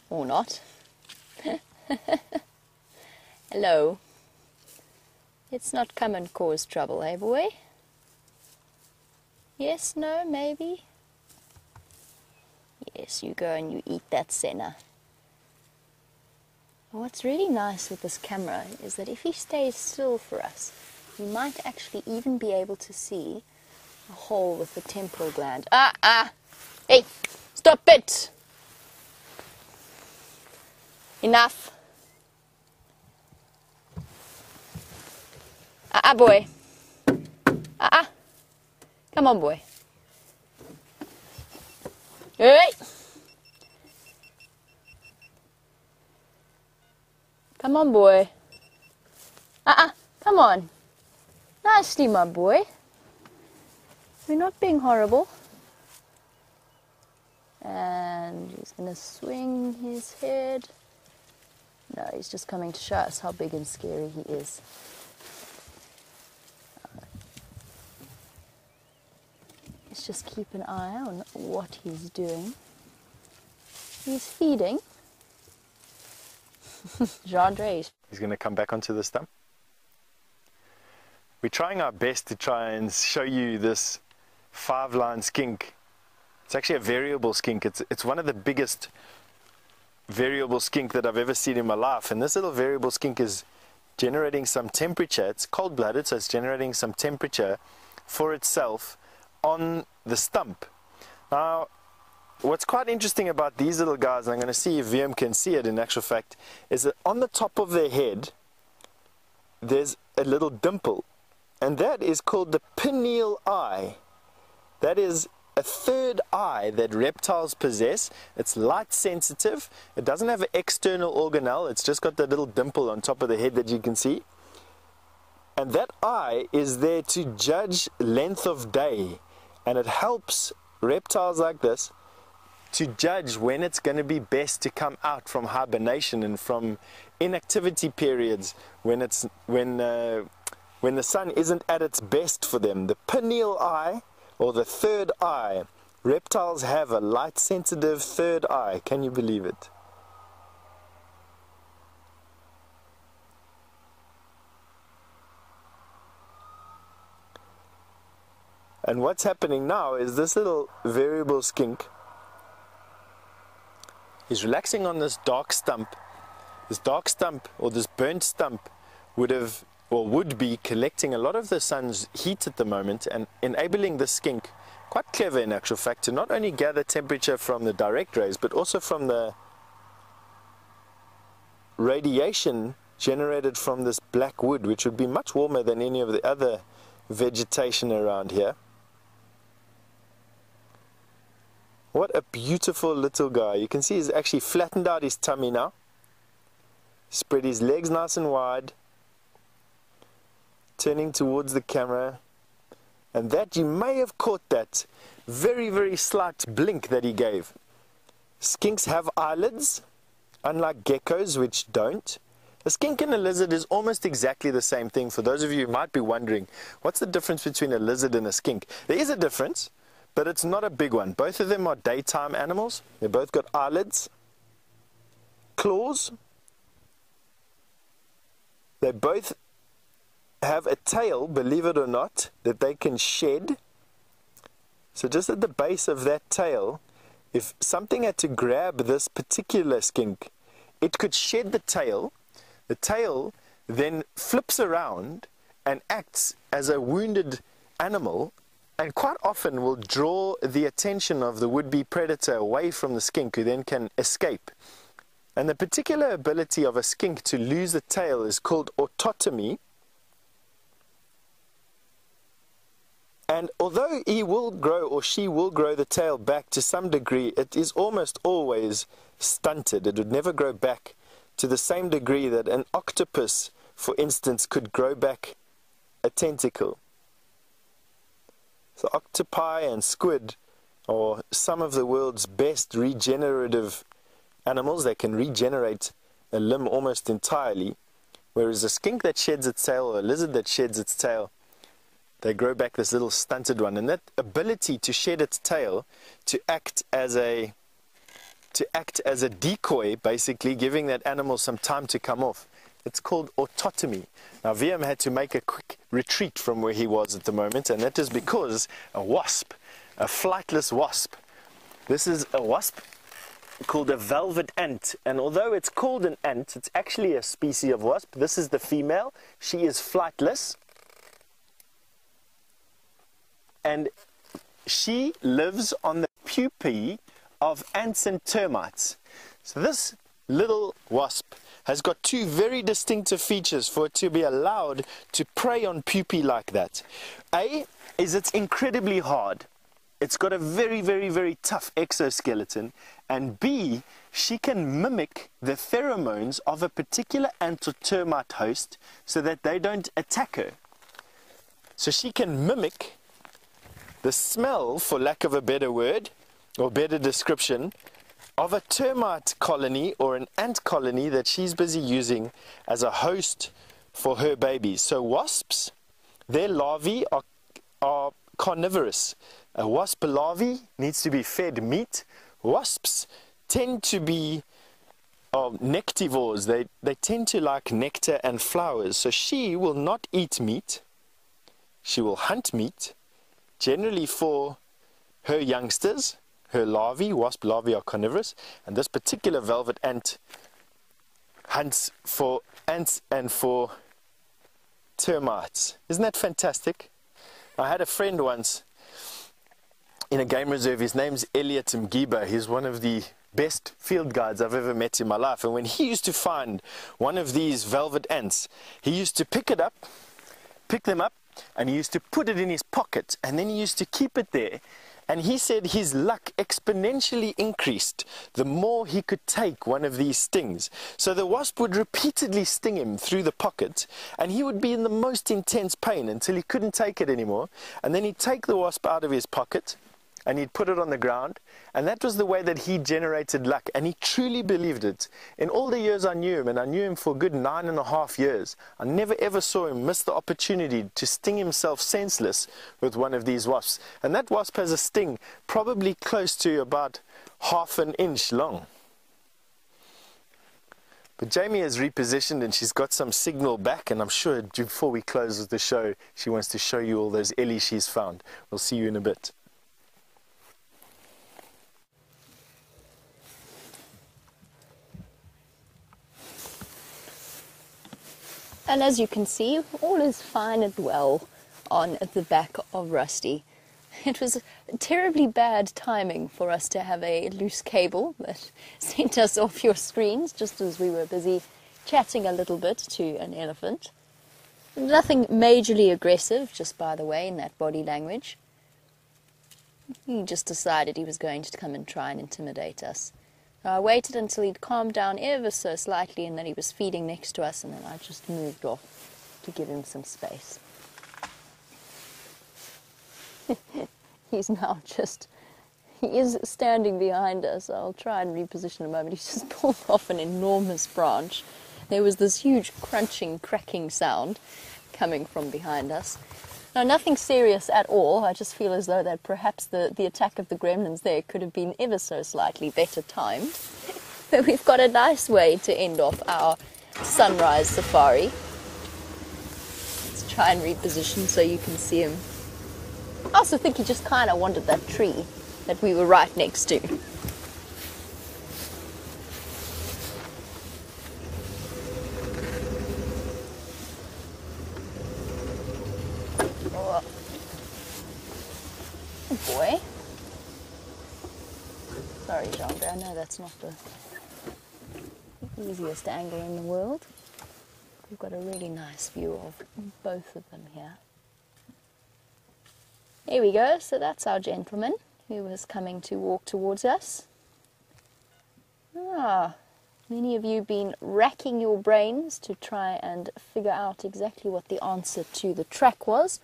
Or not. Hello. Let's not come and cause trouble, eh, boy? Yes, no, maybe? Yes, you go and you eat that senna. What's really nice with this camera is that if he stays still for us, we might actually even be able to see a hole with the temporal gland. Hey, stop it! Enough. Boy. Come on, boy. Hey! Come on, boy. Come on. Nicely, my boy. We're not being horrible. And he's going to swing his head. No, he's just coming to show us how big and scary he is. Let's just keep an eye on what he's doing. He's feeding. Jandre. He's going to come back onto the stump. We're trying our best to try and show you this 5-line skink. It's actually a variable skink. It's one of the biggest variable skink that I've ever seen in my life. And this little variable skink is generating some temperature. It's cold-blooded, so it's generating some temperature for itself on the stump. Now, what's quite interesting about these little guys, and I'm going to see if VM can see it in actual fact, is that on the top of their head, there's a little dimple. And that is called the pineal eye. That is a third eye that reptiles possess. It's light sensitive. It doesn't have an external organelle. It's just got that little dimple on top of the head that you can see. And that eye is there to judge length of day. And it helps reptiles like this to judge when it's going to be best to come out from hibernation and from inactivity periods when the sun isn't at its best for them. The pineal eye, or the third eye. Reptiles have a light sensitive third eye. Can you believe it? And what's happening now is this little variable skink is relaxing on this dark stump. This dark stump, or this burnt stump, would be collecting a lot of the sun's heat at the moment and enabling the skink, quite clever in actual fact, to not only gather temperature from the direct rays but also from the radiation generated from this black wood, which would be much warmer than any of the other vegetation around here. What a beautiful little guy. You can see he's actually flattened out his tummy now, spread his legs nice and wide, turning towards the camera. And that, you may have caught that very, very slight blink that he gave. Skinks have eyelids, unlike geckos, which don't. A skink and a lizard is almost exactly the same thing. For those of you who might be wondering, what's the difference between a lizard and a skink? There is a difference, but it's not a big one. Both of them are daytime animals. They both got eyelids, claws. They both have a tail, believe it or not, that they can shed. So just at the base of that tail, if something had to grab this particular skink, it could shed the tail. The tail then flips around and acts as a wounded animal, and quite often will draw the attention of the would-be predator away from the skink, who then can escape. And the particular ability of a skink to lose the tail is called autotomy. And although he will grow, or she will grow, the tail back to some degree, it is almost always stunted. It would never grow back to the same degree that an octopus, for instance, could grow back a tentacle. So octopi and squid are some of the world's best regenerative animals. They can regenerate a limb almost entirely, whereas a skink that sheds its tail, or a lizard that sheds its tail, they grow back this little stunted one. And that ability to shed its tail, to act as a decoy, basically giving that animal some time to come off, it's called autotomy. Now VM had to make a quick retreat from where he was at the moment, and that is because a wasp, a flightless wasp, this is a wasp called a velvet ant, and although it's called an ant, it's actually a species of wasp. This is the female. She is flightless, and she lives on the pupae of ants and termites. So this little wasp has got two very distinctive features for it to be allowed to prey on pupae like that. A is it's incredibly hard. It's got a very, very, very tough exoskeleton. And B, she can mimic the pheromones of a particular ant or termite host so that they don't attack her. So she can mimic the smell, for lack of a better word or better description, of a termite colony or an ant colony that she's busy using as a host for her babies. So wasps, their larvae are carnivorous. A wasp larvae needs to be fed meat. Wasps tend to be nectivores. They tend to like nectar and flowers. So she will not eat meat. She will hunt meat, generally for her youngsters. Her larvae, wasp larvae, are carnivorous, and this particular velvet ant hunts for ants and for termites. Isn't that fantastic? I had a friend once in a game reserve. His name's Elliot Mgiba. He's one of the best field guides I've ever met in my life, and when he used to find one of these velvet ants, he used to pick them up, and he used to put it in his pocket, and then he used to keep it there. And he said his luck exponentially increased the more he could take one of these stings. So the wasp would repeatedly sting him through the pocket, and he would be in the most intense pain until he couldn't take it anymore. And then he'd take the wasp out of his pocket, and he'd put it on the ground, and that was the way that he generated luck, and he truly believed it. In all the years I knew him, and I knew him for a good 9.5 years, I never ever saw him miss the opportunity to sting himself senseless with one of these wasps. And that wasp has a sting probably close to about 1/2 inch long. But Jamie has repositioned and she's got some signal back, and I'm sure before we close the show, she wants to show you all those ellies she's found. We'll see you in a bit. And as you can see, all is fine and well on the back of Rusty. It was terribly bad timing for us to have a loose cable that sent us off your screens just as we were busy chatting a little bit to an elephant. Nothing majorly aggressive, just by the way, in that body language. He just decided he was going to come and try and intimidate us. So I waited until he'd calmed down ever so slightly and that he was feeding next to us, and then I just moved off to give him some space. He's now he is standing behind us. I'll try and reposition a moment. He's just pulled off an enormous branch. There was this huge crunching, cracking sound coming from behind us. Now, nothing serious at all. I just feel as though that perhaps the attack of the gremlins there could have been ever so slightly better timed. But we've got a nice way to end off our sunrise safari. Let's try and reposition so you can see him. I also think he just kind of wanted that tree that we were right next to. Oh. Good boy. Sorry, Jean-Pierre, I know that's not the easiest angle in the world. We've got a really nice view of both of them here. There we go, so that's our gentleman who was coming to walk towards us. Many of you been racking your brains to try and figure out exactly what the answer to the track was.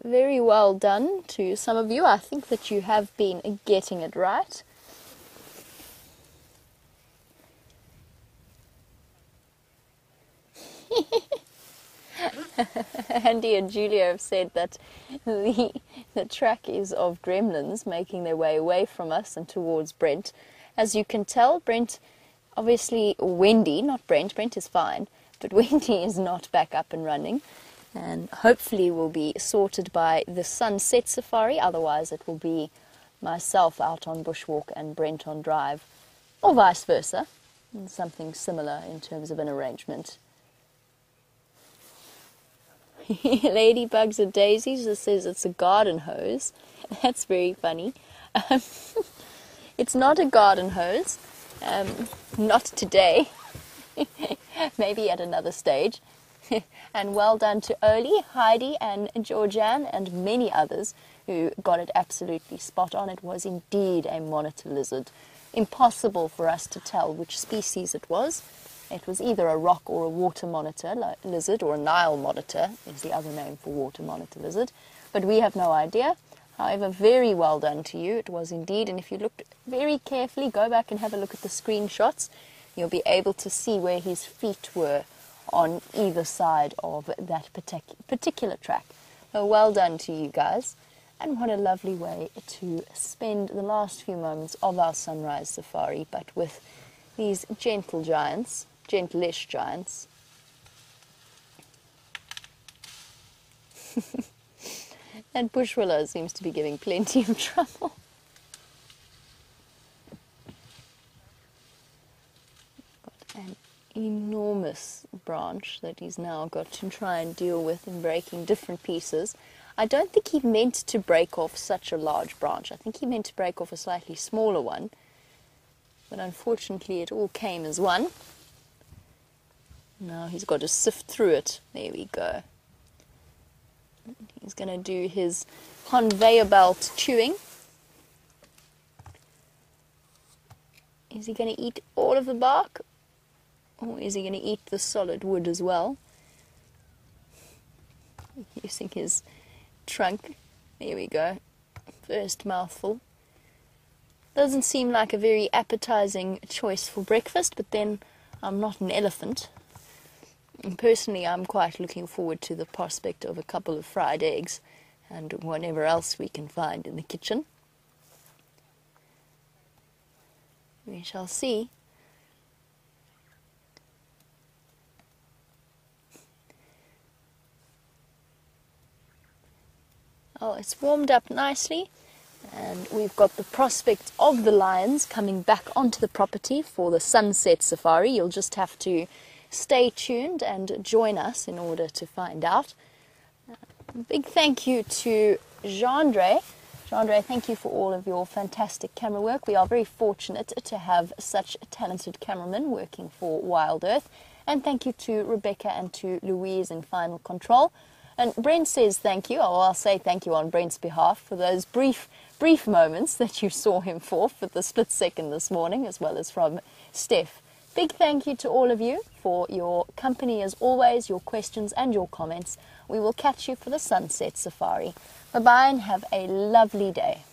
Very well done to some of you. I think that you have been getting it right. Andy and Julia have said that the track is of gremlins making their way away from us and towards Brent. As you can tell, Brent, obviously Wendy, not Brent, Brent is fine, but Wendy is not back up and running, and hopefully will be sorted by the sunset safari. Otherwise it will be myself out on bushwalk and Brent on drive, or vice versa, and something similar in terms of an arrangement. Ladybugs and daisies, it says it's a garden hose. That's very funny. It's not a garden hose, not today, maybe at another stage. And well done to Oli, Heidi and Georgianne and many others who got it absolutely spot on. It was indeed a monitor lizard. Impossible for us to tell which species it was. It was either a rock or a water monitor lizard, or a Nile monitor is the other name for water monitor lizard. But we have no idea. However, very well done to you. It was indeed. And if you looked very carefully, go back and have a look at the screenshots, you'll be able to see where his feet were on either side of that particular track. So well done to you guys. And what a lovely way to spend the last few moments of our sunrise safari, but with these gentle giants. Gentlish giants. And bush willow seems to be giving plenty of trouble. Got an enormous branch that he's now got to try and deal with in breaking different pieces. I don't think he meant to break off such a large branch. I think he meant to break off a slightly smaller one. But unfortunately it all came as one. Now he's got to sift through it. There we go. He's going to do his conveyor belt chewing. Is he going to eat all of the bark? Or is he going to eat the solid wood as well? Using his trunk. There we go. First mouthful. Doesn't seem like a very appetizing choice for breakfast, but then I'm not an elephant. And personally, I'm quite looking forward to the prospect of a couple of fried eggs and whatever else we can find in the kitchen. We shall see. Oh, it's warmed up nicely, and we've got the prospect of the lions coming back onto the property for the sunset safari. You'll just have to stay tuned and join us in order to find out. Big thank you to Jeandre. Jeandre, thank you for all of your fantastic camera work. We are very fortunate to have such a talented cameraman working for WildEarth. And thank you to Rebecca and to Louise in Final Control. And Brent says thank you. Oh, I'll say thank you on Brent's behalf for those brief moments that you saw him for the split second this morning, as well as from Stef. Big thank you to all of you for your company as always, your questions and your comments. We will catch you for the sunset safari. Bye-bye and have a lovely day.